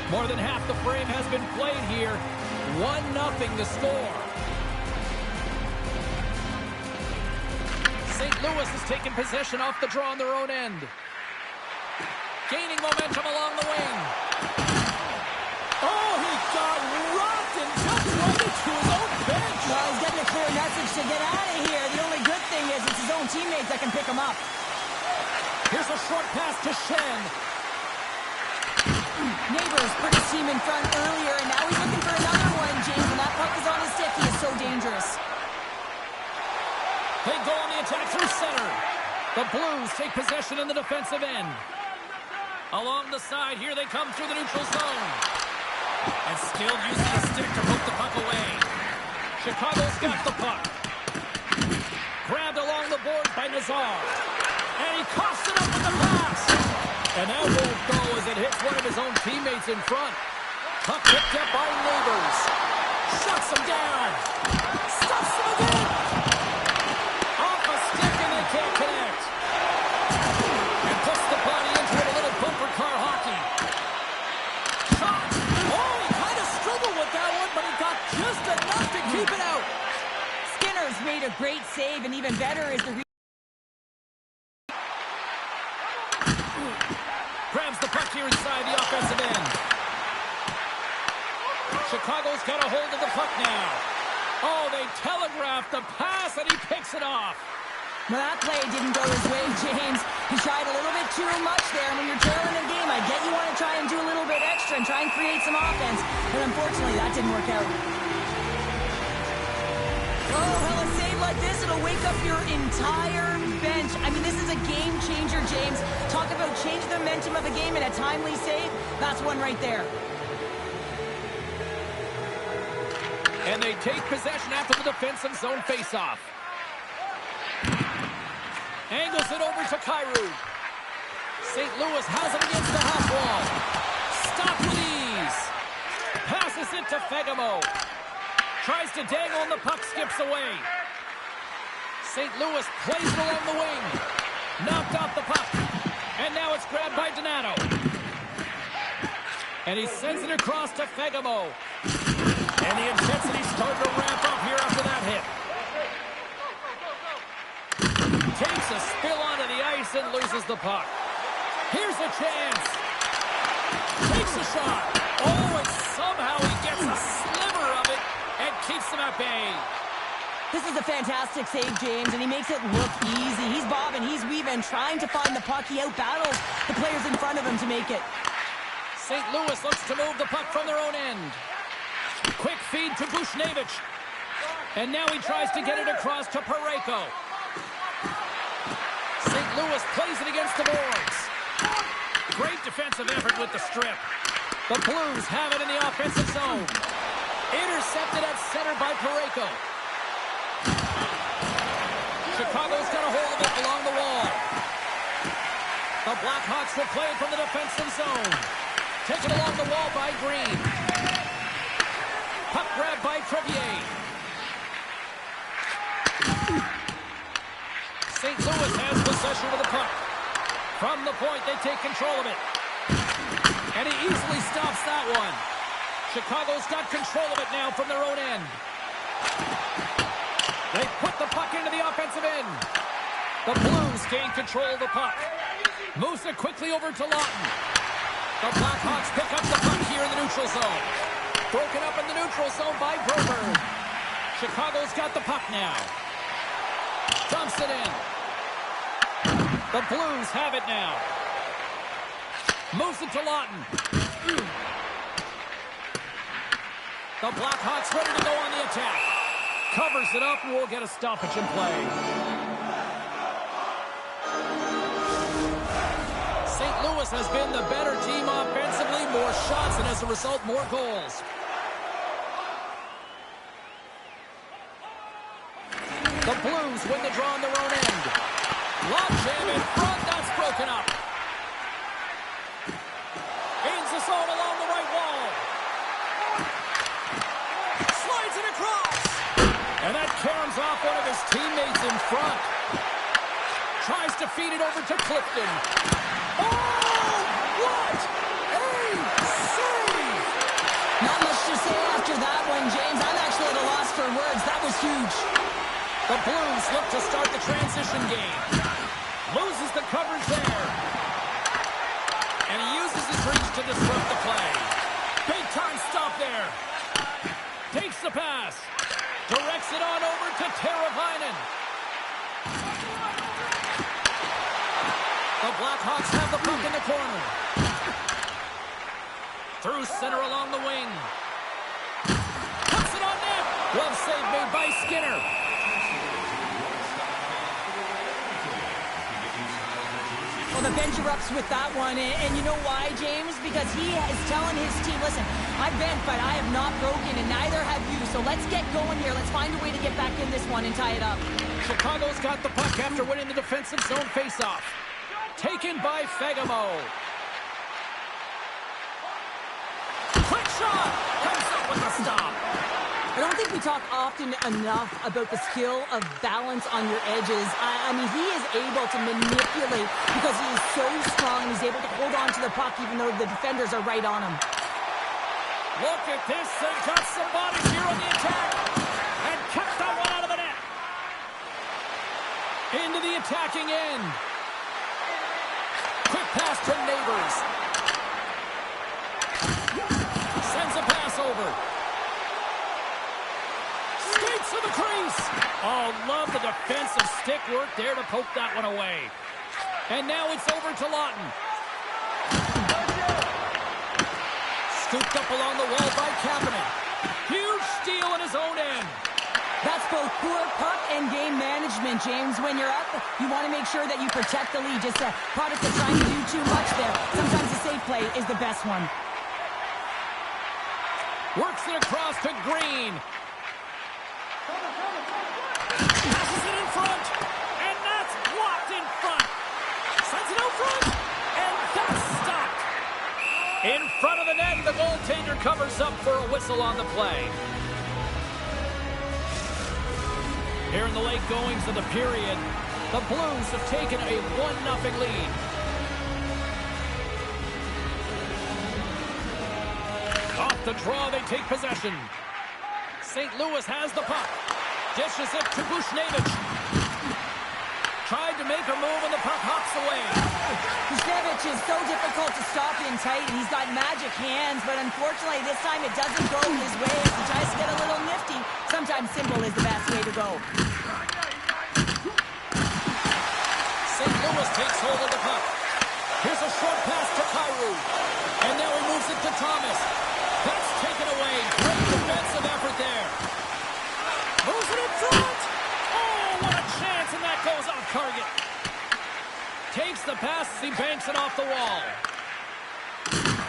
More than half the frame has been played here. 1-0 the score. St. Louis has taken possession off the draw on their own end. Gaining momentum along the wing. Oh, he got rocked and jumped right into his own bench. Well, he's getting a clear message to get out of here. The only good thing is it's his own teammates that can pick him up. Here's a short pass to Shen. Neighbors put his team in front earlier, and now he's looking for another one, James. When that puck is on his stick, he is so dangerous. They go on the attack through center. The Blues take possession in the defensive end. Along the side, here they come through the neutral zone. And still using a stick to poke the puck away. Chicago's got the puck. Grabbed along the board by Nazar. And he coughs it up with the pass. And that won't go as it hits one of his own teammates in front. Puck picked up by Neighbors. Shuts him down. Stuffs him again. Off a stick and they can't connect. And puts the body into it, a little bumper car hockey. Shot. Oh, he kind of struggled with that one, but he got just enough to keep it out. Skinner's made a great save, and even better is the... Grabs the puck here inside the offensive end. Chicago's got a hold of the puck now. Oh, they telegraphed the pass, and he picks it off. Well, that play didn't go his way, James. He tried a little bit too much there. When you're trailing a game, I get you want to try and do a little bit extra and try and create some offense. But unfortunately, that didn't work out. Oh, hell, a save like this, it'll wake up your entire bench. I mean, this is a game changer, James. Talk about change the momentum of a game in a timely save. That's one right there. And they take possession after the defensive zone faceoff. Angles it over to Kyrou. St. Louis has him against the half wall. Stop with ease. Passes it to Fegamo. Tries to dangle and the puck skips away. St. Louis plays it along the wing. Knocked off the puck. And now it's grabbed by Donato. And he sends it across to Fegamo. And the intensity's starting to ramp up here after that hit. Takes a spill onto the ice and loses the puck. Here's a chance. Takes a shot. Oh, and somehow he gets a sliver of it and keeps them at bay. This is a fantastic save, James, and he makes it look easy. He's bobbing, he's weaving, trying to find the puck. He outbattles the players in front of him to make it. St. Louis looks to move the puck from their own end. Quick feed to Bushnevich. And now he tries to get it across to Parayko. St. Louis plays it against the boards. Great defensive effort with the strip. The Blues have it in the offensive zone. Intercepted at center by Parayko. Chicago's got a hold of it along the wall. The Blackhawks will play it from the defensive zone. Taken along the wall by Green. Puck grab by Trevier. St. Louis has possession of the puck. From the point, they take control of it. And he easily stops that one. Chicago's got control of it now from their own end. They put the puck into the offensive end. The Blues gain control of the puck. Moves it quickly over to Lawton. The Blackhawks pick up the puck here in the neutral zone. Broken up in the neutral zone by Broberg. Chicago's got the puck now. Dumps it in. The Blues have it now. Moves it to Lawton. The Blackhawks ready to go on the attack. Covers it up and we'll get a stoppage in play. St. Louis has been the better team offensively. More shots and as a result, more goals. The Blues win the draw on their own end. Lob jam in front. That's broken up. Gains the zone along the right wall. Slides it across. And that caroms off one of his teammates in front. Tries to feed it over to Clifton. Oh, what a save! Not much to say after that one, James. I'm actually at a loss for words. That was huge. The Blues look to start the transition game. Loses the coverage there. And he uses his reach to disrupt the play. Big time stop there. Takes the pass. Directs it on over to Teravainen. The Blackhawks have the puck in the corner. Through center along the wing. Puts it on net. Well save made by Skinner. Well, the bench erupts with that one, and you know why, James? Because he is telling his team, listen, I've bent, but I have not broken, and neither have you, so let's get going here. Let's find a way to get back in this one and tie it up. Chicago's got the puck after winning the defensive zone faceoff. Taken by Fagemo. Quick shot! Comes up with a stop. I don't think we talk often enough about the skill of balance on your edges. I mean, he is able to manipulate because he is so strong and he's able to hold on to the puck even though the defenders are right on him. Look at this. They've got some bodies here on the attack. And kept that one out of the net. Into the attacking end. Quick pass to Neighbors. Sends a pass over. Skates to the crease. Oh, love the defensive stick work there to poke that one away. And now it's over to Lawton. Scooped up along the wall by Kapanen. Huge steal in his own end. That's both poor puck and game management, James. When you're up, you want to make sure that you protect the lead. Just a product of trying to do too much there. Sometimes the safe play is the best one. Works it across to Green. Passes it in front. And that's blocked in front. Sends it out front. And that's stopped. In front of the net, the goaltender covers up for a whistle on the play. Here in the late goings of the period, the Blues have taken a 1-0 lead. Off the draw, they take possession. St. Louis has the puck. Dishes it to Bushnevich. Tried to make a move and the puck hops away. Bushnevich is so difficult to stop in tight. He's got magic hands, but unfortunately this time it doesn't go his way as he tries to get a little nifty. Sometimes simple is the best way to go. St. Louis takes hold of the puck. Here's a short pass to Kyrou. And now he moves it to Thomas. That's taken away. Great defensive effort there. Moves it in front. Oh, what a chance, and that goes off target. Takes the pass as he banks it off the wall.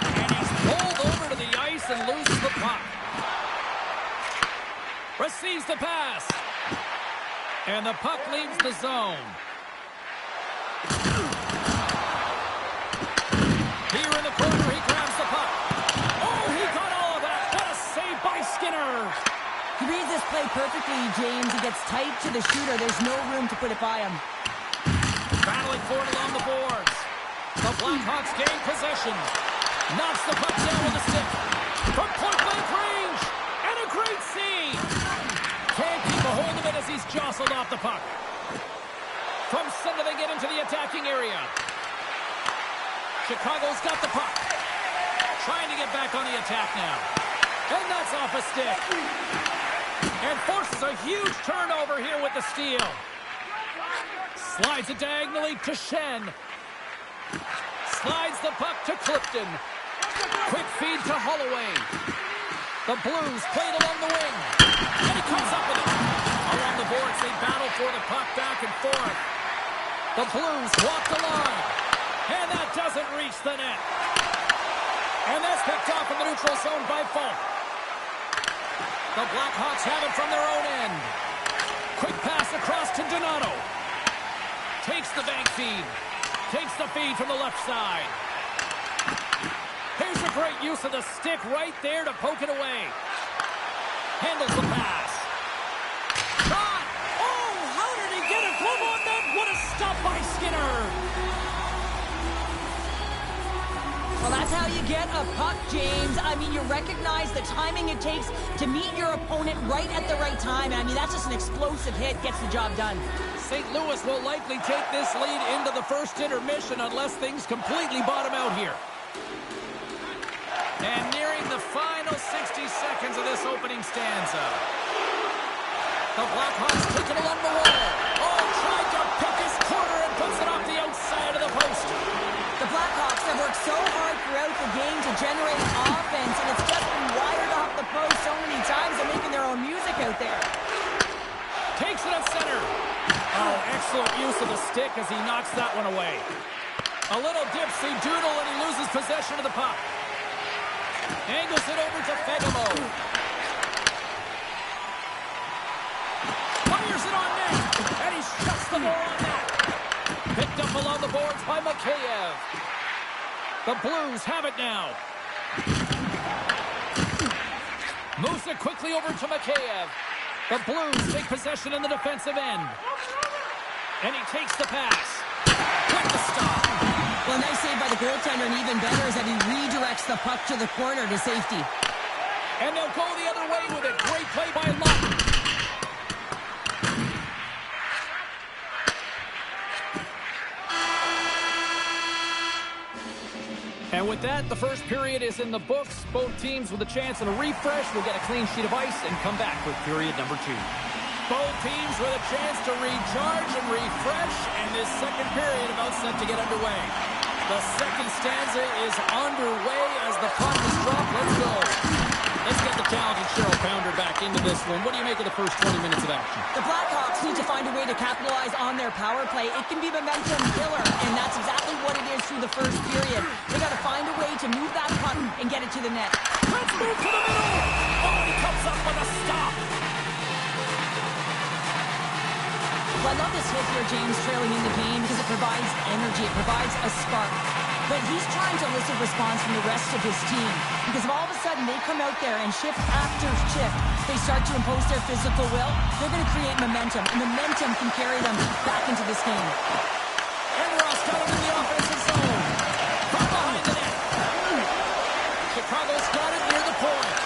And he's pulled over to the ice and loses the puck. Receives the pass. And the puck leaves the zone. Here in the corner, he grabs the puck. Oh, he got all of that. What a save by Skinner. He reads this play perfectly, James. He gets tight to the shooter. There's no room to put it by him. Battling for it along the boards. The Blackhawks gain possession. Knocks the puck down with a stick. From point-blank range. And a great save. Can't keep a hold of it as he's jostled off the puck. From center, they get into the attacking area. Chicago's got the puck. Trying to get back on the attack now. And that's off a stick. And forces a huge turnover here with the steal. Slides it diagonally to Shen. Slides the puck to Clifton. Quick feed to Holloway. The Blues played along the wing. And he comes up with it. Along the boards, they battle for the puck back and forth. The Blues walk the line. And that doesn't reach the net. And that's picked off in the neutral zone by Falk. The Blackhawks have it from their own end. Quick pass across to Donato. Takes the bank feed. Takes the feed from the left side. Here's a great use of the stick right there to poke it away. Handles the pass. Shot! Oh, how did he get a glove on that? What a stop by Skinner! Well, that's how you get a puck, James. I mean, you recognize the timing it takes to meet your opponent right at the right time. I mean, that's just an explosive hit. Gets the job done. St. Louis will likely take this lead into the first intermission unless things completely bottom out here. And nearing the final 60 seconds of this opening stanza. The Blackhawks take it along the wall. Oh, tried to pick his corner and puts it off the outside of the post. The Blackhawks have worked so hard throughout the game to generate offense, and it's just been wired off the post so many times they're making their own music out there. Takes it at center. Oh, excellent use of the stick as he knocks that one away. A little dipsy doodle and he loses possession of the puck. Angles it over to Fegamo. Fires it on net. And he shuts the ball on net. Picked up along the boards by Mikheyev. The Blues have it now. Moves it quickly over to Mikheyev. The Blues take possession in the defensive end. And he takes the pass. Quick to stop. Well, nice save by the goaltender, and even better is that he redirects the puck to the corner to safety. And they'll go the other way with it. Great play by Lund. And with that, the first period is in the books. Both teams with a chance at a refresh will get a clean sheet of ice and come back with period number 2. Both teams with a chance to recharge and refresh, and this second period about set to get underway. The second stanza is underway as the puck is dropped. Let's go. Let's get the talented Cheryl Pounder back into this one. What do you make of the first 20 minutes of action? The Blackhawks need to find a way to capitalize on their power play. It can be momentum killer, and that's exactly what it is through the first period. They got to find a way to move that puck and get it to the net. Let's move to the middle. Oh, and he comes up with a stop. Well, I love this hit here, James, trailing in the game because it provides energy. It provides a spark. But he's trying to elicit response from the rest of his team because if all of a sudden they come out there and shift after shift, they start to impose their physical will, they're going to create momentum, and momentum can carry them back into this game. And Ross coming in the offensive zone. From behind the net. Chicago's got it near the point.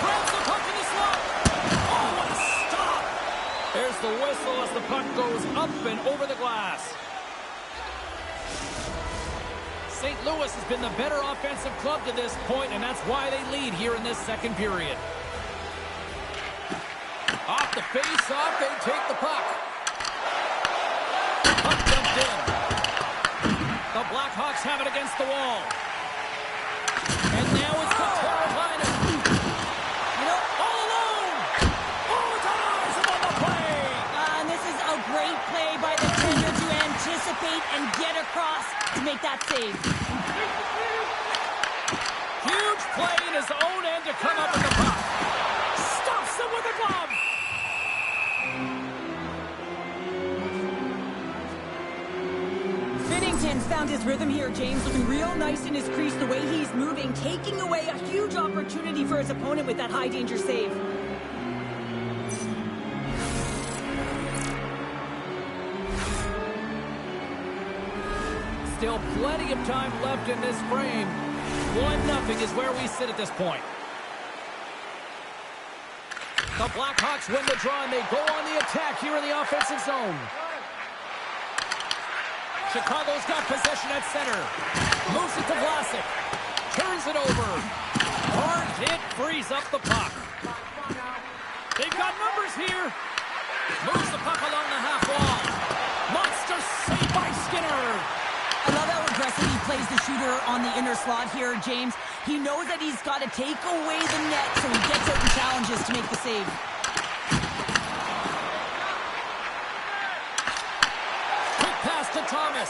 Grabs the puck in the slot. Oh, what a stop. There's the whistle as the puck goes up and over the glass. St. Louis has been the better offensive club to this point, and that's why they lead here in this second period. Off the face-off, they take the puck. Puck jumped in. The Blackhawks have it against the wall. And now it's the Carolina. You know, All alone! Oh, it's eyes on the play! and this is a great play by the defender to anticipate and get across to make that save. Huge play in his own end to come up with the puck. Stops him with a glove. Binnington's found his rhythm here, James, looking real nice in his crease, the way he's moving, taking away a huge opportunity for his opponent with that high-danger save. Still plenty of time left in this frame. 1-0 is where we sit at this point. The Blackhawks win the draw, and they go on the attack here in the offensive zone. Chicago's got possession at center. Moves it to Vlasic. Turns it over. Hard It frees up the puck. They've got numbers here. Moves the puck along the half wall. Monster save by Skinner. I love how aggressive he plays the shooter on the inner slot here, James. He knows that he's got to take away the net, so he gets out and challenges to make the save. Quick pass to Thomas.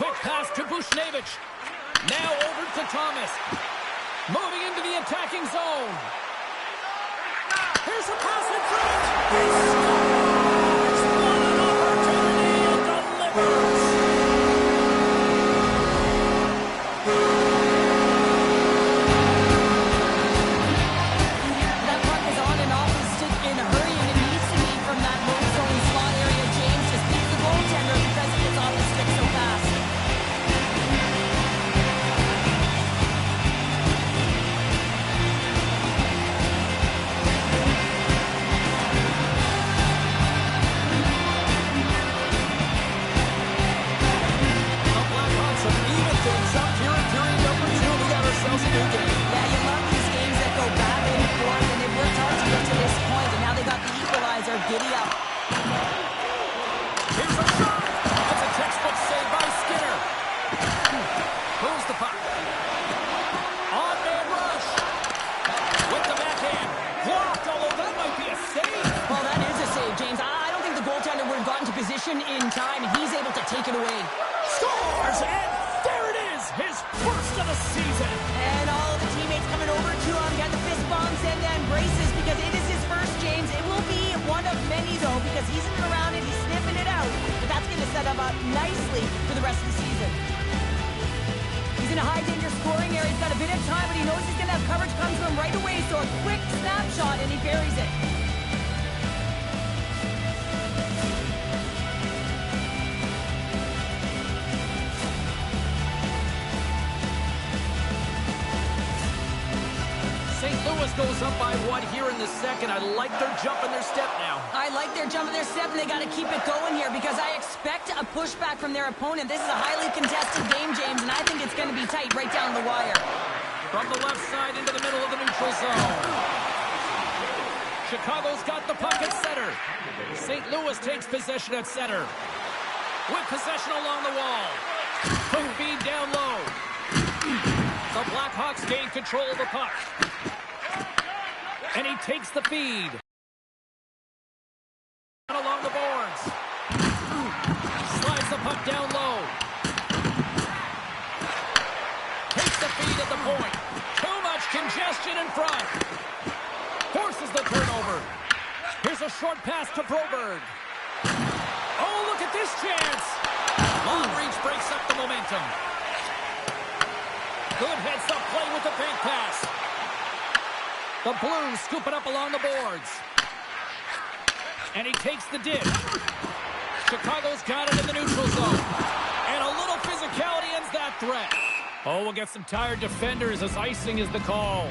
Quick pass to Bushnevich. Now over to Thomas. Moving into the attacking zone. Here's a pass in front. He scores! What an opportunity and delivers! That puck is on and off his stick in a hurry, and it needs to be from that low zone slot area. James just beats the goaltender because he gets off his stick so fast. The Blackhawks have evened things up here in period number 2. We got ourselves a new game. Yeah, you love these games that go back and forth, and they've worked hard to get to this point, and now they got the equalizer. Giddy up. Here's a shot. That's a textbook save by Skinner. Moves the puck. On-man rush. With the backhand. Blocked, although that might be a save. Well, that is a save, James. I don't think the goaltender would have gotten to position in time, and he's able to take it away. Scores, and there it is. His first of the season. And all of the teammates coming over to him, got the fist bumps and the embraces because it is his first, James. It will be one of many, though, because he's in and around it, he's sniffing it out. But that's going to set him up nicely for the rest of the season. He's in a high-danger scoring area. He's got a bit of time, but he knows he's going to have coverage come to him right away, so a quick snapshot, and he buries it. St. Louis goes up by 1 here in the second. I like their jump and their step now. I like their jump and their step, and they got to keep it going here because I expect a pushback from their opponent. This is a highly contested game, James, and I think it's going to be tight right down the wire. From the left side into the middle of the neutral zone. Chicago's got the puck at center. St. Louis takes possession at center. With possession along the wall. Quick feed down low. The Blackhawks gain control of the puck. And he takes the feed. Along the boards. Slides the puck down low. Takes the feed at the point. Too much congestion in front. Forces the turnover. Here's a short pass to Broberg. Oh, look at this chance. Long reach breaks up the momentum. Good heads-up play with the fake pass. The Blues scoop it up along the boards. And he takes the dish. Chicago's got it in the neutral zone. And a little physicality ends that threat. Oh, we'll get some tired defenders as icing is the call.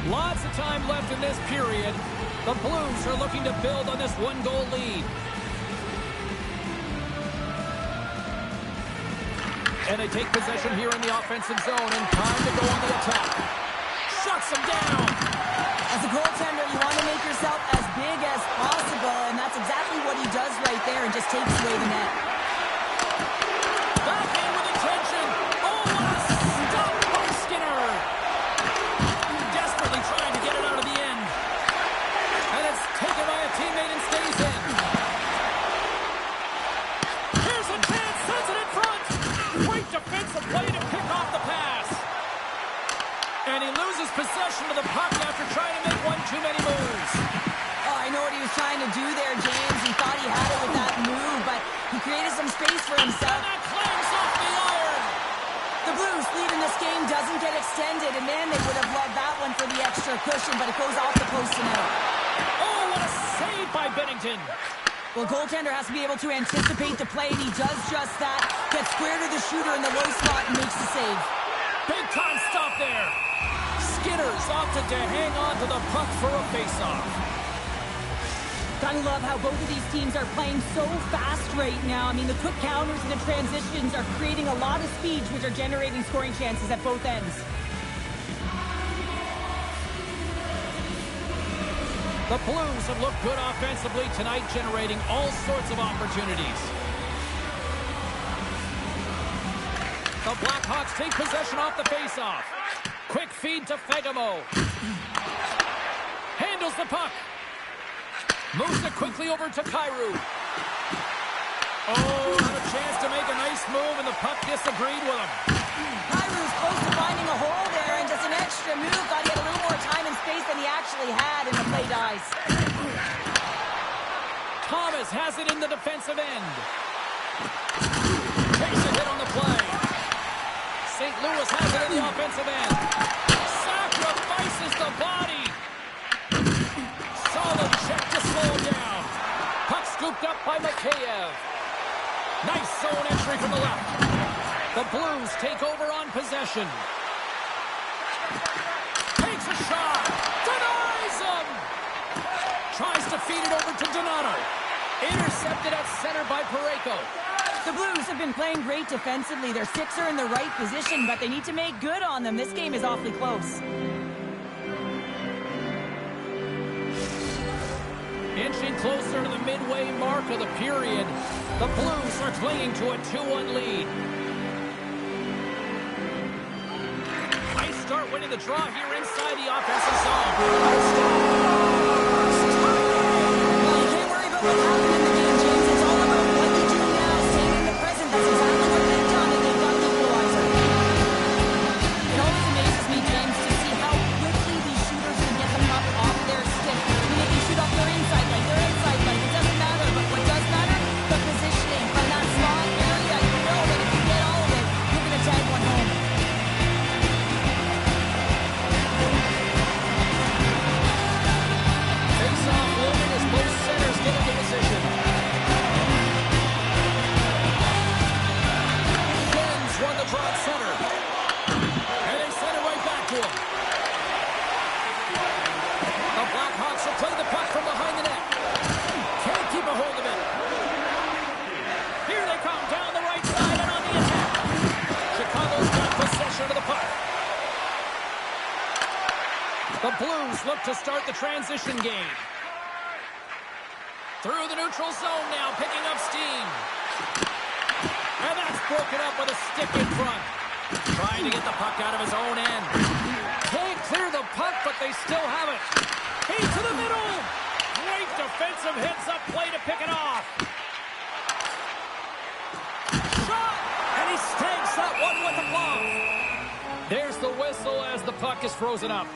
Lots of time left in this period. The Blues are looking to build on this one-goal lead. And they take possession here in the offensive zone, and time to go on the attack. Shuts them down. As a goaltender, you want to make yourself as big as possible, and that's exactly what he does right there and just takes away the net. Backhand with intention. Oh, what a stop by Skinner. Desperately trying to get it out of the end. And it's taken by a teammate and stays in. Here's a chance, sends it in front. Great defensive play to pick off the pass. And he loses possession of the puck after trying to make one too many moves. Oh, I know what he was trying to do there, James. He thought he had it with that move, but he created some space for himself. And that clangs off the iron. The Blues lead in this game doesn't get extended, and man, they would have loved that one for the extra cushion, but it goes off the post and out. Oh, what a save by Bennington. Well, goaltender has to be able to anticipate the play, and he does just that. Gets square to the shooter in the low spot and makes the save. Big time stop there. Skinner's opted to hang on to the puck for a faceoff. Gotta love how both of these teams are playing so fast right now. I mean, the quick counters and the transitions are creating a lot of speeds, which are generating scoring chances at both ends. The Blues have looked good offensively tonight, generating all sorts of opportunities. The Blackhawks take possession off the faceoff. Quick feed to Fagemo. Handles the puck. Moves it quickly over to Kyrou. Oh, had a chance to make a nice move, and the puck disagreed with him. Kyrou's close to finding a hole there, and just an extra move. Thought he had a little more time and space than he actually had, and the play dies. Thomas has it in the defensive end. Takes a hit on the play. St. Louis has it in the offensive end. Sacrifices the body. Solid check to slow him down. Puck scooped up by Mikheyev. Nice zone entry from the left. The Blues take over on possession. Takes a shot. Denies him. Tries to feed it over to Donato. Intercepted at center by Parayko. The Blues have been playing great defensively. Their six are in the right position, but they need to make good on them. This game is awfully close. Inching closer to the midway mark of the period, the Blues are clinging to a 2-1 lead. Nice start winning the draw here inside the offensive zone. Well, you can't worry about what happened in the game, James. It's all about what you do now, staying in the present. That's exactly what they've done, and they've got the equalizer. It always amazes me, James, to see how quickly these shooters can get the puck off their stick. I mean, they can shoot off their inside leg, their inside leg. It doesn't matter, but what does matter? The positioning from that slot area. You know that if you get all of it, you're going to tag one home. Face-off looming as both centers get into position. Jens won the draw at center. And they send it right back to him. The Blackhawks will play the puck from behind the net. Can't keep a hold of it. Here they come down the right side and on the attack. Chicago's got possession of the puck. The Blues look to start the transition game. Through the neutral zone now, picking up steam. And that's broken up with a stick in front. Trying to get the puck out of his own end. Can't clear the puck, but they still have it. Into the middle. Great defensive hits-up play to pick it off. Shot! And he stakes that one with a block. There's the whistle as the puck is frozen up.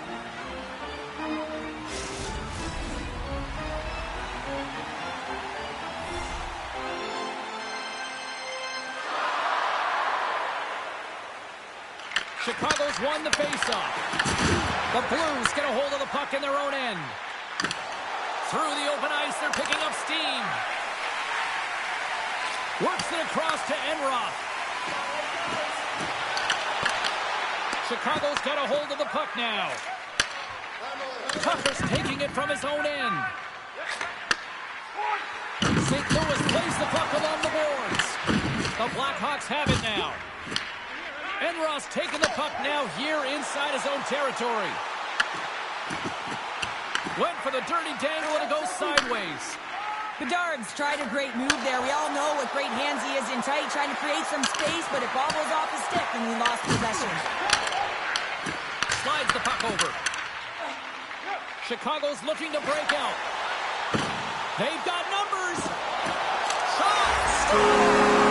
Chicago's won the faceoff. The Blues get a hold of the puck in their own end. Through the open ice, they're picking up steam. Works it across to Enroth. Chicago's got a hold of the puck now. Tucker's taking it from his own end. St. Louis plays the puck along the boards. The Blackhawks have it now. Enroth's taking the puck now here inside his own territory. Went for the dirty dangle and it goes sideways. Bedard's tried a great move there. We all know what great hands he is in tight, trying to create some space, but it bobbles off his stick and he lost possession. Slides the puck over. Chicago's looking to break out. They've got numbers. Shot!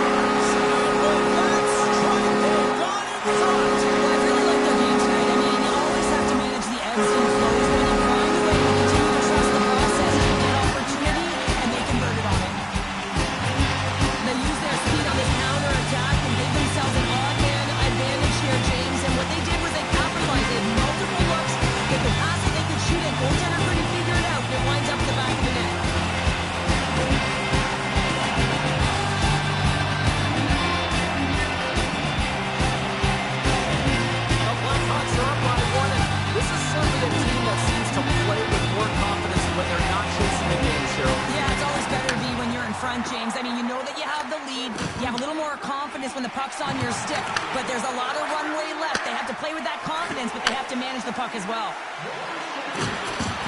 James. I mean, you know that you have the lead. You have a little more confidence when the puck's on your stick, but there's a lot of runway left. They have to play with that confidence, but they have to manage the puck as well.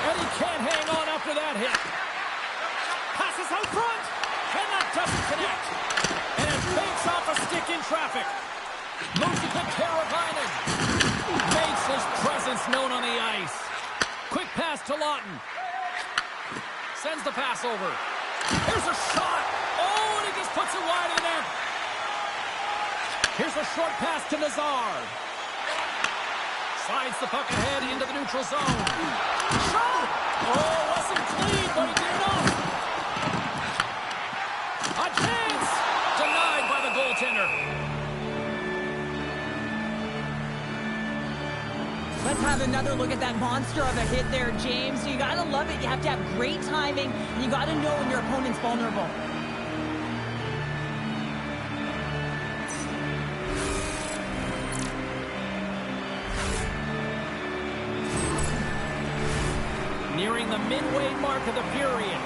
And he can't hang on after that hit. Passes out front, and that doesn't connect. And it banks off a stick in traffic. Moves it to Teravainen. Makes his presence known on the ice. Quick pass to Lawton. Sends the pass over. Here's a shot. Oh, and he just puts it wide of the net. Here's a short pass to Nazar. Slides the puck ahead into the neutral zone. Shot! Oh, wasn't clean, but he did enough. A chance! Denied by the goaltender. Let's have another look at that monster of a hit there, James. So you got to love it. You have to have great timing, and you got to know when your opponent's vulnerable. Nearing the midway mark of the period.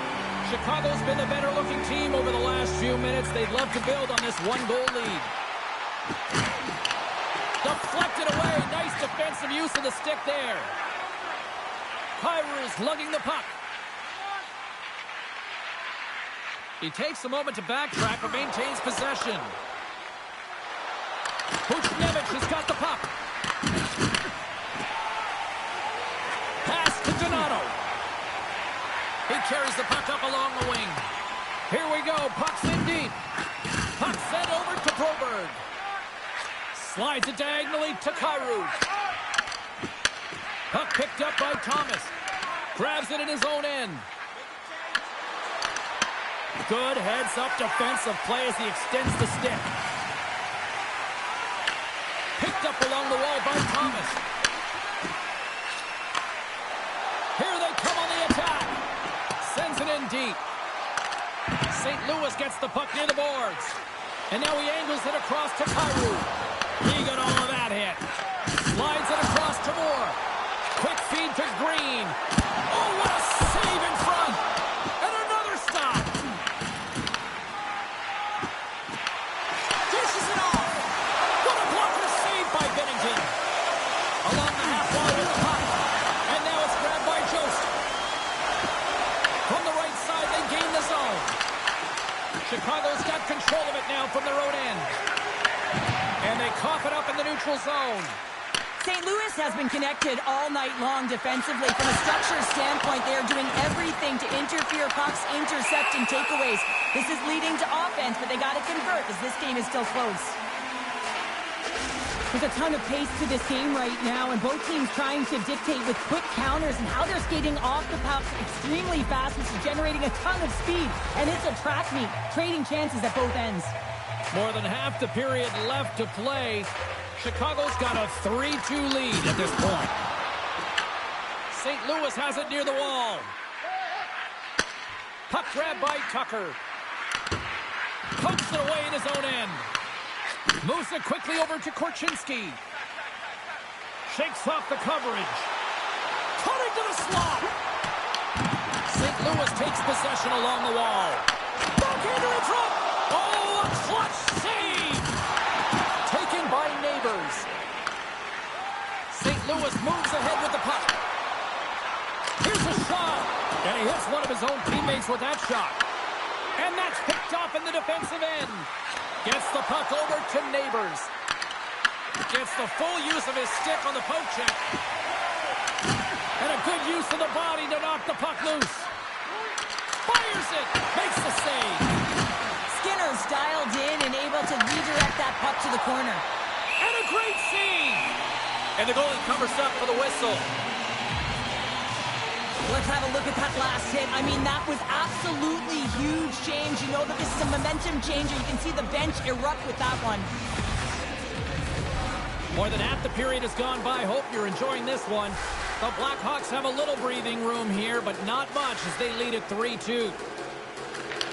Chicago's been the better-looking team over the last few minutes. They'd love to build on this one-goal lead. Deflected away. Nice defensive use of the stick there. Kyrou's lugging the puck. He takes a moment to backtrack but maintains possession. Buchnevich has got the puck. Pass to Donato. He carries the puck up along the wing. Here we go. Puck's in deep. Puck sent over to Broberg. Slides it diagonally to Kyrou. Puck picked up by Thomas. Grabs it in his own end. Good heads-up defensive play as he extends the stick. Picked up along the wall by Thomas. Here they come on the attack. Sends it in deep. St. Louis gets the puck near the boards. And now he angles it across to Kyrou. He got all of that hit. Slides it across to Moore. Quick feed to Green. Oh, what a save in front. And another stop. Dishes it off. What a blocker save by Bennington. Along the half wall with the puck. And now it's grabbed by Jost. From the right side, they gain the zone. Chicago's got control of it now from their own end. And they cough it up in the neutral zone. St. Louis has been connected all night long defensively. From a structure standpoint, they are doing everything to interfere pucks, intercept, and takeaways. This is leading to offense, but they got to convert as this game is still close. There's a ton of pace to this game right now, and both teams trying to dictate with quick counters and how they're skating off the puck extremely fast, which is generating a ton of speed. And it's a track meet, trading chances at both ends. More than half the period left to play. Chicago's got a 3-2 lead at this point. St. Louis has it near the wall. Puck grab by Tucker. Pokes it away in his own end. Moves it quickly over to Korchinski. Shakes off the coverage. Cutting to the slot. St. Louis takes possession along the wall. Backhander in front. Oh, a clutch save. Taken by Neighbors. St. Louis moves ahead with the puck. Here's a shot. And he hits one of his own teammates with that shot. And that's picked off in the defensive end. Gets the puck over to Neighbors. Gets the full use of his stick on the poke check. And a good use of the body to knock the puck loose. Fires it. Makes the save. Skinner's dialed in and able to redirect that puck to the corner. And a great save. And the goalie covers up for the whistle. Let's have a look at that last hit. I mean, that was absolutely huge, James. You know that this is a momentum changer. You can see the bench erupt with that one. More than half the period has gone by. Hope you're enjoying this one. The Blackhawks have a little breathing room here, but not much as they lead at 3-2.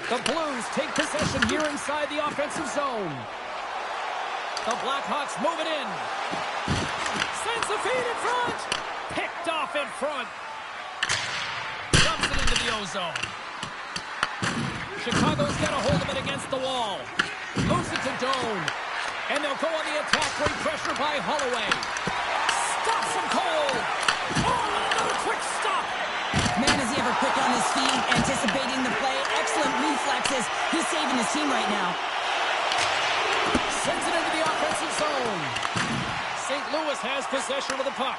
The Blues take possession here inside the offensive zone. The Blackhawks move it in. Sends the feed in front. Picked off in front. Dumps it into the ozone. Chicago's got a hold of it against the wall. Moves it to Doan. And they'll go on the attack. Great pressure by Holloway. Stops him cold. Oh, another quick stop. Man, is he ever quick on his feet, anticipating the play. Excellent reflexes. He's saving his team right now. Sends it into the offensive zone. St. Louis has possession of the puck.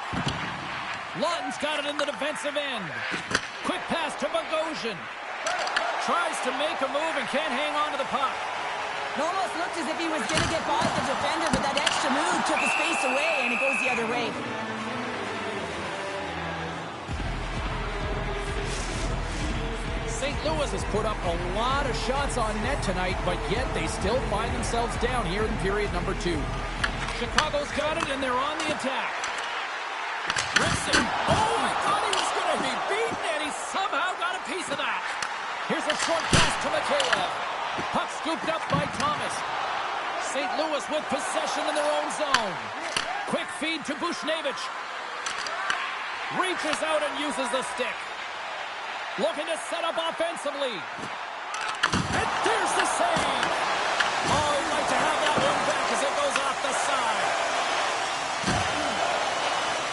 Lawton's got it in the defensive end. Quick pass to Bogosian. Tries to make a move and can't hang on to the puck. It almost looked as if he was going to get by the defender, but that extra move took his face away, and it goes the other way. St. Louis has put up a lot of shots on net tonight, but yet they still find themselves down here in period number 2. Chicago's got it, and they're on the attack. Rips it. Oh, I thought he was going to be beaten, and he somehow got a piece of that. Here's a short pass to Mikheyev. Puck scooped up by Thomas. St. Louis with possession in their own zone. Quick feed to Bushnevich. Reaches out and uses the stick. Looking to set up offensively. And there's the save. Oh, he'd like to have that one back as it goes off the side.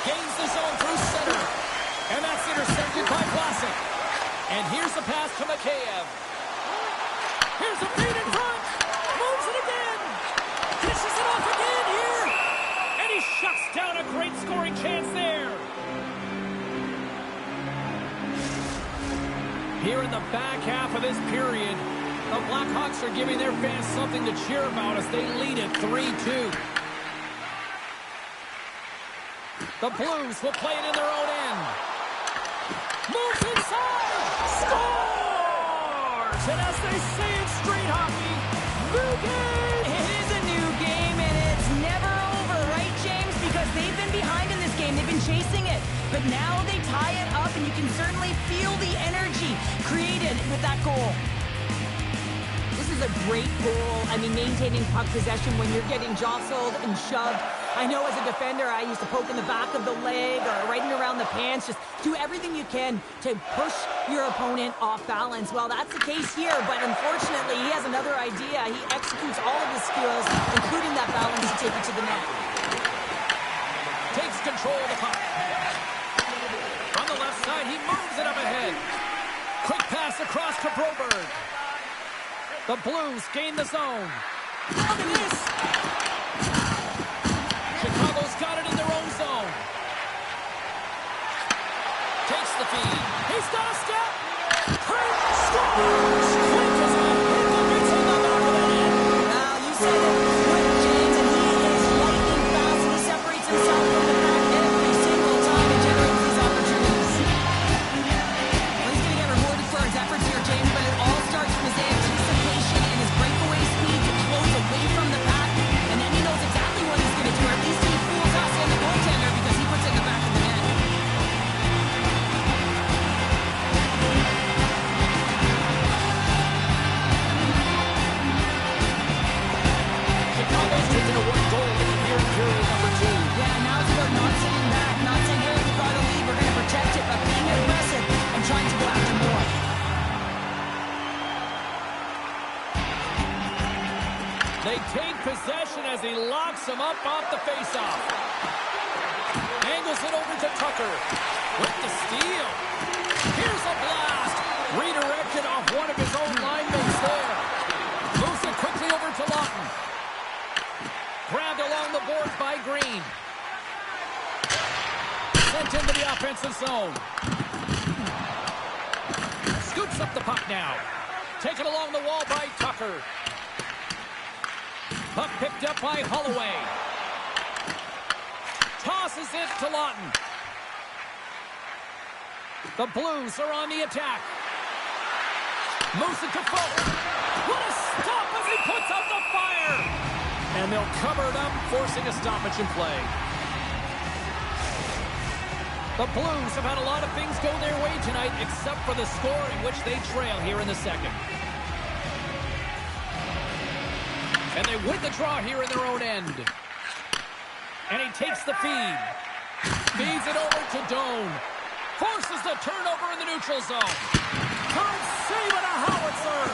Gains the zone through center. And that's intercepted by Vlasic. And here's the pass to Mikheyev. Here's a feed in front. Moves it again. Dishes it off again here. And he shuts down a great scoring chance there. Here in the back half of this period, the Blackhawks are giving their fans something to cheer about as they lead it 3-2. The Blues will play it in their own end. Moves inside. Scores! And as they say in street hockey, new game! It is a new game, and it's never over, right, James? Because they've been behind in this game. They've been chasing it. But now they tie it up, and you can certainly feel the energy created with that goal. This is a great goal. I mean, maintaining puck possession when you're getting jostled and shoved. I know as a defender, I used to poke in the back of the leg or right in around the pants. Just do everything you can to push your opponent off balance. Well, that's the case here, but unfortunately, he has another idea. He executes all of his skills, including that balance, to take it to the net. Takes control of the puck. On the left side, he moves it up ahead. Quick pass across to Broberg. The Blues gain the zone. Look at this. Chicago's got it in their own zone. Takes the feed. He's got a step. Craig scores. Quick as a hit that beats on the back of the net. Now, you said it quick, James, and he is lightning fast. He separates himself from the pack every single time and generates these opportunities. Well, he's going to get rewarded for his efforts here, James, but it all starts from his anticipation and his breakaway speed to close away from the pack, and then he knows exactly what he's going to do. At least he fools us and the goaltender because he puts it in the back of the net. Chicago's taken a one goal lead here in period number 2. Yeah, now it's about not sitting back, not saying, hey, we've got a lead, we're going to protect it, but being aggressive and trying to go after more. They take possession as he locks him up off the faceoff. Angles it over to Tucker. With the steal. Here's a blast. Redirected off one of his own linemates there. Moves it quickly over to Lawton. Grabbed along the boards by Green. Sent into the offensive zone. Scoops up the puck now. Taken along the wall by Tucker. Puck picked up by Holloway. Tosses it to Lawton. The Blues are on the attack. Moves it to Folk. What a stop as he puts out the fire! And they'll cover it up, forcing a stoppage in play. The Blues have had a lot of things go their way tonight, except for the score in which they trail here in the second. And they win the draw here in their own end. And he takes the feed. Feeds it over to Doan. Forces the turnover in the neutral zone. Good save and a howitzer.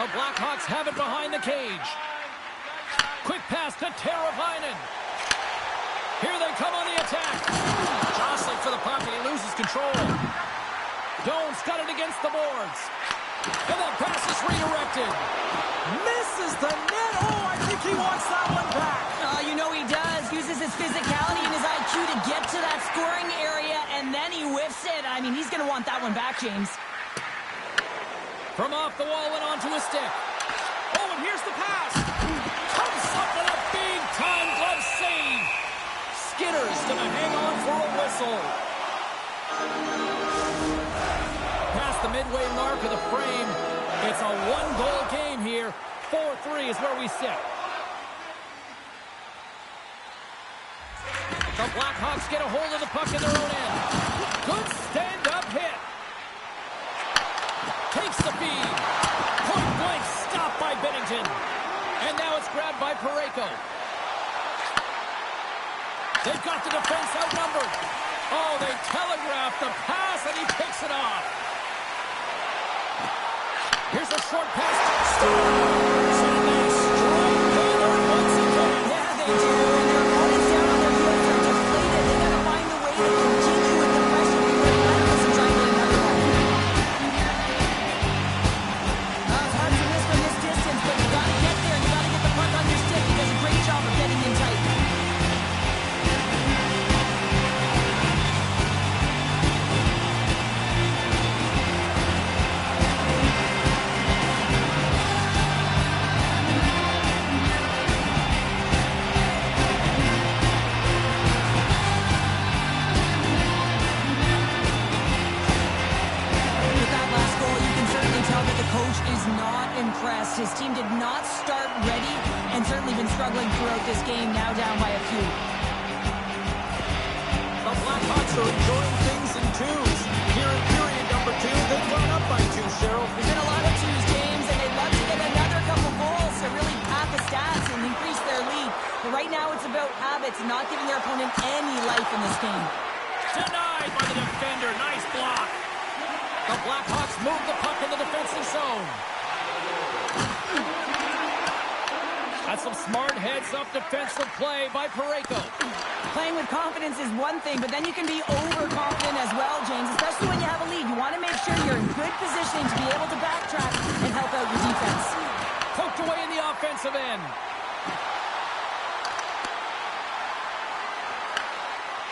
The Blackhawks have it behind the cage. Quick pass to Teravainen. Here they come on the attack. Jostling for the puck, and he loses control. Doan's got it against the boards. And that pass is redirected. Misses the net. Oh, I think he wants that one back. You know he does. Uses his physicality and his IQ to get to that scoring area, and then he whiffs it. I mean, he's going to want that one back, James. From off the wall and onto his stick. Oh, and here's the pass. Comes up with a big-time glove save. Skinner's going to hang on for a whistle. Past the midway mark of the frame. It's a one-goal game here. 4-3 is where we sit. The Blackhawks get a hold of the puck in their own end. Good stand-up hit. Takes the feed. Point blank stopped by Binnington. And now it's grabbed by Parayko. They've got the defense outnumbered. Oh, they telegraphed the pass, and he picks it off. Here's a short pass. Stars. And they strike Taylor once again. Yeah, they do. And their opponents down on their heels are deflated. They got to find a way to continue with the pressure. Be relentless and try and get another one. It's hard to miss from this distance, but you got to get there. You got to get the puck on your stick. He does a great job of getting in tight. Impressed. His team did not start ready and certainly been struggling throughout this game, now down by a few. The Blackhawks are enjoying things in twos. Here in period number 2, they've gone up by 2, Cheryl. There's been a lot of twos, James, and they'd love to get another couple goals to really pad the stats and increase their lead. But right now it's about habits, not giving their opponent any life in this game. Denied by the defender. Nice block. The Blackhawks move the puck in the defensive zone. That's some smart heads-up defensive play by Parayko. Playing with confidence is one thing, but then you can be overconfident as well, James, especially when you have a lead. You want to make sure you're in good positioning to be able to backtrack and help out your defense. Poked away in the offensive end.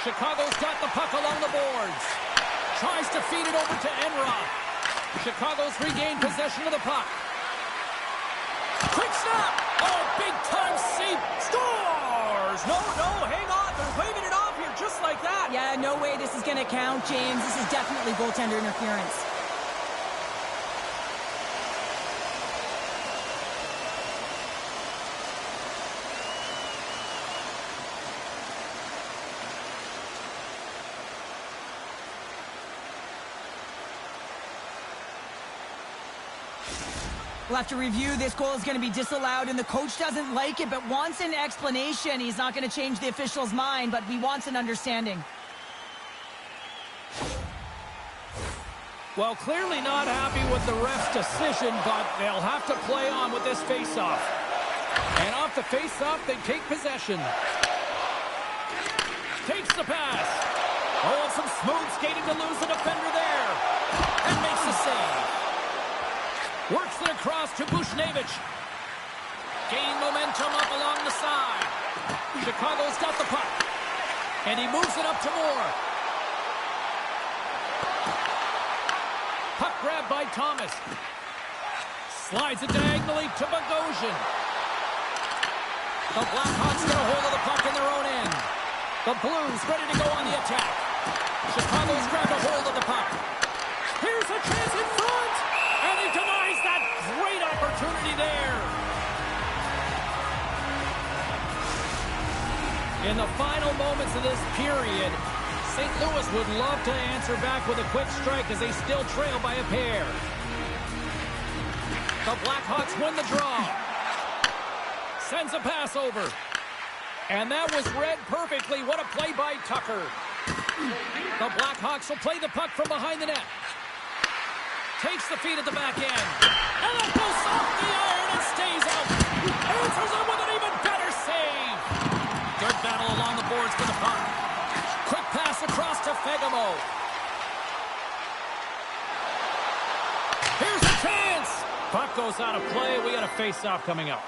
Chicago's got the puck along the boards. Tries to feed it over to Enra. Chicago's regained possession of the puck. Quick snap! Oh, big-time save! Scores! No, hang on. They're waving it off here just like that. Yeah, no way this is going to count, James. This is definitely goaltender interference. We'll have to review. This goal is going to be disallowed, and the coach doesn't like it, but wants an explanation. He's not going to change the official's mind, but he wants an understanding. Well, clearly not happy with the ref's decision, but they'll have to play on with this face-off. And off the face-off, they take possession. Takes the pass. Oh, some smooth skating to lose the defender there. And makes the save. Works it across to Bushnevich. Gain momentum up along the side. Chicago's got the puck. And he moves it up to Moore. Puck grabbed by Thomas. Slides it diagonally to Bogosian. The Blackhawks get a hold of the puck in their own end. The Blues ready to go on the attack. Chicago's grabbed a hold of the puck. Here's a chance in front. And he denies that great opportunity there. In the final moments of this period, St. Louis would love to answer back with a quick strike as they still trail by a pair. The Blackhawks win the draw. Sends a pass over. And that was read perfectly. What a play by Tucker. The Blackhawks will play the puck from behind the net. Takes the feed at the back end. And that goes off the iron and stays out. Answers it with an even better save. Good battle along the boards for the puck. Quick pass across to Fegamo. Here's a chance. Puck goes out of play. We got a face-off coming up.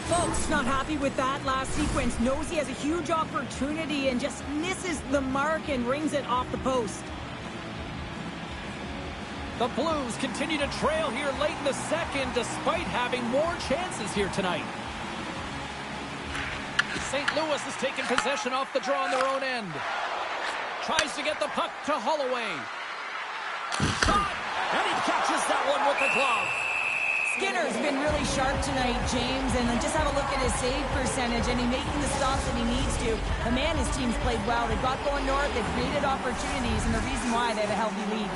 Folks, not happy with that last sequence. Knows he has a huge opportunity and just misses the mark and rings it off the post. The Blues continue to trail here late in the second despite having more chances here tonight. St. Louis is taking possession off the draw on their own end. Tries to get the puck to Holloway. Shot! And he catches that one with the glove. Skinner's been really sharp tonight, James, and just have a look at his save percentage, and he's making the stops that he needs to. The man, his team's played well. They've got going north, they've created opportunities, and the reason why they have a healthy lead.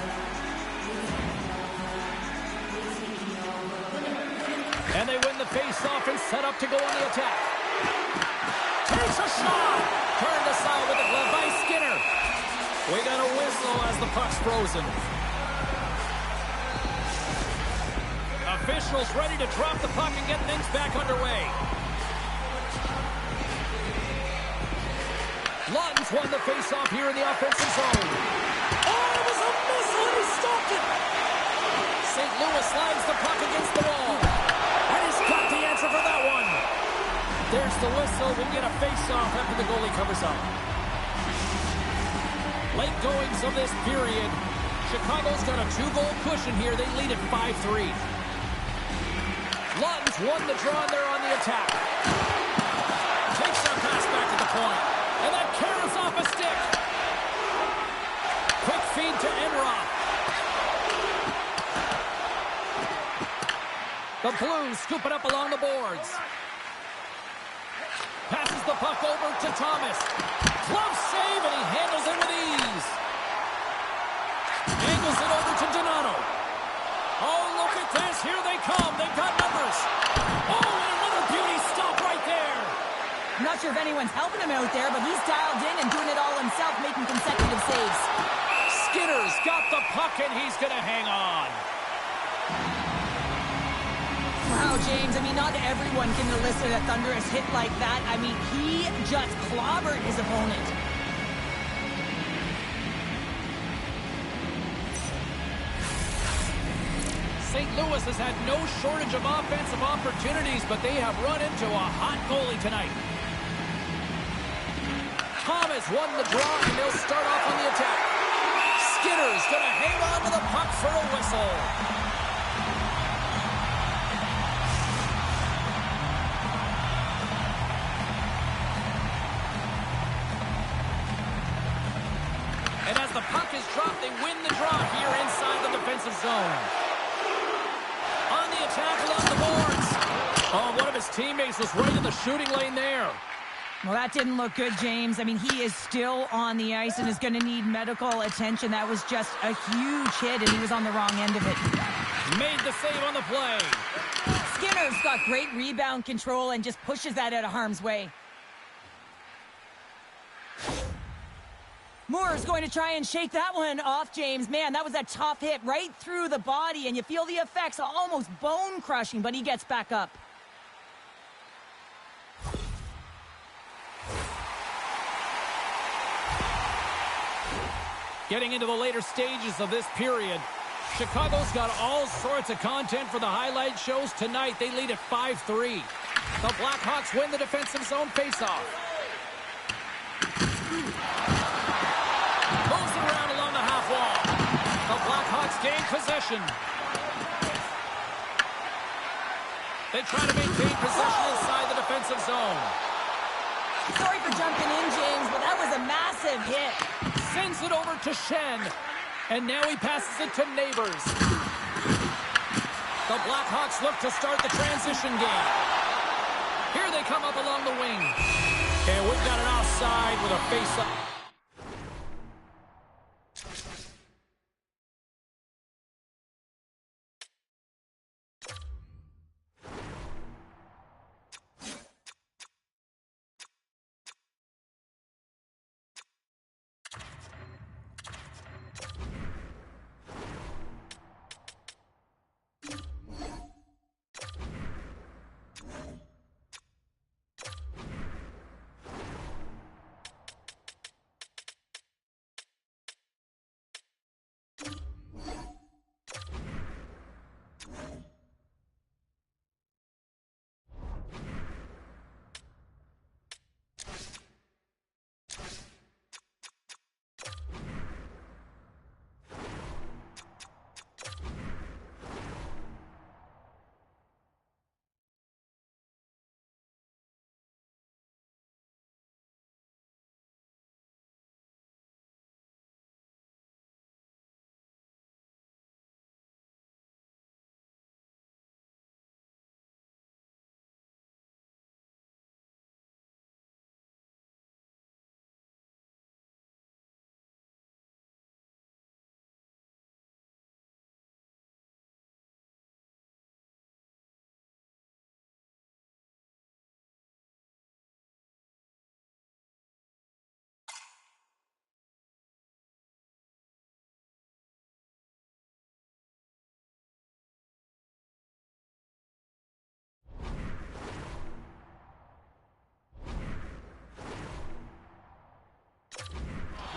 And they win the face-off and set up to go on the attack. Takes a shot! Turned aside with the glove by Skinner. We got a whistle as the puck's frozen. Officials ready to drop the puck and get things back underway. Lawton's won the face-off here in the offensive zone. Oh, it was a missile and he stopped it! St. Louis slides the puck against the wall. And he's got the answer for that one. There's the whistle. We'll get a face-off after the goalie covers up. Late goings of this period. Chicago's got a 2-goal cushion here. They lead at 5-3. Lawton's won the draw and they're on the attack. Takes that pass back to the point. And that carries off a stick. Quick feed to Enroth. The Blues scoop it up along the boards. Passes the puck over to Thomas. Glove save and he handles it with ease. Angles it over to Donato. Oh, look at this. Here they come. They've got numbers. Oh, and another beauty stop right there. I'm not sure if anyone's helping him out there, but he's dialed in and doing it all himself, making consecutive saves. Skinner's got the puck, and he's going to hang on. Wow, James, I mean, not everyone can elicit a thunderous hit like that. I mean, he just clobbered his opponent. St. Louis has had no shortage of offensive opportunities, but they have run into a hot goalie tonight. Thomas won the draw, and they'll start off on the attack. Skinner's going to hang on to the puck for a whistle. And as the puck is dropped, they win the draw here inside the defensive zone. On the attack along the boards. Oh, one of his teammates was right in the shooting lane there. Well, that didn't look good, James. I mean, he is still on the ice and is going to need medical attention. That was just a huge hit, and he was on the wrong end of it. Made the save on the play. Skinner's got great rebound control and just pushes that out of harm's way. Moore's going to try and shake that one off, James. Man, that was a tough hit right through the body, and you feel the effects, almost bone-crushing, but he gets back up. Getting into the later stages of this period, Chicago's got all sorts of content for the highlight shows tonight. They lead at 5-3. The Blackhawks win the defensive zone faceoff. Moves it around along the half wall. The Blackhawks gain possession. They try to maintain possession inside the defensive zone. Sorry for jumping in, James, but that was a massive hit. Sends it over to Shen. And now he passes it to Neighbors. The Blackhawks look to start the transition game. Here they come up along the wing. And we've got an offside with a face-up.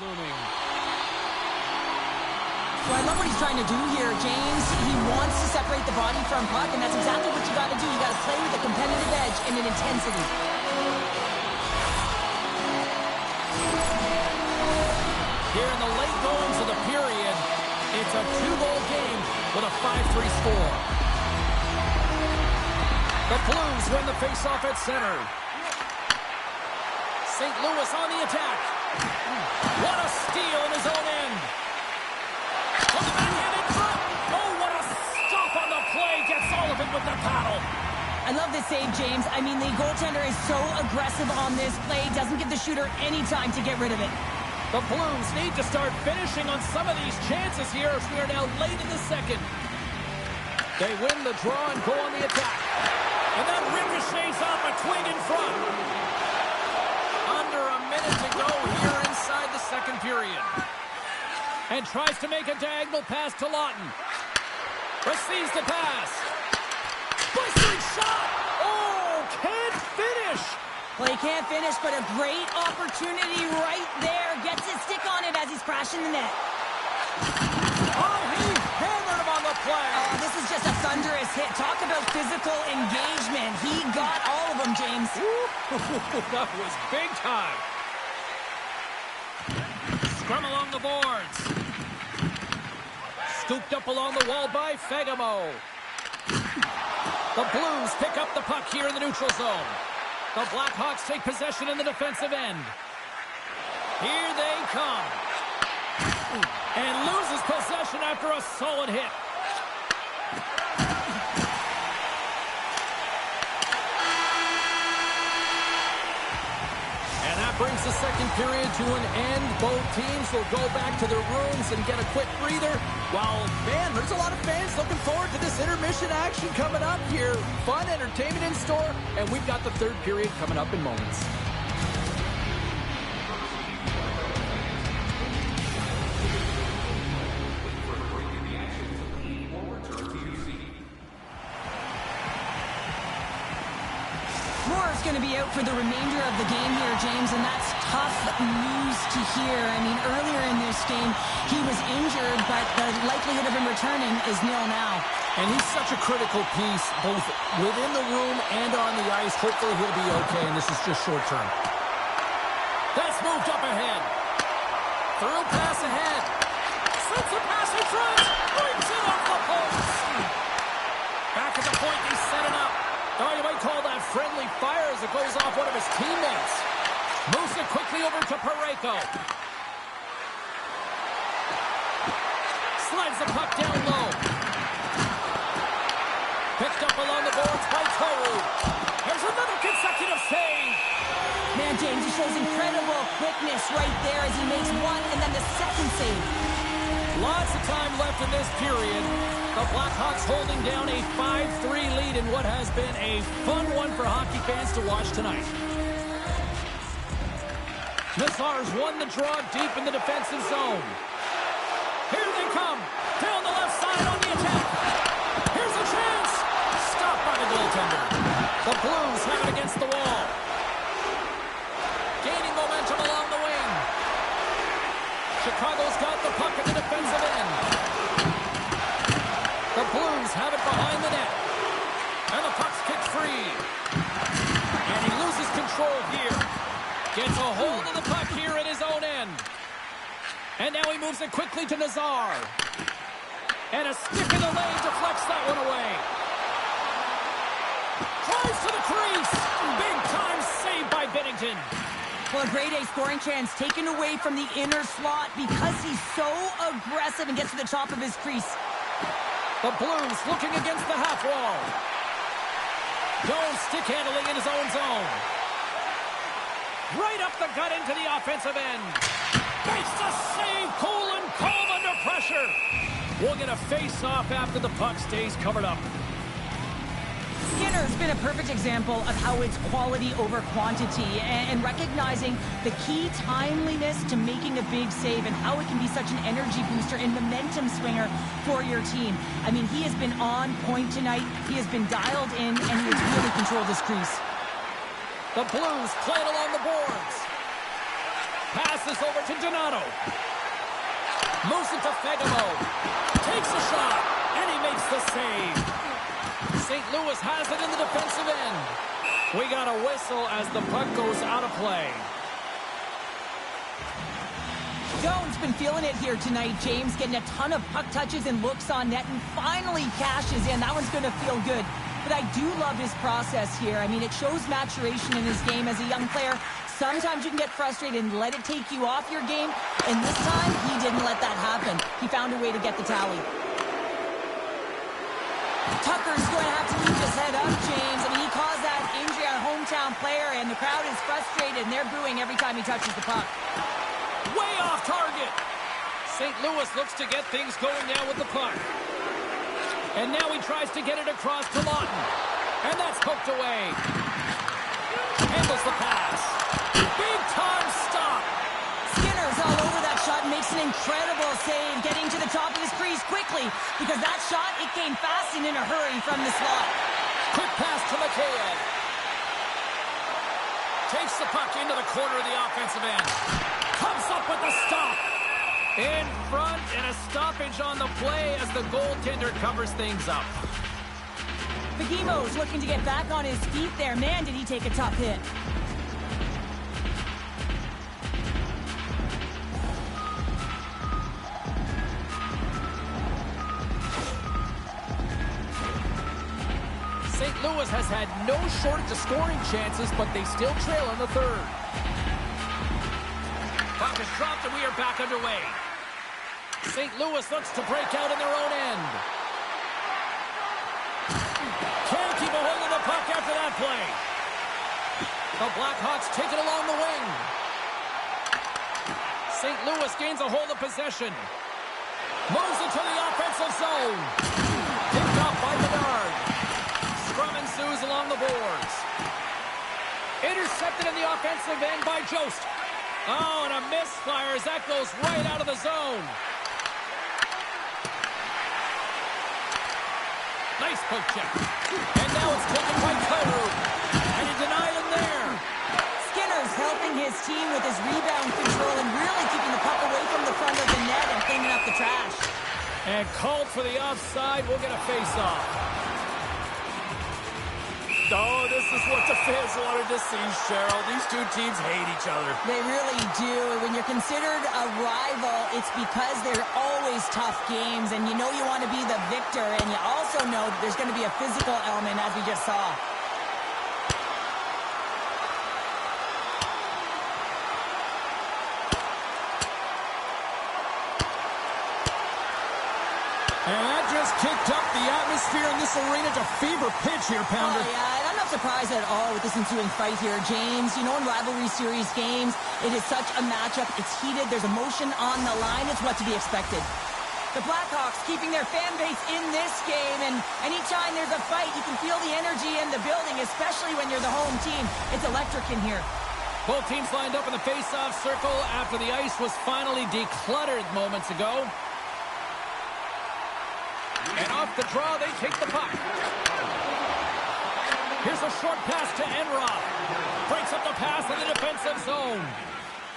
looming. So I love what he's trying to do here, James. He wants to separate the body from puck, and that's exactly what you got to do. You got to play with a competitive edge and an intensity. Here in the late goings of the period, it's a 2-goal game with a 5-3 score. The Blues win the faceoff at center. St. Louis on the attack. What a steal in his own end. On the backhand in front. Oh, what a stop on the play. Gets all of it with the paddle. I love this save, James. I mean, the goaltender is so aggressive on this play. Doesn't give the shooter any time to get rid of it. The Blues need to start finishing on some of these chances here as we are now late in the second. They win the draw and go on the attack. And then ricochets off a twig in front. Under a minute to go here inside the second period. And tries to make a diagonal pass to Lawton. Receives the pass. Blistering shot! Oh, can't finish! Well, he can't finish, but a great opportunity right there. Gets his stick on it as he's crashing the net. Oh, he hammered him on the play. Oh, this is just a thunderous hit. Talk about physical engagement. He got all of them, James. That was big time. Scrum along the boards. Scooped up along the wall by Fagemo. The Blues pick up the puck here in the neutral zone. The Blackhawks take possession in the defensive end. Here they come. And loses possession after a solid hit. And that brings the second period to an end. Both teams will go back to their rooms and get a quick breather. While, man, there's a lot of fans looking forward to this intermission action coming up here. Fun entertainment in store, and we've got the third period coming up in moments. Moore's going to be out for the remainder of the game here, James, and that's tough news to hear. I mean, earlier in this game, he was injured, but the likelihood of him returning is nil now. And he's such a critical piece, both within the room and on the ice. Hopefully he'll be okay, and this is just short term. That's moved up ahead. Through pass ahead. Sends a pass in front. Brings it off the post. Back at the point, they set it up. Oh, you might call that friendly fire as it goes off one of his teammates. Moves it quickly over to Parayko. Slides the puck down low. Picked up along the boards by Toru. There's another consecutive save. Man, James, he shows incredible quickness right there as he makes one and then the second save. Lots of time left in this period. The Blackhawks holding down a 5-3 lead in what has been a fun one for hockey fans to watch tonight. Nazar's won the draw deep in the defensive zone. Here they come. Down the left side on the attack. Here's a chance. Stopped by the goaltender. The Blues have it against the wall. Gaining momentum along the wing. Chicago's got the puck at the defensive end. The Blues have it behind the net. And the puck's kicked free. And he loses control here. Gets a hold of the puck here in his own end. And now he moves it quickly to Nazar. And a stick in the lane deflects that one away. Drives to the crease. Big time save by Binnington. Well, a grade A scoring chance taken away from the inner slot because he's so aggressive and gets to the top of his crease. The Blues looking against the half wall. Jones stick handling in his own zone. Right up the gut into the offensive end. Makes the save. Cool and calm under pressure. We'll get a face-off after the puck stays covered up. Skinner's been a perfect example of how it's quality over quantity and recognizing the key timeliness to making a big save and how it can be such an energy booster and momentum swinger for your team. I mean, he has been on point tonight. He has been dialed in, and he has really controlled his crease. The Blues play it along the boards. Pass Passes over to Donato. Moves it to Fegamo. Takes a shot, and he makes the save. St. Louis has it in the defensive end. We got a whistle as the puck goes out of play. Jones been feeling it here tonight, James, getting a ton of puck touches and looks on net, and finally cashes in. That one's going to feel good. But I do love his process here. I mean, it shows maturation in his game as a young player. Sometimes you can get frustrated and let it take you off your game, and this time, he didn't let that happen. He found a way to get the tally. Tucker's going to have to keep his head up, James. I mean, he caused that injury on a hometown player, and the crowd is frustrated, and they're booing every time he touches the puck. Way off target. St. Louis looks to get things going now with the puck. And now he tries to get it across to Lawton. And that's poked away. Handles the pass. Big time stop. Skinner's all over that shot and makes an incredible save, getting to the top of his crease quickly, because that shot, it came fast and in a hurry from the slot. Quick pass to Mikheyev. Takes the puck into the corner of the offensive end. Comes up with the stop. In front, and a stoppage on the play as the goaltender covers things up. Fagimo's looking to get back on his feet there. Man, did he take a tough hit. St. Louis has had no shortage of scoring chances, but they still trail in the third. Puck is dropped, and we are back underway. St. Louis looks to break out in their own end. Can't keep a hold of the puck after that play. The Blackhawks take it along the wing. St. Louis gains a hold of possession. Moves into the offensive zone. Picked up by Bedard. Scrum ensues along the boards. Intercepted in the offensive end by Jost. Oh, and a misfire as that goes right out of the zone. Nice poke check. And now it's taken by Koru. And he denied him there. Skinner's helping his team with his rebound control and really keeping the puck away from the front of the net and cleaning up the trash. And called for the offside. We'll get a face-off. Oh, this is what the fans wanted to see, Cheryl. These two teams hate each other. They really do. When you're considered a rival, it's because they're always tough games, and you know you want to be the victor, and you also know that there's going to be a physical element, as we just saw. And that just kicked up the atmosphere in this arena to fever pitch here, Pounder. Oh, yeah, and I'm not surprised at all with this ensuing fight here, James. You know, in rivalry series games, it is such a matchup. It's heated. There's emotion on the line. It's what to be expected. The Blackhawks keeping their fan base in this game, and anytime there's a fight, you can feel the energy in the building, especially when you're the home team. It's electric in here. Both teams lined up in the face-off circle after the ice was finally decluttered moments ago. And off the draw, they take the puck. Here's a short pass to Enroth. Breaks up the pass in the defensive zone.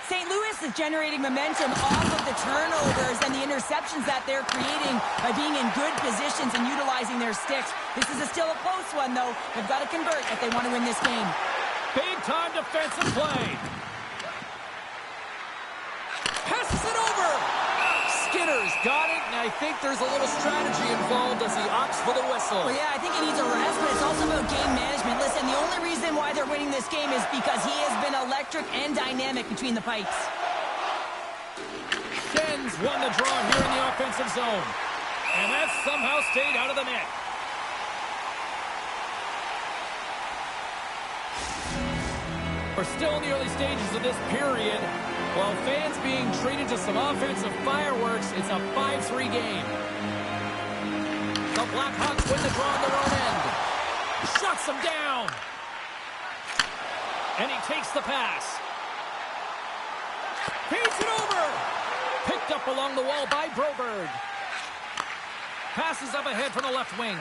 St. Louis is generating momentum off of the turnovers and the interceptions that they're creating by being in good positions and utilizing their sticks. This is still a close one, though. They've got to convert if they want to win this game. Big-time defensive play. Passes it over. Skinner's got it, and I think there's a little strategy involved as he opts for the whistle. Well, yeah, I think he needs a rest, but it's also about game management. Listen, the only reason why they're winning this game is because he has been electric and dynamic between the pipes. Sens won the draw here in the offensive zone. And that somehow stayed out of the net. We're still in the early stages of this period. While fans being treated to some offensive fireworks, it's a 5-3 game. The Blackhawks win the draw on their own end. Shuts them down. And he takes the pass. Feeds it over. Picked up along the wall by Broberg. Passes up ahead from the left wing.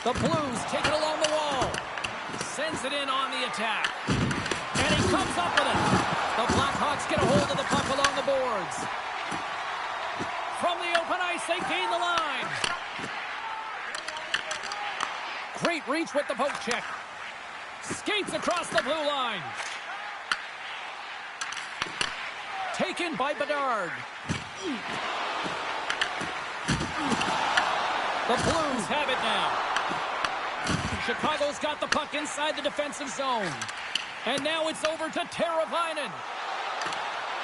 The Blues take it along the wall. Sends it in on the attack. And he comes up with it. The They gain the line. Great reach with the poke check. Skates across the blue line. Taken by Bedard. The Blues have it now. Chicago's got the puck inside the defensive zone. And now it's over to Teravainen.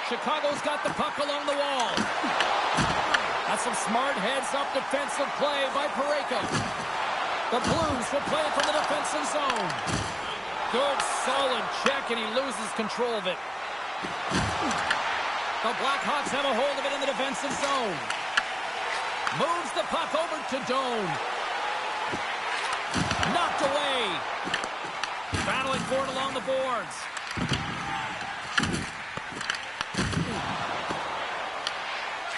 Chicago's got the puck along the wall. That's some smart heads-up defensive play by Parayko. The Blues will play it from the defensive zone. Good, solid check, and he loses control of it. The Blackhawks have a hold of it in the defensive zone. Moves the puck over to Doan. Knocked away. Battling for it along the boards.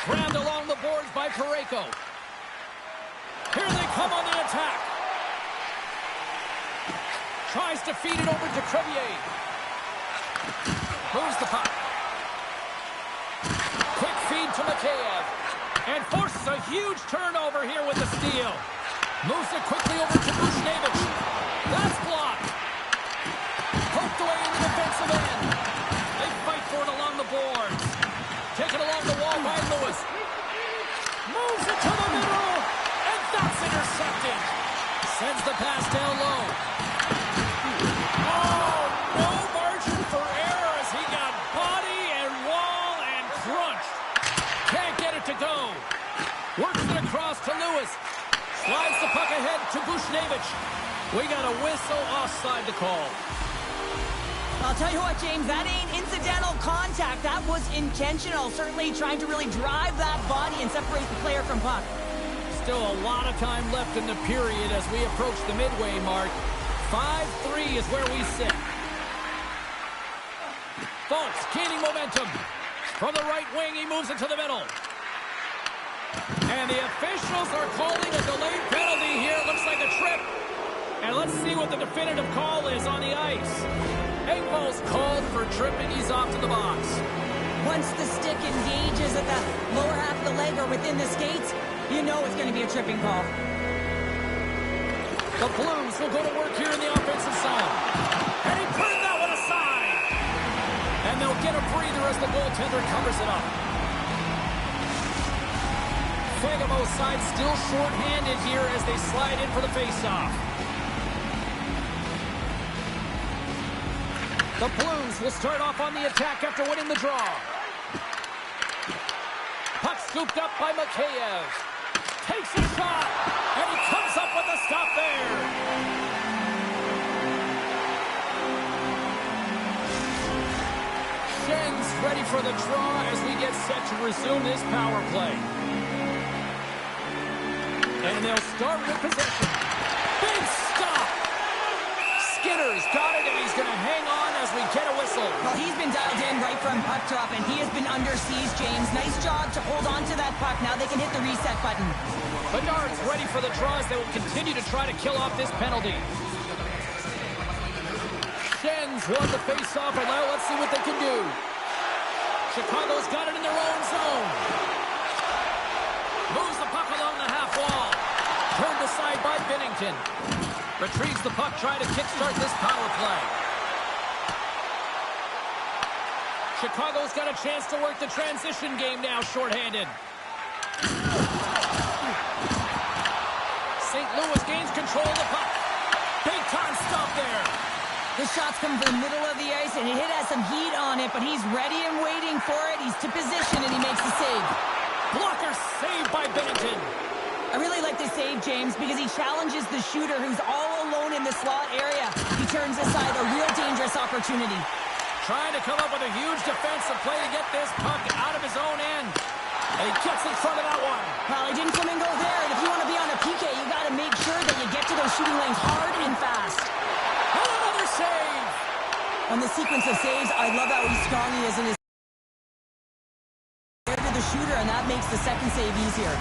Grabbed along the boards by Parayko. Here they come on the attack. Tries to feed it over to Crevier. Moves the puck. Quick feed to Mikheyev. And forces a huge turnover here with the steal. Moves it quickly over to Buchnevich. That's blocked. Poked away in the defensive end. They fight for it along the boards. Taken along the wall by Lewis. Moves it to the middle. And that's intercepted. Sends the pass down low. Oh, no margin for error as he got body and wall and crunched. Can't get it to go. Works it across to Lewis. Slides the puck ahead to Buchnevich. We got a whistle offside to call. I'll tell you what, James, that ain't incidental contact. That was intentional. Certainly trying to really drive that body and separate the player from puck. Still a lot of time left in the period as we approach the midway mark. 5-3 is where we sit. Fultz gaining momentum. From the right wing, he moves it to the middle. And the officials are calling a delayed penalty here. Looks like a trip. And let's see what the definitive call is on the ice. Engvall's called for tripping. He's off to the box. Once the stick engages at the lower half of the leg or within the skates, you know it's going to be a tripping call. The Blues will go to work here in the offensive zone. And he put that one aside. And they'll get a breather as the goaltender covers it up. Fagamo's side still short-handed here as they slide in for the face-off. The Blues will start off on the attack after winning the draw. Puck scooped up by Mikheyev. Takes a shot, and he comes up with a stop there. Schen's ready for the draw as we get set to resume this power play. And they'll start with possession. Big stop! Skinner's got it, and he's going to hang on as we get a whistle. Well, he's been dialed in right from puck drop, and he has been under siege, James. Nice job to hold on to that puck. Now they can hit the reset button. Bedard's ready for the draw as they will continue to try to kill off this penalty. Schen's won the face-off, and now let's see what they can do. Chicago's got it in their own zone. Moves the puck along the half wall. Turned aside by Binnington. Retrieves the puck, trying to kickstart this power play. Chicago's got a chance to work the transition game now, shorthanded. St. Louis gains control of the puck. Big time stop there. The shots come from the middle of the ice, and it has some heat on it, but he's ready and waiting for it. He's to position, and he makes the save. Blocker saved by Binnington. I really like this save, James, because he challenges the shooter who's all alone in the slot area. He turns aside a real dangerous opportunity. Trying to come up with a huge defensive play to get this puck out of his own end. And he gets in front of that one. Well, he didn't flamingo there, and if you want to be on a PK, you got to make sure that you get to those shooting lanes hard and fast. And another save. On the sequence of saves, I love how strong he is in his to the shooter, and that makes the second save easier.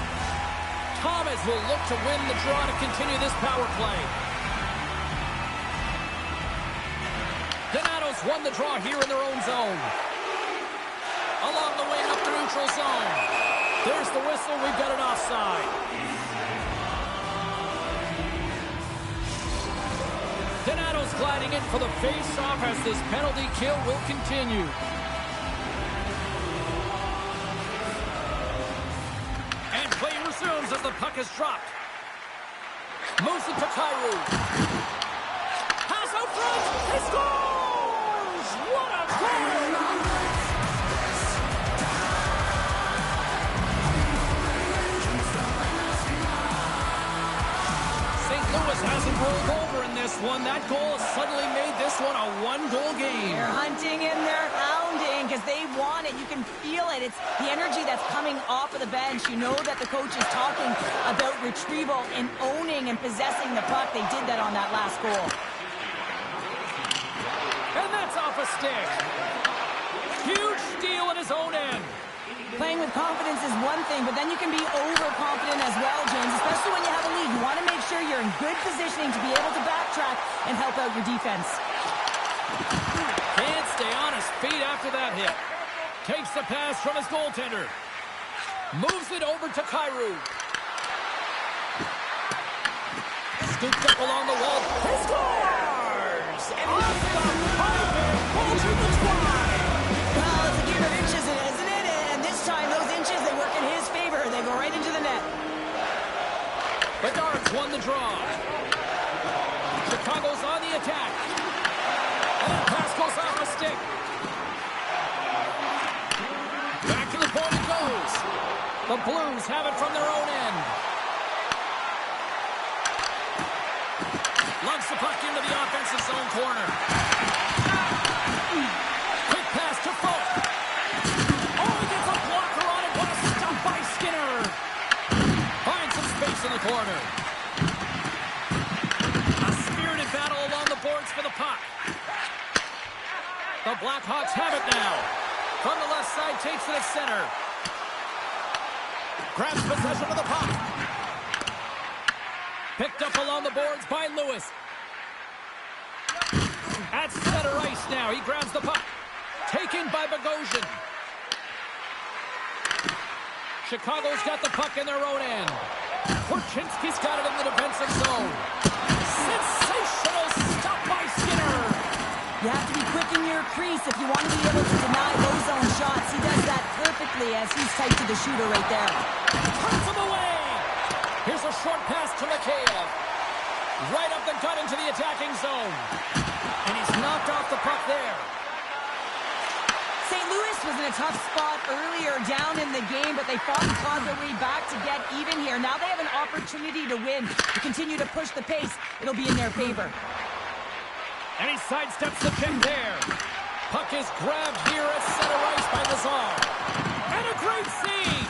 Thomas will look to win the draw to continue this power play. Donato's won the draw here in their own zone. Along the wing up the neutral zone. There's the whistle. We've got an offside. Donato's gliding in for the face-off as this penalty kill will continue. And play resumes as the puck is dropped. Moves it to Kyrou. Pass out front. He scores! What a goal! St. Louis hasn't rolled over in this one. That goal has suddenly made this one a one-goal game. They're hunting and they're hounding because they want it. You can feel it. It's the energy that's coming off of the bench. You know that the coach is talking about retrieval and owning and possessing the puck. They did that on that last goal. And that's off a stick. Huge steal in his own end. Playing with confidence is one thing, but then you can be overconfident as well, James, especially when you have a lead. You want to make sure you're in good positioning to be able to backtrack and help out your defense. Can't stay on his feet after that hit. Takes the pass from his goaltender. Moves it over to Kyrou. Scooped up along the wall. He scores! And off the pipe and pulls it to try. Well, it's a game of inches, isn't it? And this time, those inches, they work in his favor. They go right into the net. Bedard's won the draw. Chicago's on the attack. And that pass goes off a stick. Back to the point it goes. The Blues have it from their own end. Lugs the puck into the offensive zone corner. Quick pass to Folk. Oh, he gets a blocker on it. What a stop by Skinner. Finds some space in the corner. A spirited battle along the boards for the puck. The Blackhawks have it now. From the left side, takes it at center. Grabs possession of the puck. Picked up along the boards by Lewis. At center ice now. He grabs the puck. Taken by Bogosian. Chicago's got the puck in their own end. Korchinski's got it in the defensive zone. Sensational stop by Skinner. You have to be quick in your crease if you want to be able to deny those zone shots. He does that perfectly as he's tight to the shooter right there. Turns him away. Here's a short pass to Mikheyev. Right up the gut into the attacking zone. And he's knocked off the puck there. St. Louis was in a tough spot earlier down in the game, but they fought and clawed their way back to get even here. Now they have an opportunity to win, to continue to push the pace. It'll be in their favor. And he sidesteps the pick there. Puck is grabbed here at center ice by Lazar. And a great save.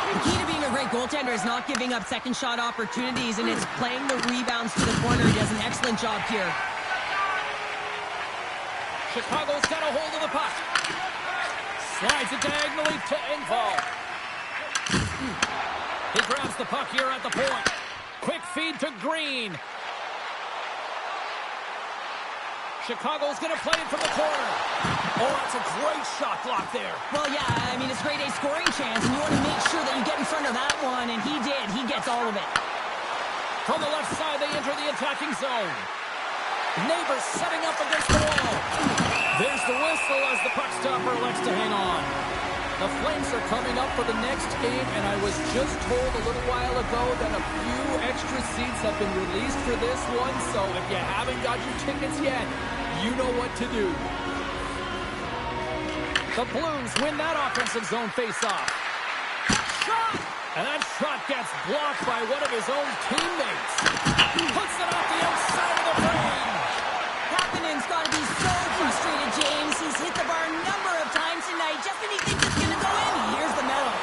The key to being a great goaltender is not giving up second shot opportunities, and it's playing the rebounds to the corner. He does an excellent job here. Chicago's got a hold of the puck. Slides it diagonally to Engvall. He grabs the puck here at the point. Quick feed to Green. Chicago's going to play it from the corner. Oh, that's a great shot block there. Well, yeah, I mean, it's grade A scoring chance, and you want to make sure that you get in front of that one, and he did. He gets all of it. From the left side, they enter the attacking zone. Neighbors setting up against the wall. There's the whistle as the puck stopper elects to hang on. The Flames are coming up for the next game, and I was just told a little while ago that a few extra seats have been released for this one, so if you haven't got your tickets yet, you know what to do. The Blues win that offensive zone face-off. Shot! And that shot gets blocked by one of his own teammates. Puts it off the outside of the frame. Kapanen's got to be so frustrated, James. He's hit the bar a number of times tonight just when he thinks it's going to go in. Here's the medal.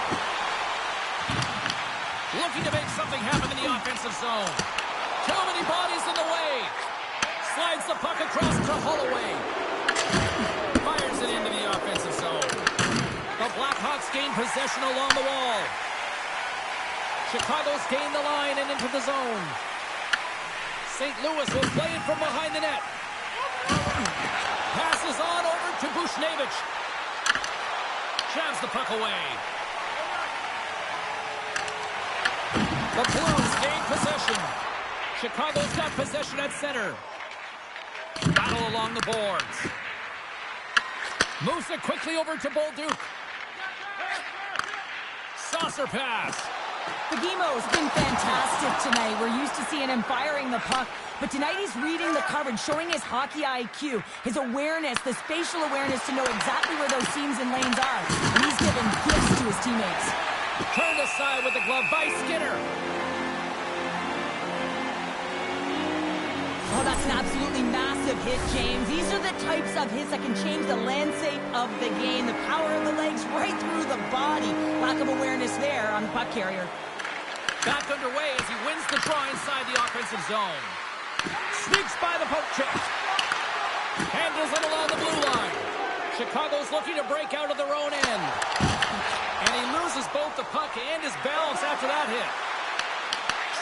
Looking to make something happen in the offensive zone. Too many bodies in the way. Slides the puck across to Holloway. Fires it into the offensive zone. The Blackhawks gain possession along the wall. Chicago's gained the line and into the zone. St. Louis will play it from behind the net. Passes on over to Bushnevich. Jabs the puck away. The Blues gain possession. Chicago's got possession at center. Battle along the boards. Moves it quickly over to Bolduc. Saucer pass. Fagimo's been fantastic tonight. We're used to seeing him firing the puck, but tonight he's reading the coverage, showing his hockey IQ, his awareness, the spatial awareness to know exactly where those seams and lanes are. And he's giving gifts to his teammates. Turned aside with the glove by Skinner. Oh, that's an absolutely massive hit, James. These are the types of hits that can change the landscape of the game. The power of the legs right through the body. Lack of awareness there on the puck carrier. Back underway as he wins the draw inside the offensive zone. Sneaks by the poke check. Handles it along the blue line. Chicago's looking to break out of their own end. And he loses both the puck and his balance after that hit.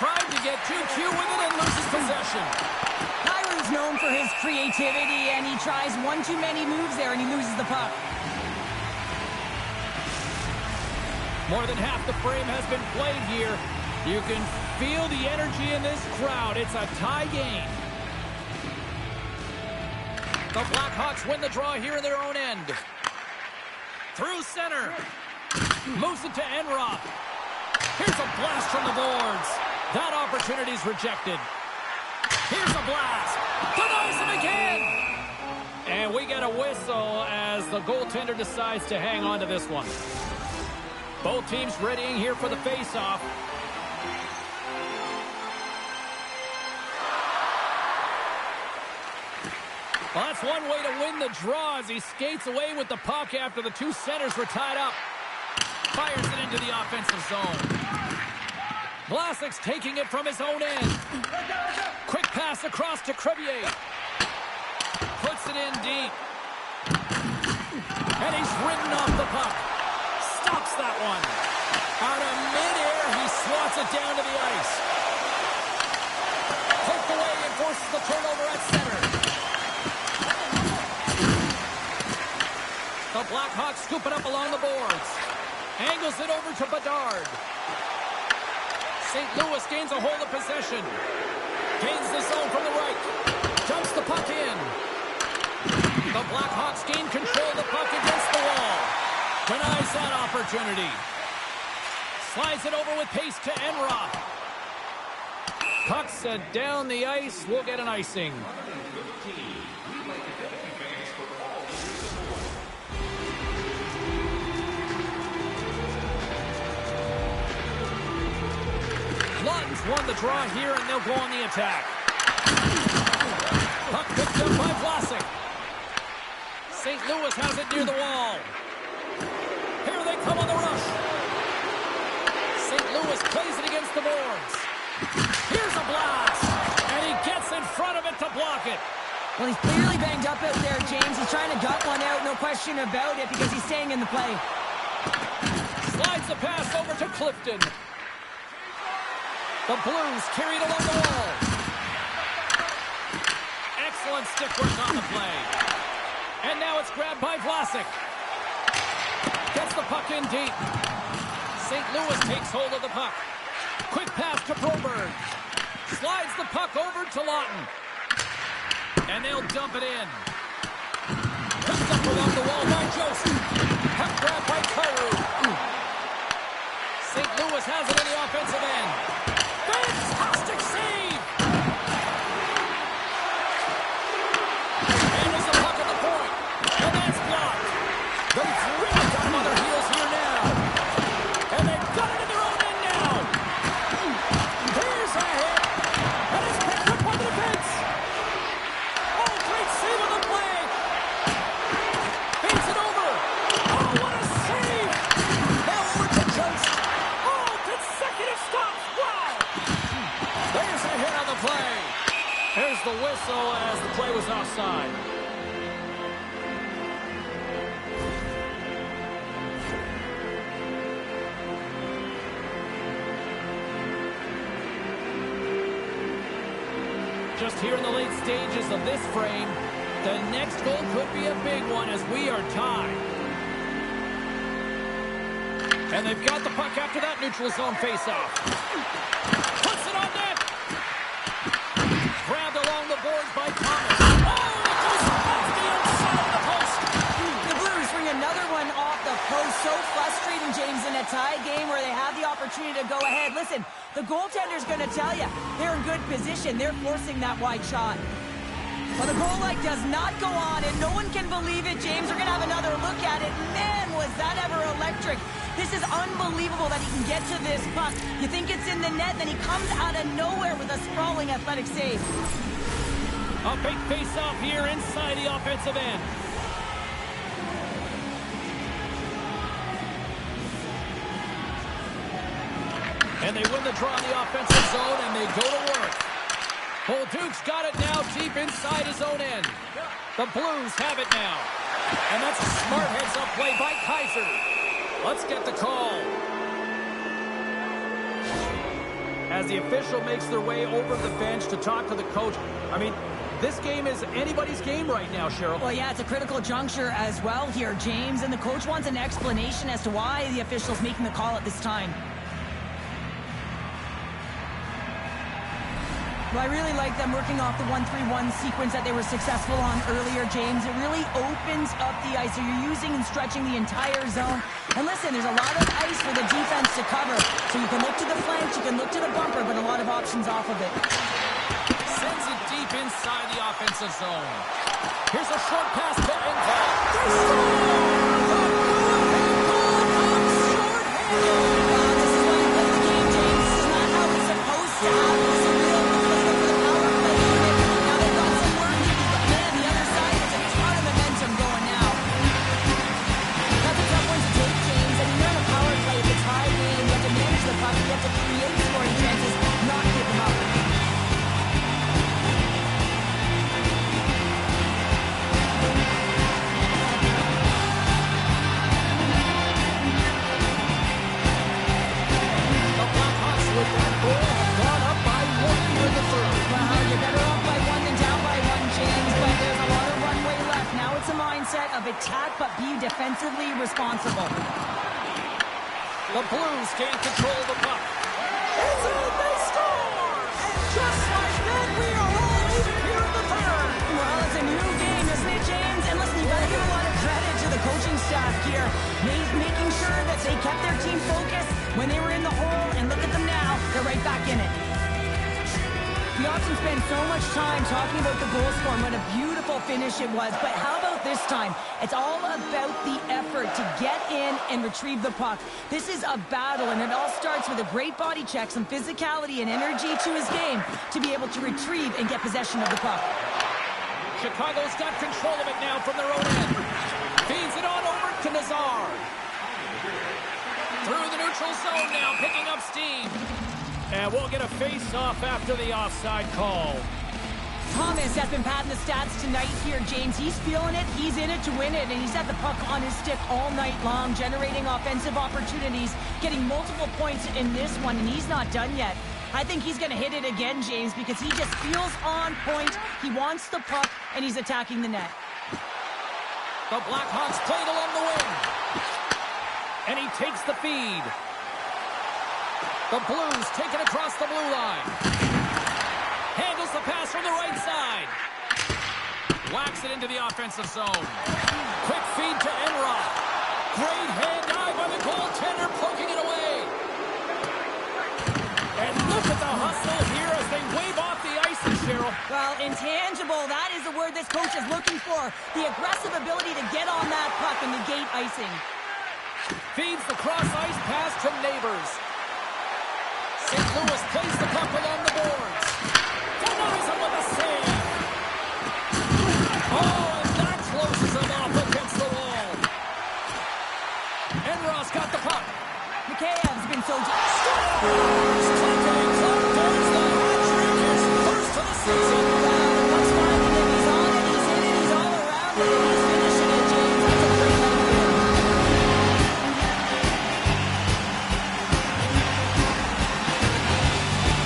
Tried to get too cute with it and loses possession. Kyron's known for his creativity, and he tries one too many moves there, and he loses the puck. More than half the frame has been played here. You can feel the energy in this crowd. It's a tie game. The Blackhawks win the draw here in their own end. Through center. Moves it to Enroth. Here's a blast from the boards. That opportunity's rejected. Here's a blast. Denies him again. And we get a whistle as the goaltender decides to hang on to this one. Both teams readying here for the face-off. Well, that's one way to win the draw as he skates away with the puck after the two centers were tied up. Fires it into the offensive zone. Vlasic's taking it from his own end. Quick pass across to Crevier. Puts it in deep. And he's ridden off the puck. Stops that one. Out of midair, he swats it down to the ice. Poked away and forces the turnover at center. The Blackhawks scoop it up along the boards. Angles it over to Bedard. St. Louis gains a hold of possession. Gains the zone from the right. Jumps the puck in. The Blackhawks gain control of the puck against the wall. Denies that opportunity. Slides it over with pace to Enroth. Puck's down the ice. We'll get an icing. Lawton's won the draw here, and they'll go on the attack. Puck picked up by Vlasic. St. Louis has it near the wall. Here they come on the rush. St. Louis plays it against the boards. Here's a blast, and he gets in front of it to block it. Well, he's clearly banged up out there, James. He's trying to gut one out, no question about it, because he's staying in the play. Slides the pass over to Clifton. The Blues carried along the wall. Excellent stick work on the play. And now it's grabbed by Vlasic. Gets the puck in deep. St. Louis takes hold of the puck. Quick pass to Broberg. Slides the puck over to Lawton. And they'll dump it in. Picked up along the wall by Joseph. Puck grabbed by Carew. St. Louis has it in the offensive end. Fantastic save! Handles the puck at the point. And that's blocked. They've really got him on their heels here now. And they've got it in their own end now. Here's a hit. And it's picked up by the defense. Oh, great save on the play. Feeds it over. Oh, what a save. Now over to Jost. Oh, consecutive stops. Wow. There's a hit on the play. There's the whistle as the play was offside. Just here in the late stages of this frame, the next goal could be a big one as we are tied. And they've got the puck after that neutral zone faceoff. Puts it on net. Grabbed along the boards by Thomas. Oh, it goes off the outside of the post. The Blues bring another one off the post. So frustrating, James, in a tie game where they have the opportunity to go ahead. Listen, the goaltender's going to tell you they're in good position. They're forcing that wide shot. But the goal light does not go on, and no one can believe it, James. We're going to have another look at it. Man, was that ever electric. This is unbelievable that he can get to this puck. You think it's in the net, then he comes out of nowhere with a sprawling athletic save. A big face-off here inside the offensive end. And they win the draw in the offensive zone, and they go to work. Bolduc's got it now deep inside his own end. The Blues have it now. And that's a smart heads-up play by Kaiser. Let's get the call. As the official makes their way over the bench to talk to the coach, I mean, this game is anybody's game right now, Cheryl. Well, yeah, it's a critical juncture as well here, James. And the coach wants an explanation as to why the official's making the call at this time. Well, I really like them working off the 1-3-1 sequence that they were successful on earlier, James. It really opens up the ice. So you're using and stretching the entire zone. And listen, there's a lot of ice for the defense to cover. So you can look to the flanks, you can look to the bumper, but a lot of options off of it. Sends it deep inside the offensive zone. Here's a short pass to Engvall. Of attack, but be defensively responsible. The Blues can't control the puck. It's in, they score! And just like that, we are all even here in the third. Well, it's a new game, isn't it, James? And listen, you got to give a lot of credit to the coaching staff here, making sure that they kept their team focused when they were in the hole, and look at them now, they're right back in it. We often spend so much time talking about the goal score and what a beautiful finish it was, but how about this time? It's all about the effort to get in and retrieve the puck. This is a battle, and it all starts with a great body check, some physicality and energy to his game to be able to retrieve and get possession of the puck. Chicago's got control of it now from their own end. Feeds it on over to Nazar. Through the neutral zone now, picking up steam. And we'll get a face-off after the offside call. Thomas has been patting the stats tonight here, James. He's feeling it, he's in it to win it, and he's had the puck on his stick all night long, generating offensive opportunities, getting multiple points in this one, and he's not done yet. I think he's going to hit it again, James, because he just feels on point. He wants the puck, and he's attacking the net. The Blackhawks played along the wing. And he takes the feed. The Blues take it across the blue line. Handles the pass from the right side. Whacks it into the offensive zone. Quick feed to Enroth. Great hand dive by the goaltender, poking it away. And look at the hustle here as they wave off the ice, Cheryl. Well, intangible, that is the word this coach is looking for. The aggressive ability to get on that puck and negate icing. Feeds the cross-ice pass to Neighbors. St. Louis plays the puck along the boards. Denies him with a save. Oh, and that closes him off against the wall. Enroth got the puck. Mikheyev's been so... Scores! Clinton Clark does the hat-trick. His first of the season. What's finding him? He's on it, he's in it, he's all around it, and he's finishing it, James. That's a great night for him.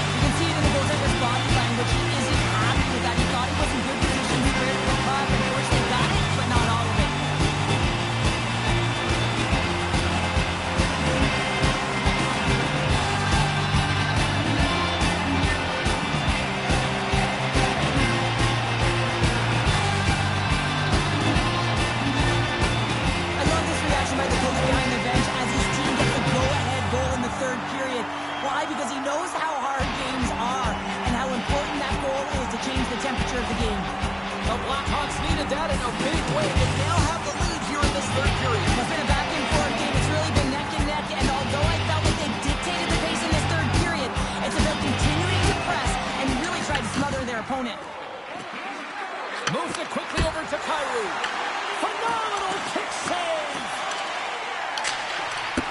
You can see it in the goaltender's body language. He isn't happy with that. He thought he was in good position to clear the puck. Unfortunately, got it, but not all of it.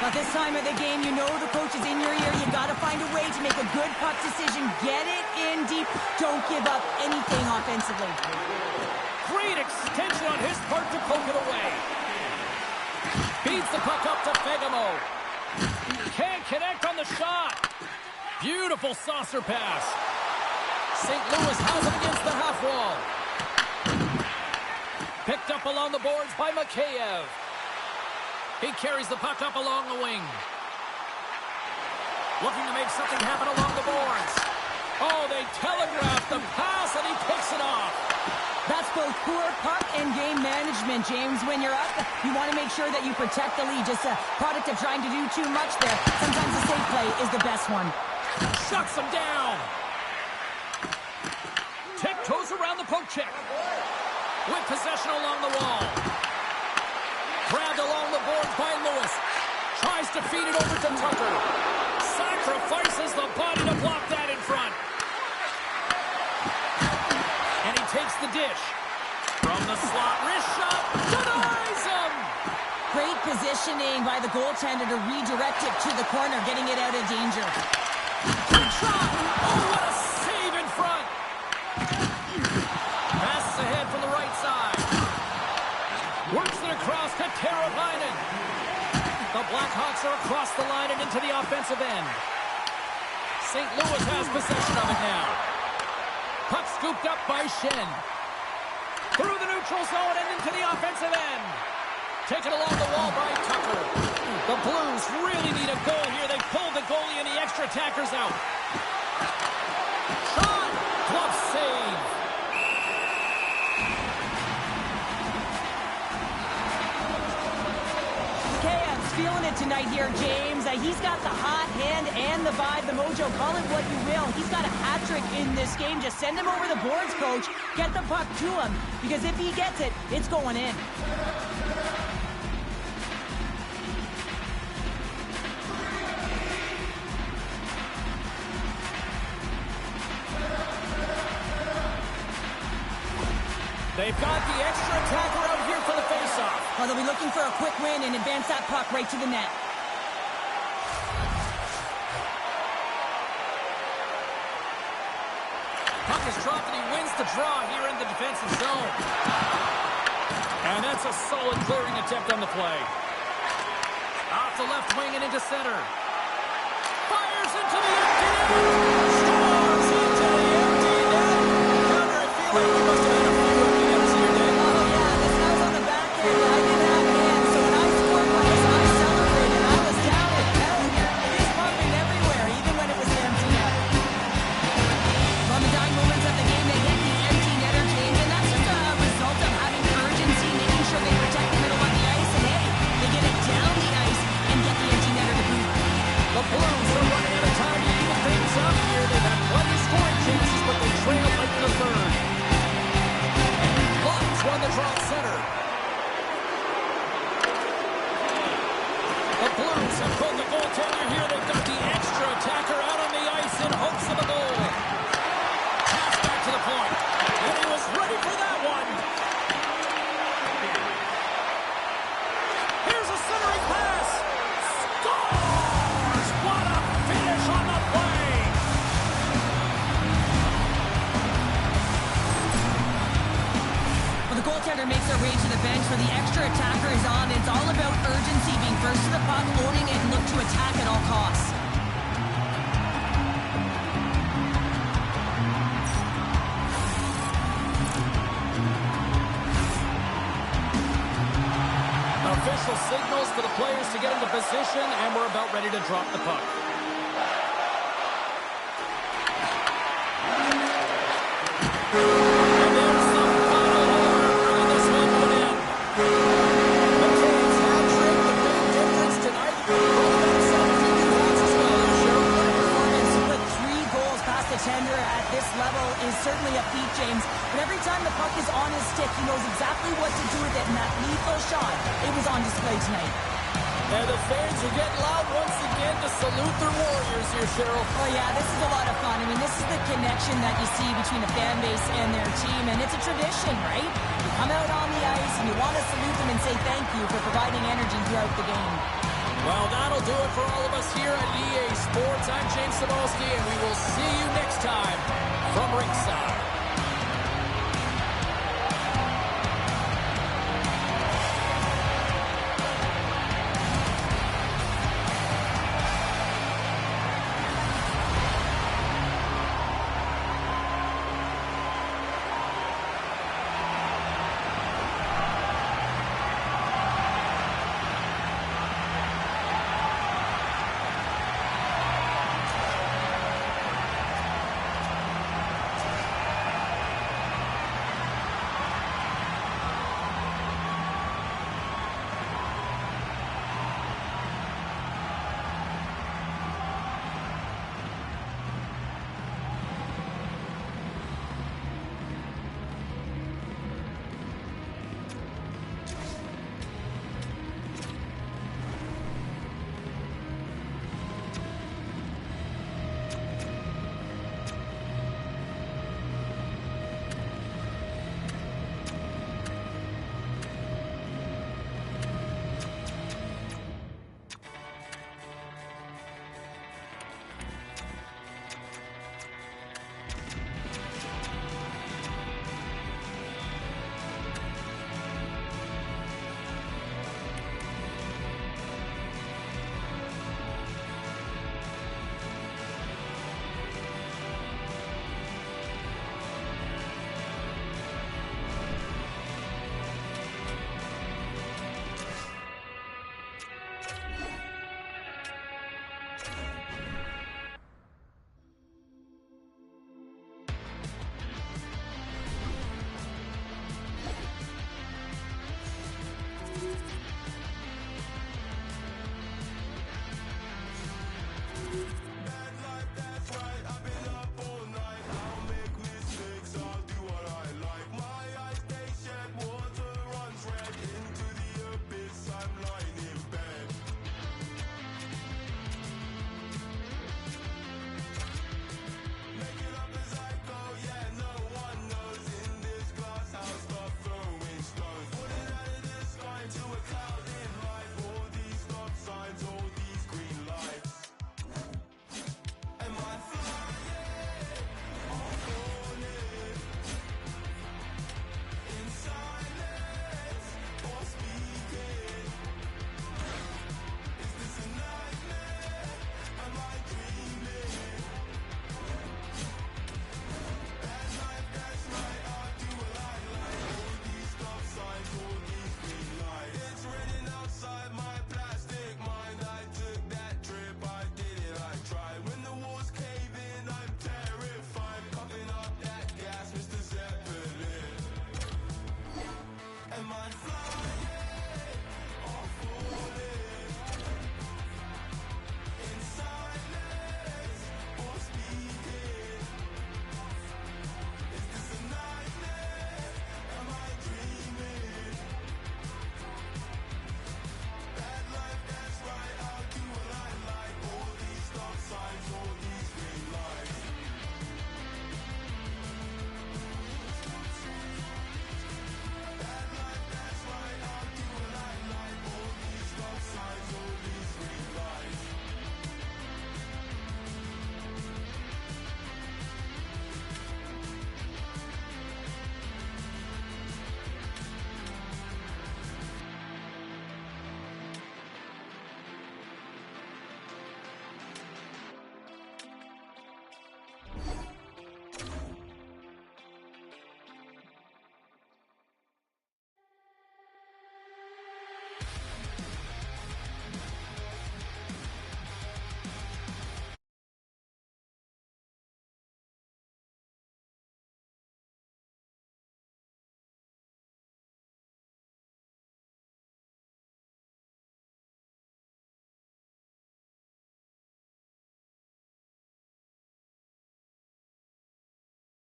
But this time of the game, you know the coach is in your ear. You got to find a way to make a good puck decision. Get it in deep. Don't give up anything offensively. Great extension on his part to poke it away. Feeds the puck up to Fegamo. Can't connect on the shot. Beautiful saucer pass. St. Louis has it against the half wall. Picked up along the boards by Mikheyev. He carries the puck up along the wing. Looking to make something happen along the boards. Oh, they telegraph the pass, and he picks it off. That's both poor puck and game management, James. When you're up, you want to make sure that you protect the lead. Just a product of trying to do too much there. Sometimes the safe play is the best one. Shuts him down. Tiptoes around the poke check. With possession along the wall. Grabbed along the boards by Lewis. Tries to feed it over to Tucker. Sacrifices the body to block that in front. And he takes the dish. From the slot, wrist shot. Denies him! Great positioning by the goaltender to redirect it to the corner, getting it out of danger. Quick shot! Oh, what a save in front! Passes ahead from the right side. Works it across to Teravainen. The Blackhawks are across the line and into the offensive end. St. Louis has possession of it now. Puck scooped up by Shen. Through the neutral zone and into the offensive end. Taken along the wall by Tucker. The Blues really need a goal here. They pulled the goalie and the extra attackers out. Shot! Glove save. Mikheyev feeling it tonight here, James. He's got the hot hand and the vibe, the mojo. Call it what you will. He's got a hat trick in this game. Just send him over the boards, coach. Get the puck to him. Because if he gets it, it's going in. They've got the extra attacker out here for the faceoff. Well, they'll be looking for a quick win and advance that puck right to the net. Puck is dropped and he wins the draw here in the defensive zone. And that's a solid clearing attempt on the play. Off the left wing and into center. Fires into the empty net. Scores into the empty net. Connor, I feel like you must have had a few empty nets in your day. Oh, yeah, this guy was on the back end. I didn't have hands, so when I scored my I celebrated. I was down at hell. He's pumping everywhere, even when it was an empty net. On the dying moments of the game, they hit the empty netter, James, and that's just a result of having urgency, making sure they protect the middle of the ice, and hey, they get it down the ice and get the empty netter to boot. The Blues are running out of time to even things up here. They've had plenty of scoring chances, but they trail late in the third. Hawks won the draw center. The Blues have pulled the goaltender here. They've got the extra attacker out on the ice in hopes of a goal. Pass back to the point. And he was ready for that one. Here's a centering pass. Scores! What a finish on the play. Well, the goaltender makes their way to the bench where the extra attacker is on. It's all about urgency, being first to the puck, owning it, and look to attack at all costs. Official signals for the players to get into position, and we're about ready to drop the puck. And there's the final horn, bringing this one to an end. The Canes hat-trick, the big difference tonight. Both themselves in defense as well, Cheryl. What a performance to put 3 goals past the tender at this level is certainly a feat, James. But every time the puck is on his stick, he knows exactly what to do with it, and that lethal shot, it was on display tonight. And the fans are getting loud once again to salute their Warriors here, Cheryl. Oh, yeah, this is a lot of fun. I mean, this is the connection that you see between a fan base and their team, and it's a tradition, right? You come out on the ice, and you want to salute them and say thank you for providing energy throughout the game. Well, that'll do it for all of us here at EA Sports. I'm James Cebulski, and we will see you next time from ringside.